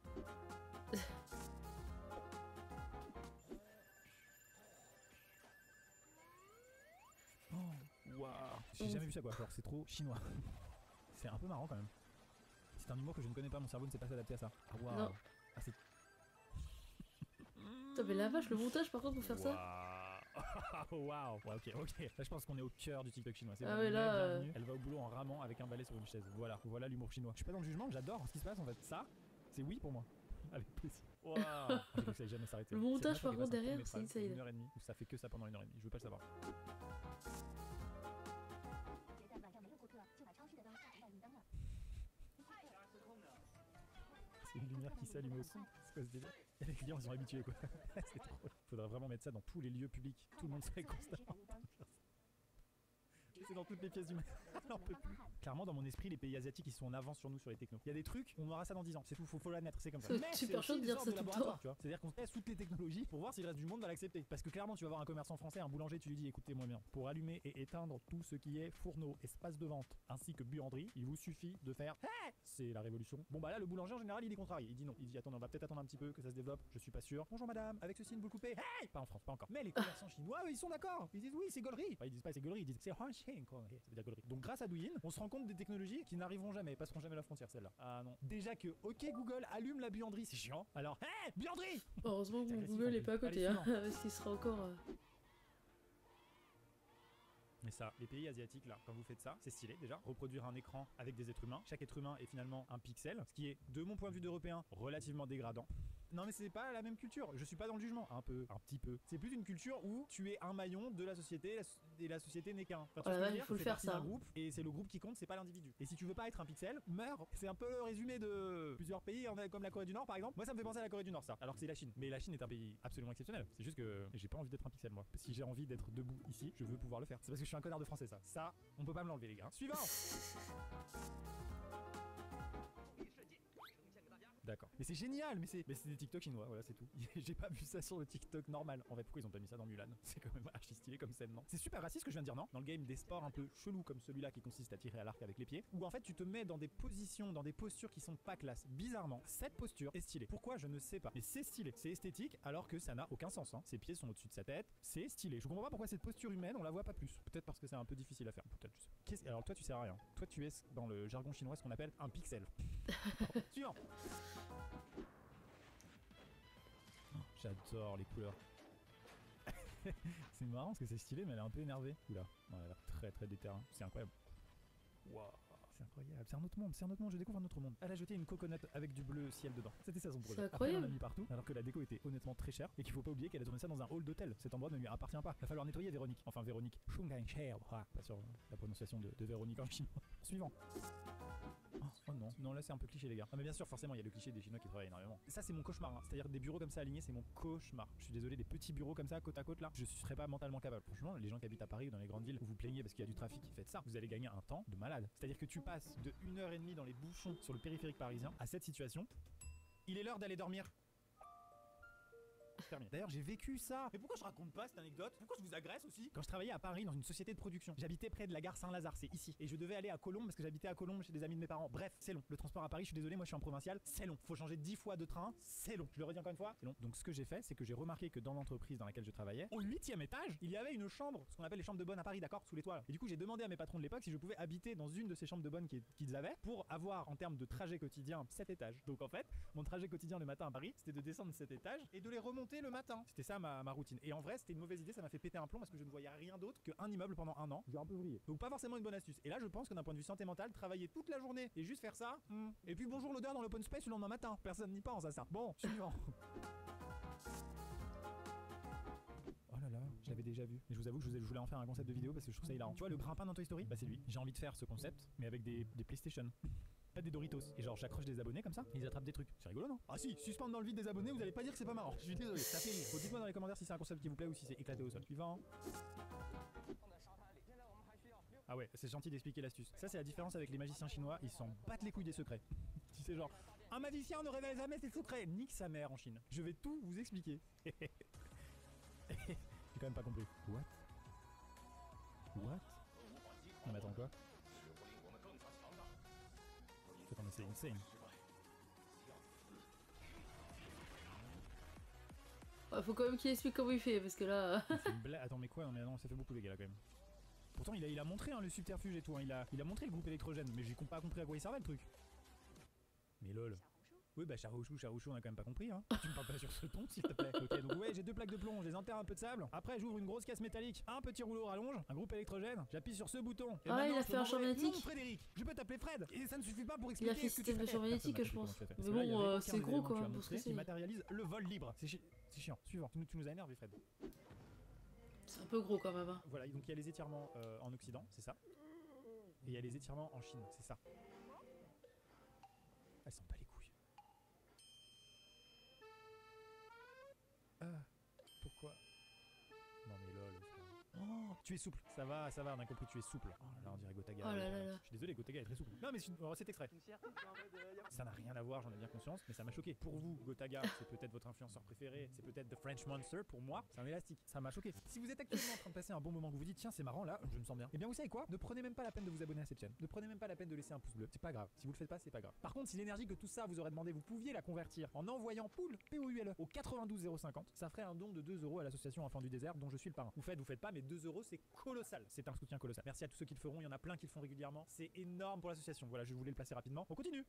Waouh, j'ai jamais vu ça quoi, alors c'est trop chinois. C'est un peu marrant quand même. C'est un humour que je ne connais pas, mon cerveau ne s'est pas adapté à ça. Ah waouh. Non. Ah c'est... Putain, mais la vache, le montage par contre pour faire ça. Waouh. Ouais, ok. Là je pense qu'on est au cœur du TikTok chinois. C'est Ah bon, ouais, là, bienvenue. Elle va au boulot en ramant avec un balai sur une chaise. Voilà l'humour chinois. Je suis pas dans le jugement, j'adore ce qui se passe en fait. Ça, c'est oui pour moi. Avec plaisir. Waouh. Je sais que ça va jamais s'arrêter. Le C'est montage, une meuf par qui contre, passe un derrière, court-métrage c'est insane. de 1h30 où ça fait que ça pendant 1h30. Je veux pas le savoir. C'est une lumière qui s'allume au son. C'est quoi ce délire? Et les clients ils sont habitués quoi. C'est trop. Faudrait vraiment mettre ça dans tous les lieux publics. Tout le monde serait constamment en train de faire ça. C'est dans toutes les pièces humaines. On en peut plus. Clairement, dans mon esprit, les pays asiatiques ils sont en avance sur nous sur les technos. Il y a des trucs, on aura ça dans 10 ans. C'est tout, faut l'admettre, c'est comme ça. C'est Mais super c'est chaud de aussi dire une ça sorte de tout le laboratoire, temps. tu vois. C'est-à-dire qu'on teste toutes les technologies pour voir si le reste du monde va l'accepter. Parce que clairement, tu vas voir un commerçant français, un boulanger, tu lui dis écoutez-moi bien, pour allumer et éteindre tout ce qui est fourneau, espace de vente, ainsi que buanderie, il vous suffit de faire hey, c'est la révolution. Bon bah là, le boulanger en général, il est contrarié. Il dit non. Il dit attendez, on va peut-être attendre un petit peu que ça se développe. Je suis pas sûr. Bonjour madame, avec ceci, ne vous le coupez. Hey, pas en France, pas encore. Mais les commerçants chinois, eux, ils sont d'accord. Ils disent oui, c'est gaulerie. Enfin, ils disent pas c'est gaulerie, ils disent c'est Huanxing, quoi. Ça veut dire gaulerie. Donc grâce à Douyin, on se rend compte des technologies qui n'arriveront jamais, passeront jamais la frontière celle-là. Ah non. Déjà que OK Google allume la buanderie, c'est chiant. Alors, hey, buanderie. Heureusement que C'est agressif, Google en est plus. pas à côté, Allez, hein, suivant. parce qu'il sera encore. Mais ça, les pays asiatiques là, quand vous faites ça, c'est stylé déjà. Reproduire un écran avec des êtres humains. Chaque être humain est finalement un pixel, ce qui est, de mon point de vue d'Européen, relativement dégradant. Non mais c'est pas la même culture, je suis pas dans le jugement, un petit peu. C'est plus une culture où tu es un maillon de la société et la société n'est qu'un. Enfin, tu vois ce que je veux dire, il faut le tu fais faire partie ça. d'un groupe et c'est le groupe qui compte, c'est pas l'individu. Et si tu veux pas être un pixel, meurs. C'est un peu le résumé de plusieurs pays comme la Corée du Nord par exemple. Moi ça me fait penser à la Corée du Nord ça, alors que c'est la Chine. Mais la Chine est un pays absolument exceptionnel. C'est juste que j'ai pas envie d'être un pixel moi. Si j'ai envie d'être debout ici, je veux pouvoir le faire. C'est parce que je suis un connard de français ça. Ça, on peut pas me l'enlever les gars. Suivant. D'accord. Mais c'est génial, mais c'est des TikTok chinois, voilà c'est tout. J'ai pas vu ça sur le TikTok normal. En fait, pourquoi ils ont pas mis ça dans Mulan? C'est quand même archi stylé comme scène, non? C'est super raciste ce que je viens de dire, non? Dans le game des sports un peu chelous comme celui-là qui consiste à tirer à l'arc avec les pieds, où en fait tu te mets dans des positions, dans des postures qui sont pas classe. Bizarrement, cette posture est stylée. Pourquoi? Je ne sais pas. Mais c'est stylé, c'est esthétique, alors que ça n'a aucun sens, hein. Ses pieds sont au-dessus de sa tête, c'est stylé. Je comprends pas pourquoi cette posture humaine, on la voit pas plus. Peut-être parce que c'est un peu difficile à faire, peut-être. Alors toi tu sers à rien. Toi tu es dans le jargon chinois ce qu'on appelle un pixel. Suivant. J'adore les couleurs. C'est marrant parce que c'est stylé mais elle est un peu énervée. Oula, non, elle a l'air très très déterminée. C'est incroyable. Waouh, c'est incroyable. C'est un autre monde, je découvre un autre monde. Elle a jeté une coconut avec du bleu ciel dedans. C'était ça son projet. C'est Après elle en incroyable. a mis partout alors que la déco était honnêtement très chère et qu'il faut pas oublier qu'elle a tourné ça dans un hall d'hôtel. Cet endroit ne lui appartient pas. Il va falloir nettoyer Véronique. Enfin Véronique. Pas sûr la prononciation de Véronique en chinois. Suivant. Oh non, non là c'est un peu cliché les gars. Ah mais bien sûr forcément il y a le cliché des Chinois qui travaillent énormément. Ça c'est mon cauchemar, hein. C'est-à-dire des bureaux comme ça alignés c'est mon cauchemar. Je suis désolé, des petits bureaux comme ça côte à côte là, je serais pas mentalement capable. Franchement les gens qui habitent à Paris ou dans les grandes villes, vous vous plaignez parce qu'il y a du trafic, faites ça. Vous allez gagner un temps de malade. C'est-à-dire que tu passes de 1h30 dans les bouchons sur le périphérique parisien à cette situation. Il est l'heure d'aller dormir. Terminé. D'ailleurs j'ai vécu ça. Mais pourquoi je raconte pas cette anecdote? Pourquoi je vous agresse aussi? Quand je travaillais à Paris dans une société de production, j'habitais près de la gare Saint-Lazare, c'est ici. Et je devais aller à Colombes parce que j'habitais à Colombes chez des amis de mes parents. Bref, c'est long. Le transport à Paris, je suis désolé, moi je suis en provincial, c'est long. Faut changer 10 fois de train, c'est long. Je le redis encore une fois, c'est long. Donc ce que j'ai fait, c'est que j'ai remarqué que dans l'entreprise dans laquelle je travaillais, au 8e étage, il y avait une chambre, ce qu'on appelle les chambres de bonne à Paris, d'accord, sous les toits. Et du coup j'ai demandé à mes patrons de l'époque si je pouvais habiter dans une de ces chambres de bonne qu'ils avaient pour avoir en termes de trajet quotidien 7 étages. Donc en fait, mon trajet quotidien le matin à Paris, c'était de descendre 7 étages et de les remonter le matin. C'était ça ma routine. Et en vrai, c'était une mauvaise idée, ça m'a fait péter un plomb parce que je ne voyais rien d'autre qu'un immeuble pendant un an. J'ai un peu vrillé. Donc pas forcément une bonne astuce. Et là, je pense que d'un point de vue santé mentale, travailler toute la journée et juste faire ça. Et puis bonjour l'odeur dans l'open space le lendemain matin. Personne n'y pense à ça. Bon, suivant. Oh là là, je l'avais déjà vu. Mais je vous avoue que je voulais en faire un concept de vidéo parce que je trouve ça hilarant. Tu vois le grimpin dans Toy Story? Bah c'est lui. J'ai envie de faire ce concept, mais avec des PlayStation. Pas des Doritos. Et genre j'accroche des abonnés comme ça et ils attrapent des trucs. C'est rigolo non? Ah si, suspendre dans le vide des abonnés, vous allez pas dire que c'est pas marrant. Je suis désolé, ça fait rire. Faut dites-moi dans les commentaires si c'est un concept qui vous plaît ou si c'est éclaté au sol. Suivant. Ah ouais, c'est gentil d'expliquer l'astuce. Ça c'est la différence avec les magiciens chinois, ils s'en battent les couilles des secrets. Tu sais genre, un magicien ne révèle jamais ses secrets. Nique sa mère en Chine. Je vais tout vous expliquer. J'ai quand même pas compris. What? Non mais attends quoi? Attends, c'est insane. Faut quand même qu'il explique comment il fait parce que là. C'est une blague. Attends, mais quoi? Non, ça fait beaucoup les gars là quand même. Pourtant, il a montré hein, le subterfuge et tout. Hein. Il a montré le groupe électrogène, mais j'ai pas compris à quoi il servait le truc. Mais lol. Oui, bah Charouchou, on a quand même pas compris, hein. Tu me parles pas sur ce ton, s'il te plaît. Ok, donc ouais, j'ai 2 plaques de plomb, je les enterre un peu de sable. Après, j'ouvre une grosse caisse métallique, un petit rouleau rallonge, un groupe électrogène. J'appuie sur ce bouton. Et il a fait un champ magnétique. Non, Frédéric, je peux t'appeler Fred. Et ça ne suffit pas pour Il a expliquer fait ce que tu système de fais. champ magnétique, je pense. Mais bon, c'est gros quand même pour ce que c'est. Il matérialise le vol libre. C'est chiant. Suivant. Tu nous as énervé, Fred. C'est un peu gros quand même. Hein. Voilà, donc il y a les étirements en Occident, c'est ça. Et il y a les étirements en Chine, c'est ça. Elles sont pas les couilles. Pourquoi? Non mais lol. Oh, tu es souple, ça va, on a compris, tu es souple. Oh là là, on dirait Gotaga. Oh là là là. Je suis désolé, Gotaga est très souple. Non mais c'est extrait. Ça n'a rien à voir, j'en ai bien conscience, mais ça m'a choqué. Pour vous, Gotaga, c'est peut-être votre influenceur préféré, c'est peut-être The French Monster. Pour moi, c'est un élastique. Ça m'a choqué. Si vous êtes actuellement en train de passer un bon moment, que vous vous dites tiens c'est marrant là, je me sens bien. Et bien vous savez quoi? Ne prenez même pas la peine de vous abonner à cette chaîne. Ne prenez même pas la peine de laisser un pouce bleu. C'est pas grave. Si vous le faites pas, c'est pas grave. Par contre, si l'énergie que tout ça vous aurait demandé, vous pouviez la convertir en envoyant poule POULE au 92 050, ça ferait un don de 2 € à l'association Enfants du désert dont je suis le parrain. Vous faites pas, mais 2 € c'est colossal. C'est un soutien colossal. Merci à tous ceux qui le feront. Il y en a plein qui le font régulièrement. C'est énorme pour l'association. Voilà, je voulais le placer rapidement. On continue.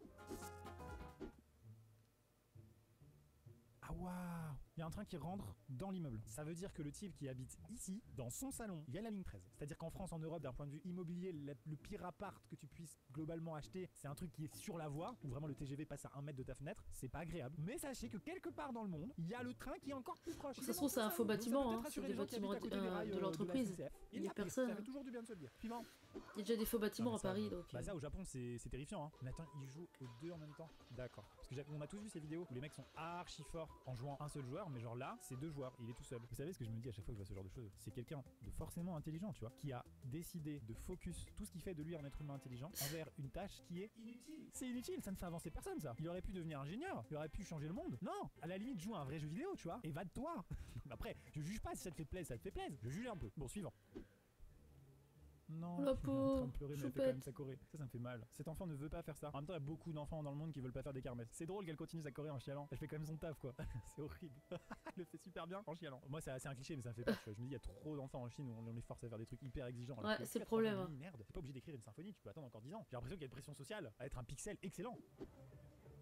Ah waouh! Il y a un train qui rentre dans l'immeuble. Ça veut dire que le type qui habite ici, dans son salon, il y a la ligne 13. C'est-à-dire qu'en France, en Europe, d'un point de vue immobilier, le pire appart que tu puisses globalement acheter, c'est un truc qui est sur la voie, où vraiment le TGV passe à 1 mètre de ta fenêtre. C'est pas agréable. Mais sachez que quelque part dans le monde, il y a le train qui est encore plus proche. Ça se trouve, c'est un faux bâtiment, hein. C'est des bâtiments de l'entreprise. Il y a personne. Ça fait toujours du bien de se le dire. Suivant. Il y a déjà des faux bâtiments à Paris, donc. Bah ça au Japon c'est terrifiant hein. Mais attends, ils jouent aux deux en même temps. D'accord. Parce que on a tous vu ces vidéos où les mecs sont archi forts en jouant un seul joueur, mais genre là c'est 2 joueurs, il est tout seul. Vous savez ce que je me dis à chaque fois que je vois ce genre de choses, c'est quelqu'un de forcément intelligent, tu vois, qui a décidé de focus tout ce qui fait de lui un être humain intelligent envers une tâche qui est inutile. C'est inutile, ça ne fait avancer personne ça. Il aurait pu devenir ingénieur, il aurait pu changer le monde. Non, à la limite joue à un vrai jeu vidéo, tu vois, et va de toi. Après, je juge pas si ça te fait plaisir, ça te fait plaisir. Je juge un peu. Bon, suivant. Non, la elle est en train peau, de pleurer, mais elle fait quand même sa choré. Ça me fait mal. Cet enfant ne veut pas faire ça. En même temps, il y a beaucoup d'enfants dans le monde qui veulent pas faire des kermesses. C'est drôle qu'elle continue sa choré en chialant. Elle fait quand même son taf, quoi. C'est horrible. Elle le fait super bien en chialant. Moi, c'est un cliché, mais ça me fait peur. Je me dis, il y a trop d'enfants en Chine où on les force à faire des trucs hyper exigeants. Ouais, c'est le problème. Hein. Merde, t'es pas obligé d'écrire une symphonie, tu peux attendre encore 10 ans. J'ai l'impression qu'il y a une pression sociale à être un pixel excellent.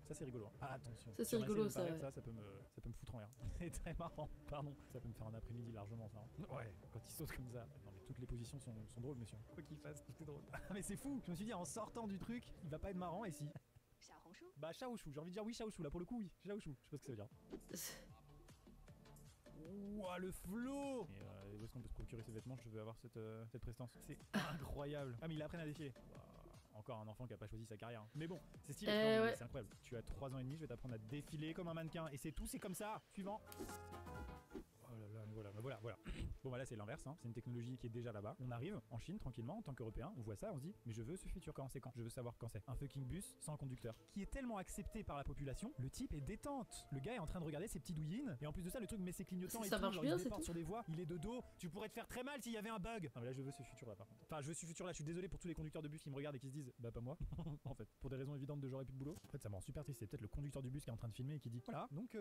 Ça c'est rigolo. Ah, attention. Ça c'est rigolo ça. Ouais. Ça peut me foutre en l'air. C'est très marrant. Pardon. Ça peut me faire un après-midi largement ça. Ouais. Quand il saute comme ça. Non mais toutes les positions sont drôles monsieur. Quoi qu'il fasse, tout est drôle. Mais c'est fou. Je me suis dit en sortant du truc, il va pas être marrant et si. Bah Shaoshu. J'ai envie de dire oui Shaoshu là pour le coup oui. Shaoshu. Je sais pas ce que ça veut dire. Ouah le flow. Et où est-ce qu'on peut se procurer ces vêtements? Je veux avoir cette prestance. C'est incroyable. Ah mais ils l'apprennent à défiler. Encore un enfant qui a pas choisi sa carrière. Mais bon, c'est stylé, ouais. C'est incroyable. Tu as 3 ans et demi, je vais t'apprendre à défiler comme un mannequin. Et c'est tout, c'est comme ça. Suivant. Oh là là, voilà. Bon bah là c'est l'inverse, hein. C'est une technologie qui est déjà là-bas. On arrive en Chine tranquillement en tant qu'Européen, on voit ça, on se dit mais je veux ce futur quand c'est quand. Je veux savoir quand c'est. Un fucking bus sans conducteur qui est tellement accepté par la population, le type est détente. Le gars est en train de regarder ses petits douillines et en plus de ça le truc met ses clignotants et ça tout, marche genre, bien, il se c'est déporte tout. sur des voies, il est de dos, tu pourrais te faire très mal s'il y avait un bug. Non mais là je veux ce futur là par contre. Enfin je veux ce futur là, je suis désolé pour tous les conducteurs de bus qui me regardent et qui se disent bah pas moi en fait, pour des raisons évidentes de j'aurais plus de boulot. En fait ça me rend super triste, c'est peut-être le conducteur du bus qui est en train de filmer et qui dit voilà donc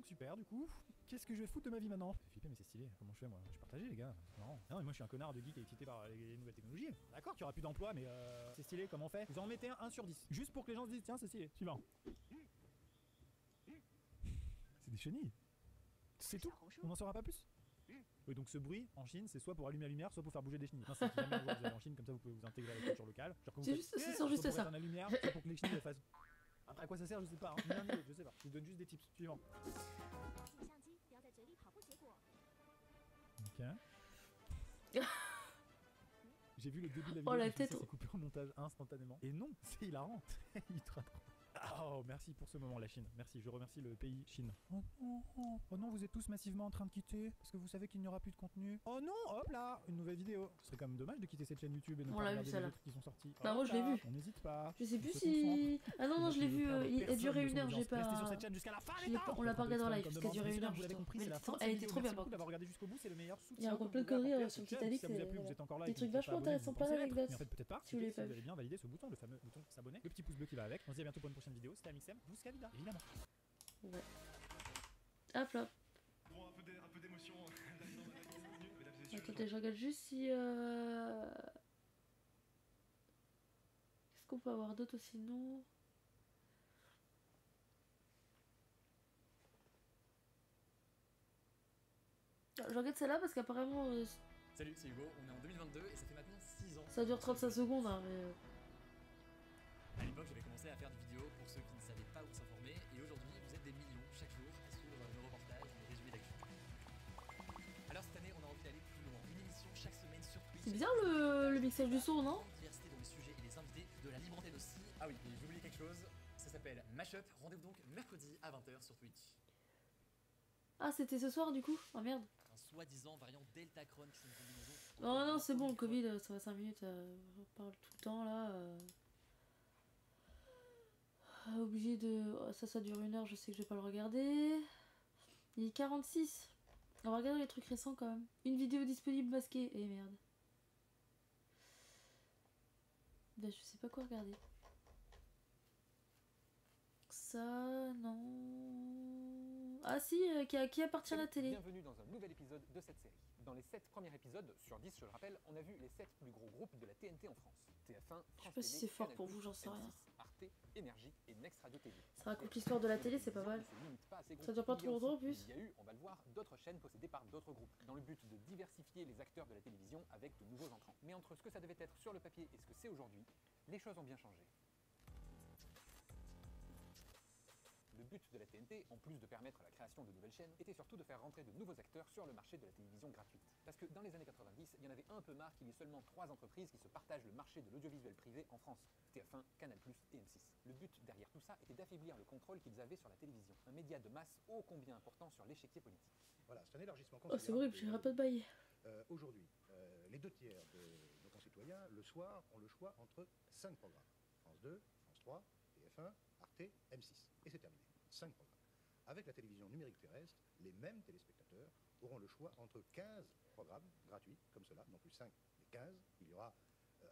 super du coup qu'est-ce que je vais foutre de ma vie maintenant. Flipper mais c'est stylé, comment je fais moi, je suis partagé les gars, c'est marrant. Non mais moi je suis un connard de geek excité par les nouvelles technologies. D'accord, qu'il y aura plus d'emploi mais c'est stylé, comment on fait? Vous en mettez un 1 sur 10 juste pour que les gens se disent tiens c'est stylé. Suivant. C'est des chenilles. C'est tout, on n'en saura pas plus. Oui donc ce bruit en Chine c'est soit pour allumer la lumière soit pour faire bouger des chenilles. Non c'est jamais vous allez en Chine comme ça vous pouvez vous intégrer à la culture locale. Genre quand vous faites, ça sert juste à ça. La lumière, soit pour que les chenilles fassent. Après à quoi ça sert je sais pas, hein. Je sais pas. Je vous donne juste des tips. Suivant. Ok. J'ai vu le début de la vidéo, la tête. C'est coupé au montage instantanément. Et non, c'est hilarant. Ultra drôle. Oh, merci pour ce moment, la Chine. Merci, je remercie le pays Chine. Oh non, vous êtes tous massivement en train de quitter parce que vous savez qu'il n'y aura plus de contenu. Oh non, hop là, une nouvelle vidéo. Ce serait quand même dommage de quitter cette chaîne YouTube et ne pas regarder les autres qui sont sortis. Bah moi je l'ai vu. On n'hésite pas. Je sais plus si. Ah non, je l'ai vu, il a duré 1 heure, j'ai pas. Restez sur cette chaîne jusqu'à la fin, on l'a pas regardé en live, parce qu'elle a duré 1 heure. Vous l'avez compris, c'est la fin. Elle était trop bien. D'avoir regardé jusqu'au bout, c'est le meilleur soutien. Il y a encore plein de conneries sur Titanic, c'est des trucs vachement intéressants, plein d'anecdotes. Mais en fait peut-être pas. Si vous l'avez vous avez bien validé ce bouton, le fameux bouton s'abonner, le petit pouce bleu qui va avec. On se dit à bientôt pour une prochaine vidéo. C'était Amixem, Bousca Vida, évidemment. Ouais. Hop là. Bon, un peu d'émotion là-dedans, mesdames et messieurs. Attendez, je regarde juste si. Qu'est-ce qu'on peut avoir d'autre aussi? Non. Je regarde celle-là parce qu'apparemment. Salut, c'est Hugo, on est en 2022 et ça fait maintenant 6 ans. Ça dure 35 secondes, hein, mais. À l'époque, j'avais commencé à faire des vidéos pour ceux qui ne savaient pas où s'informer et aujourd'hui, vous êtes des millions chaque jour à suivre nos reportages, nos résumés d'actu. Alors cette année, on a envie d'aller plus loin. Une émission chaque semaine sur Twitch. C'est bizarre le mixage du son, non? Diversité dans les sujets et les invités, de la libre antenne aussi. Ah oui, et j'ai oublié quelque chose, ça s'appelle Mashup. Rendez-vous donc mercredi à 20h sur Twitch. Ah, c'était ce soir du coup? Oh merde. Un soi-disant variant Deltacron qui sont une combinaison. Oh non, c'est bon, le Covid, ça va 5 minutes, on parle tout le temps là. Obligé de. Oh, ça dure 1 heure, je sais que je vais pas le regarder. Il est 46. On va regarder les trucs récents quand même. Une vidéo disponible masquée. Eh merde. Ben je sais pas quoi regarder. Ça, non. Ah si, qui appartient à la télé. Bienvenue dans un nouvel épisode de cette série. Dans les 7 premiers épisodes sur 10, je le rappelle, on a vu les 7 plus gros groupes de la TNT en France. TF1, France Je sais pas si Télé, c'est fort Canal+, pour vous, j'en sais rien. M6, Arte Énergie et Next Radio TV. Ça raconte l'histoire de la télé, c'est pas mal. Ça dure pas trop longtemps en plus. Il y a eu, on va le voir, d'autres chaînes possédées par d'autres groupes, dans le but de diversifier les acteurs de la télévision avec de nouveaux entrants. Mais entre ce que ça devait être sur le papier et ce que c'est aujourd'hui, les choses ont bien changé. Le but de la TNT, en plus de permettre la création de nouvelles chaînes, était surtout de faire rentrer de nouveaux acteurs sur le marché de la télévision gratuite. Parce que dans les années 90, il y en avait un peu marre qu'il y ait seulement 3 entreprises qui se partagent le marché de l'audiovisuel privé en France, TF1, Canal+, et M6. Le but derrière tout ça était d'affaiblir le contrôle qu'ils avaient sur la télévision, un média de masse ô combien important sur l'échiquier politique. Voilà, c'est un élargissement Oh, c'est horrible, j'arrête pas de bailler. Aujourd'hui, les 2/3 de nos concitoyens, le soir, ont le choix entre 5 programmes. France 2, France 3, TF1, Arte, M6. Et c'est terminé. 5 programmes. Avec la télévision numérique terrestre, les mêmes téléspectateurs auront le choix entre 15 programmes gratuits, comme cela, non plus 5, mais 15. Il y aura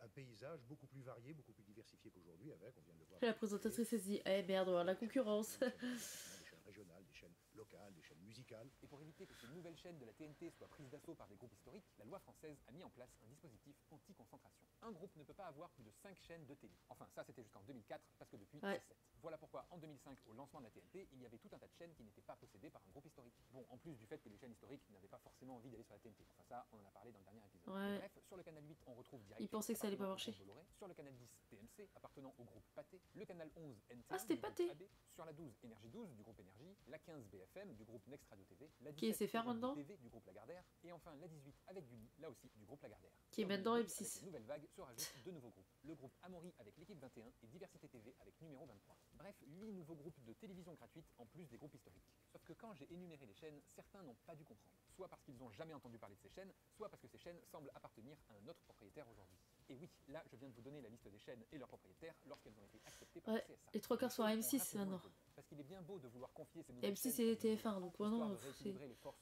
un paysage beaucoup plus varié, beaucoup plus diversifié qu'aujourd'hui, avec, on vient de le voir... La présentatrice s'est dit, eh merde, on va avoir la concurrence. Des chaînes régionales, des chaînes locales, des chaînes musicales. Et pour éviter que ces nouvelles chaînes de la TNT soient prises d'assaut par des groupes historiques, la loi française a mis en place un dispositif anti-concentration. Un groupe ne peut pas avoir plus de 5 chaînes de télé. Enfin, ça c'était jusqu'en 2004, parce que depuis, c'est 7. Voilà pourquoi, en 2005, au lancement de la TNT, il y avait tout un tas de chaînes qui n'étaient pas possédées par un groupe historique. Bon, en plus du fait que les chaînes historiques n'avaient pas forcément envie d'aller sur la TNT. Enfin ça, on en a parlé dans le dernier épisode. Ouais. Bref, sur le canal 8, on retrouve direct... Ils pensaient que ça allait pas marcher. Sur le canal 10, TMC, appartenant au groupe Pathé. Le canal 11, NT. Ah, c'était Pathé. Sur la 12, Énergie 12, du groupe Énergie. La 15, BFM, du groupe Next Radio TV. La 17, Qui sait faire maintenant TV, du groupe Lagardère. Et enfin, la 18, avec Gulli, là aussi, du groupe Lagardère. Qui est maintenant M6. Avec une nouvelle vague se rajoutent 2 nouveaux groupes. Le groupe Amaury avec l'équipe 21 et Diversité TV avec numéro 23. Bref, 8 nouveaux groupes de télévision gratuite en plus des groupes historiques. Sauf que quand j'ai énuméré les chaînes, certains n'ont pas dû comprendre. Soit parce qu'ils n'ont jamais entendu parler de ces chaînes, soit parce que ces chaînes semblent appartenir à un autre propriétaire aujourd'hui. Et oui, là, je viens de vous donner la liste des chaînes et leurs propriétaires lorsqu'elles ont été acceptées par le CSA. Les 3/4 sont à M6 maintenant. Parce qu'il est bien beau de vouloir confier ces nouvelles M6 chaînes et TF1, donc non, c'est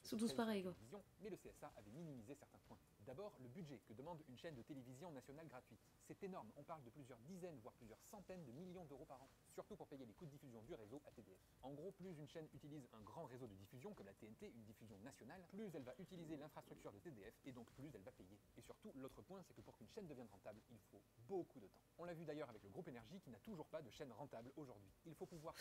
sont tous pareils quoi. Mais le CSA avait minimisé certains points. D'abord, le budget que demande une chaîne de télévision nationale gratuite. C'est énorme, on parle de plusieurs dizaines, voire plusieurs centaines de millions d'euros par an, surtout pour payer les coûts de diffusion du réseau à TDF. En gros, plus une chaîne utilise un grand réseau de diffusion, comme la TNT, une diffusion nationale, plus elle va utiliser l'infrastructure de TDF, et donc plus elle va payer. Et surtout, l'autre point, c'est que pour qu'une chaîne devienne rentable, il faut beaucoup de temps. On l'a vu d'ailleurs avec le groupe Énergie qui n'a toujours pas de chaîne rentable aujourd'hui. Il faut pouvoir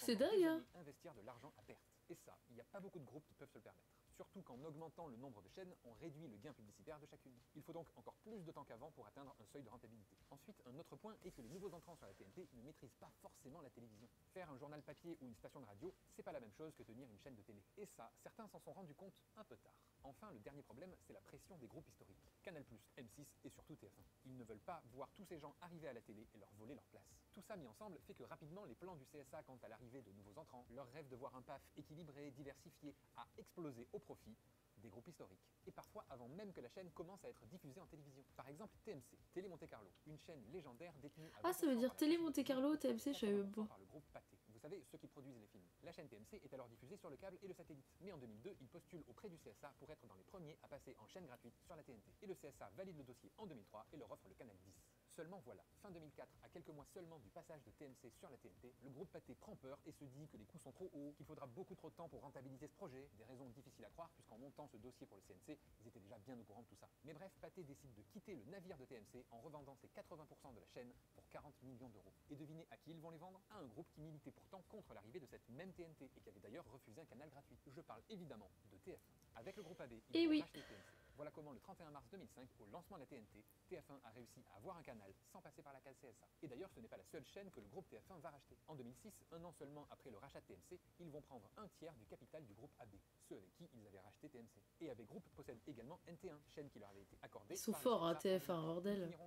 investir de l'argent à perte. Et ça, il n'y a pas beaucoup de groupes qui peuvent se le permettre. Surtout qu'en augmentant le nombre de chaînes, on réduit le gain publicitaire de chacune. Il faut donc encore plus de temps qu'avant pour atteindre un seuil de rentabilité. Ensuite, un autre point est que les nouveaux entrants sur la TNT ne maîtrisent pas forcément la télévision. Faire un journal papier ou une station de radio, c'est pas la même chose que tenir une chaîne de télé. Et ça, certains s'en sont rendus compte un peu tard. Enfin, le dernier problème, c'est la pression des groupes historiques. Canal+, M6 et surtout TF1. Ils ne veulent pas voir tous ces gens arriver à la télé et leur voler leur place. Tout ça mis ensemble fait que rapidement, les plans du CSA quant à l'arrivée de nouveaux entrants, leur rêve de voir un PAF équilibré, diversifié, a explosé au profit des groupes historiques. Et parfois avant même que la chaîne commence à être diffusée en télévision. Par exemple TMC, Télé Monte Carlo, une chaîne légendaire détenue à... Ah, ça veut dire Télé Monte Carlo, TMC, je savais même pas. Par le groupe Pathé. Vous savez, ceux qui produisent les films. La chaîne TMC est alors diffusée sur le câble et le satellite. Mais en 2002, ils postulent auprès du CSA pour être dans les premiers à passer en chaîne gratuite sur la TNT. Et le CSA valide le dossier en 2003 et leur offre le canal 10. Seulement voilà, fin 2004, à quelques mois seulement du passage de TMC sur la TNT, le groupe Pathé prend peur et se dit que les coûts sont trop hauts, qu'il faudra beaucoup trop de temps pour rentabiliser ce projet. Des raisons difficiles à croire, puisqu'en montant ce dossier pour le CNC, ils étaient déjà bien au courant de tout ça. Mais bref, Pathé décide de quitter le navire de TMC en revendant ses 80% de la chaîne pour 40 millions d'euros. Et devinez à qui ils vont les vendre? À un groupe qui militait pourtant contre l'arrivée de cette même TNT et qui avait d'ailleurs refusé un canal gratuit. Je parle évidemment de TF1. Avec le groupe AB, ils ont racheté TMC. Voilà comment le 31 mars 2005, au lancement de la TNT, TF1 a réussi à avoir un canal sans passer par la case CSA. Et d'ailleurs, ce n'est pas la seule chaîne que le groupe TF1 va racheter. En 2006, un an seulement après le rachat de TMC, ils vont prendre un tiers du capital du groupe AB, ceux avec qui ils avaient racheté TMC. Et AB Group possède également NT1, chaîne qui leur avait été accordée. Ils sont forts, hein, TF1, bordel.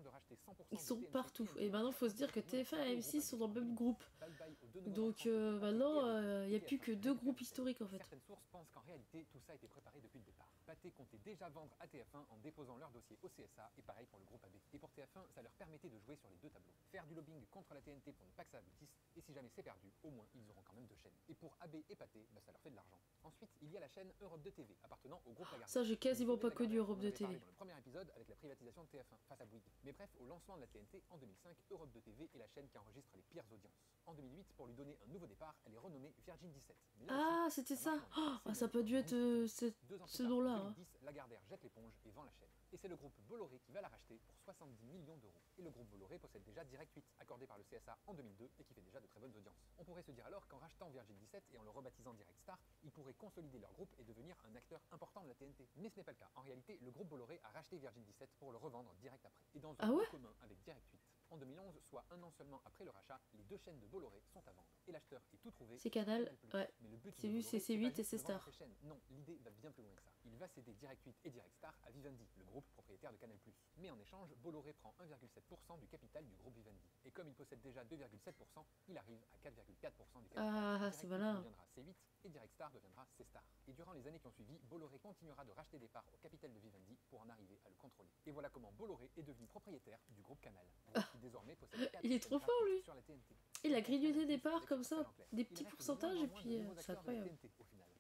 Ils sont partout. Et maintenant, il faut se dire que TF1 et M6 sont dans le même groupe. Donc maintenant, il n'y a plus que 2 groupes historiques en fait. Certaines sources pensent qu'en réalité, tout ça a été préparé depuis le départ. Pathé comptait déjà vendre à TF1 en déposant leur dossier au CSA et pareil pour le groupe AB. Et pour TF1, ça leur permettait de jouer sur les 2 tableaux. Faire du lobbying contre la TNT pour ne pas que ça aboutisse, et si jamais c'est perdu, au moins ils auront quand même 2 chaînes. Et pour AB et Pathé, ça leur fait de l'argent. Ensuite, il y a la chaîne Europe 2 TV, appartenant au groupe Lagardère. Ça, j'ai quasiment pas connu Europe 2 TV. Dans le premier épisode avec la privatisation de TF1 face à Bouygues. Mais bref, au lancement de la TNT en 2005, Europe 2 TV est la chaîne qui enregistre les pires audiences. En 2008, pour lui donner un nouveau départ, elle est renommée Virgin 17. Ah, c'était ça. Oh, ça peut dû être ce nom-là. 2010, Lagardère jette l'éponge et vend la chaîne. Et c'est le groupe Bolloré qui va la racheter pour 70 millions d'euros. Et le groupe Bolloré possède déjà Direct 8, accordé par le CSA en 2002 et qui fait déjà de très bonnes audiences. On pourrait se dire alors qu'en rachetant Virgin 17 et en le rebaptisant Direct Star, ils pourraient consolider leur groupe et devenir un acteur important de la TNT. Mais ce n'est pas le cas. En réalité, le groupe Bolloré a racheté Virgin 17 pour le revendre direct après. Et dans un point commun avec Direct 8, en 2011, soit un an seulement après le rachat, les deux chaînes de Bolloré sont à vendre. Et l'acheteur est tout trouvé. C'est Canal, ouais. Mais le but C'est vu, c'est C8 et c'est Star. Non, l'idée va bien plus loin que ça. Il va céder Direct 8 et Direct Star à Vivendi, le groupe propriétaire de Canal+. Mais en échange, Bolloré prend 1,7% du capital du groupe Vivendi. Et comme il possède déjà 2,7%, il arrive à 4,4% du capital. Ah, c'est malin. Deviendra C8 et Direct Star deviendra C-Star. Et durant les années qui ont suivi, Bolloré continuera de racheter des parts au capital de Vivendi pour en arriver à le contrôler. Et voilà comment Bolloré est devenu propriétaire du groupe Canal, qui désormais possède 4 il est trop fort lui. sur la TNT. Il a grignoté des parts comme ça, des petits pourcentages et puis c'est incroyable.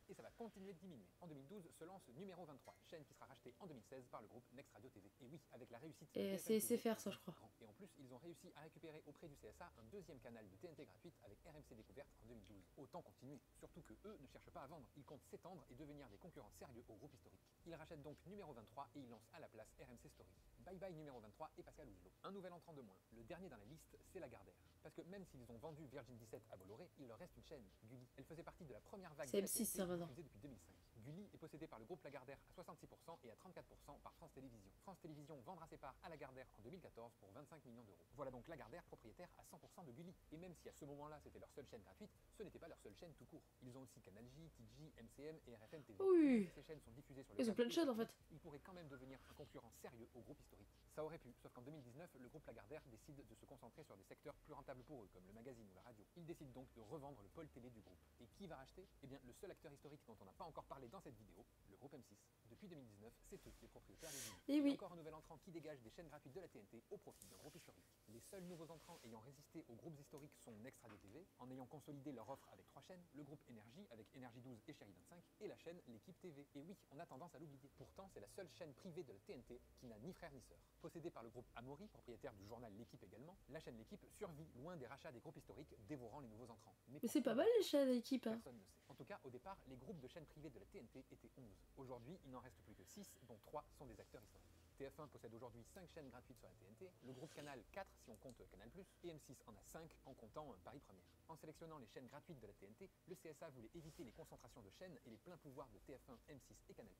Et ça va continuer de diminuer. En 2012 se lance Numéro 23, chaîne qui sera rachetée en 2016 par le groupe Next Radio TV. Et oui, avec la réussite et c'est SFR ça je crois. Et en plus, ils ont réussi à récupérer auprès du CSA un deuxième canal de TNT gratuite avec RMC Découverte en 2012. Autant continuer, surtout que eux ne cherchent pas à vendre, ils comptent s'étendre et devenir des concurrents sérieux au groupe historique. Ils rachètent donc Numéro 23 et ils lancent à la place RMC Story. Bye bye Numéro 23 et Pascal Ougelot. Un nouvel entrant de moins. Le dernier dans la liste, c'est Lagardère. Parce que même s'ils ont vendu Virgin 17 à Bolloré, il leur reste une chaîne, Gulli. Elle faisait partie de la première vague c'est M6 ça maintenant. Diffusée depuis 2005. Gulli est possédé par le groupe Lagardère à 66% et à 34% par France Télévisions. France Télévisions vendra ses parts à Lagardère en 2014 pour 25 millions d'euros. Voilà donc Lagardère propriétaire à 100% de Gulli. Et même si à ce moment-là c'était leur seule chaîne gratuite, ce n'était pas leur seule chaîne tout court. Ils ont aussi Canal J, TG, MCM et RFM TV. Oui. Ces chaînes sont diffusées sur le ils ont plein de chaînes en fait. Ils pourraient quand même devenir un concurrent sérieux au groupe historique. Ça aurait pu, sauf qu'en 2019, le groupe Lagardère décide de se concentrer sur des secteurs plus rentables pour eux, comme le magazine ou la radio. Ils décident donc de revendre le pôle télé du groupe. Et qui va racheter? Eh bien, le seul acteur historique dont on n'a pas encore parlé dans cette vidéo, le groupe M6. Depuis 2019, c'est eux les propriétaires des lignes. Et oui. Encore un nouvel entrant qui dégage des chaînes gratuites de la TNT au profit d'un groupe historique. Les seuls nouveaux entrants ayant résisté aux groupes historiques sont Next Radio TV, en ayant consolidé leur offre avec 3 chaînes, le groupe Énergie avec Énergie 12 et Chérie 25, et la chaîne L'équipe TV. Et oui, on a tendance à l'oublier. Pourtant, c'est la seule chaîne privée de la TNT qui n'a ni frère ni sœur. Possédée par le groupe Amaury, propriétaire du journal L'équipe également, la chaîne L'équipe survit loin des rachats des groupes historiques dévorant les nouveaux entrants. Mais c'est pas mal les chaînes L'équipe. Hein. Personne ne sait. En tout cas, au départ, les groupes de chaînes privées de la TNT étaient 11. Aujourd'hui, il n'en reste plus que 6, dont 3 sont des acteurs historiques. TF1 possède aujourd'hui 5 chaînes gratuites sur la TNT, le groupe Canal 4 si on compte Canal+, et M6 en a 5 en comptant Paris Première. En sélectionnant les chaînes gratuites de la TNT, le CSA voulait éviter les concentrations de chaînes et les pleins pouvoirs de TF1, M6 et Canal+.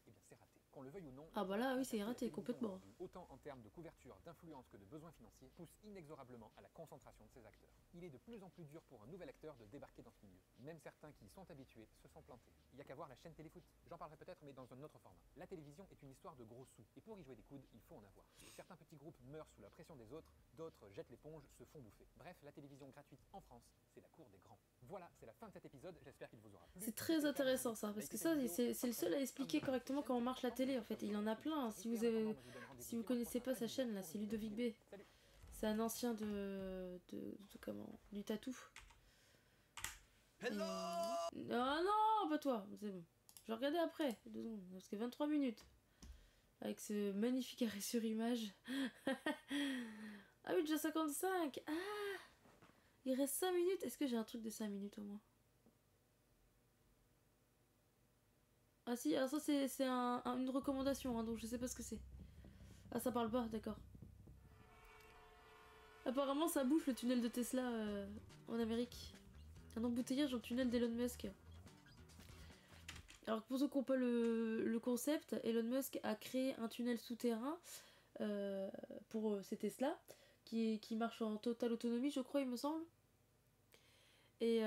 Eh bien c'est raté. Qu'on le veuille ou non... Ah bah là oui c'est raté complètement. Autant en termes de couverture, d'influence que de besoins financiers, pousse inexorablement à la concentration de ces acteurs. Il est de plus en plus dur pour un nouvel acteur de débarquer dans ce milieu. Même certains qui y sont habitués se sont plantés. Il n'y a qu'à voir la chaîne Téléfoot. J'en parlerai peut-être mais dans un autre format. La télévision est une histoire de gros sous. Et pour y jouer des coudes, il faut en avoir. Certains petits groupes meurent sous la pression des autres, d'autres jettent l'éponge, se font bouffer. Bref, la télévision gratuite en France, c'est la cour des grands. Voilà, c'est la fin de cet épisode, j'espère qu'il vous aura plu. C'est très intéressant ça, parce que ça c'est le seul à expliquer correctement comment marche la télé en fait. Il en a plein, hein. Si vous connaissez pas sa chaîne là, c'est Ludovic B. C'est un ancien comment, du tatou. Hello Non, non, pas toi, c'est bon. Je vais regarder après, 2 secondes, parce que 23 minutes. Avec ce magnifique arrêt sur image. Ah oui, déjà 55. Ah, il reste 5 minutes. Est-ce que j'ai un truc de 5 minutes au moins? Ah si, alors ça c'est une recommandation, hein, donc je sais pas ce que c'est. Ah ça parle pas, d'accord. Apparemment ça bouffe le tunnel de Tesla en Amérique. Un embouteillage dans le tunnel d'Elon Musk. Alors pour ceux qui n'ont pas le concept, Elon Musk a créé un tunnel souterrain pour ces Tesla qui marche en totale autonomie je crois il me semble. Et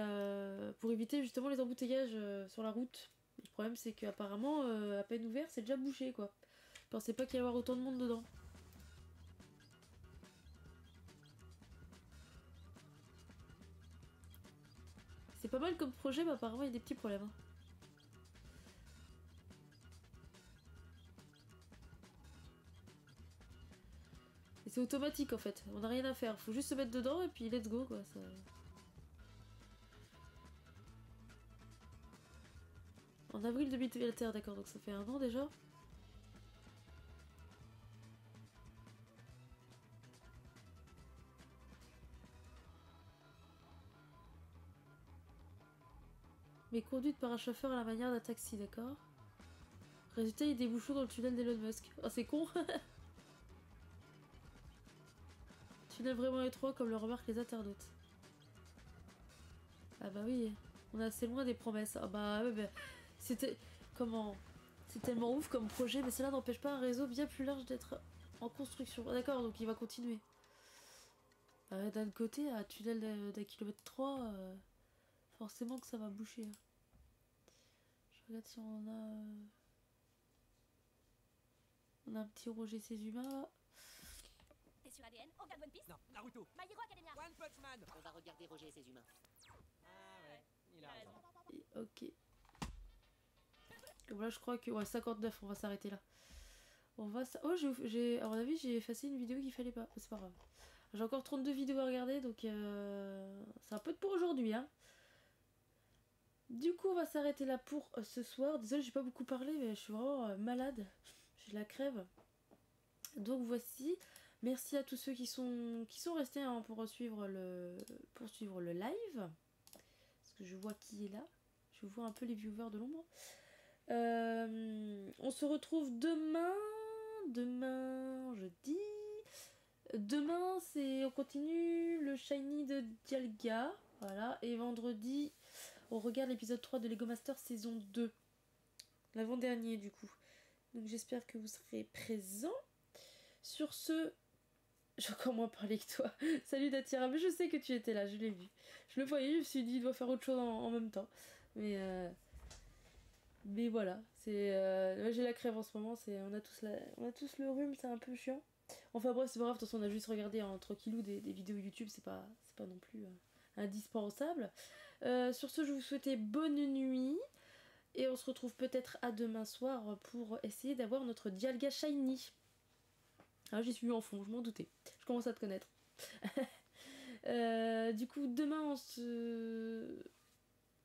pour éviter justement les embouteillages sur la route. Le problème c'est qu'apparemment à peine ouvert c'est déjà bouché quoi. Je pensais pas qu'il y avait autant de monde dedans. C'est pas mal comme projet mais apparemment il y a des petits problèmes. Hein. Et c'est automatique en fait, on n'a rien à faire, faut juste se mettre dedans et puis let's go quoi. Ça... En avril 2021, d'accord, donc ça fait 1 an déjà. Mais conduite par un chauffeur à la manière d'un taxi, d'accord. Résultat, il y a des bouchons dans le tunnel d'Elon Musk. Oh, c'est con. Tunnel vraiment étroit comme le remarquent les internautes. Ah bah oui, on est assez loin des promesses. Ah bah ouais, bah, c'était... Comment... C'est tellement ouf comme projet, mais cela n'empêche pas un réseau bien plus large d'être en construction. Ah, d'accord, donc il va continuer. D'un côté, à tunnel d'un kilomètre 3, forcément que ça va boucher. Hein. Je regarde si on a... On a un petit Roger ses humains là. T'es sur ADN, on regarde One Piece. Non, Naruto. My Hero Academia. One Punch Man. On va regarder Roger et ses humains. Ah ouais, il a raison. Et, ok. Donc là, je crois que... Ouais, 59, on va s'arrêter là. On va... Oh, j'ai... À mon avis, j'ai effacé une vidéo qu'il fallait pas. C'est pas grave. J'ai encore 32 vidéos à regarder, donc... C'est un peu de pour aujourd'hui, hein. Du coup, on va s'arrêter là pour ce soir. Désolée, j'ai pas beaucoup parlé, mais je suis vraiment malade. J'ai la crève. Donc voici. Merci à tous ceux qui sont restés hein, pour suivre le live. Parce que je vois qui est là. Je vois un peu les viewers de l'ombre. On se retrouve demain. Demain, jeudi. Demain, on continue le Shiny de Dialga. Voilà. Et vendredi, on regarde l'épisode 3 de Lego Master saison 2. L'avant-dernier du coup. Donc j'espère que vous serez présents. Sur ce, j'ai encore moins parlé que toi. Salut Datira, mais je sais que tu étais là, je l'ai vu. Je le voyais, je me suis dit, il doit faire autre chose en même temps. Mais voilà, j'ai la crève en ce moment, on a tous le rhume, c'est un peu chiant. Enfin bref, c'est pas grave, de toute façon on a juste regardé en tranquillou des vidéos YouTube, c'est pas non plus indispensable. Sur ce, je vous souhaite bonne nuit. Et on se retrouve peut-être à demain soir pour essayer d'avoir notre Dialga Shiny. Ah, j'y suis en fond, je m'en doutais. Je commence à te connaître. Du coup, demain,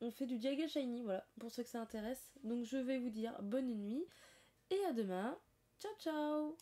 on fait du Dialga Shiny, voilà, pour ceux que ça intéresse. Donc je vais vous dire bonne nuit et à demain. Ciao, ciao!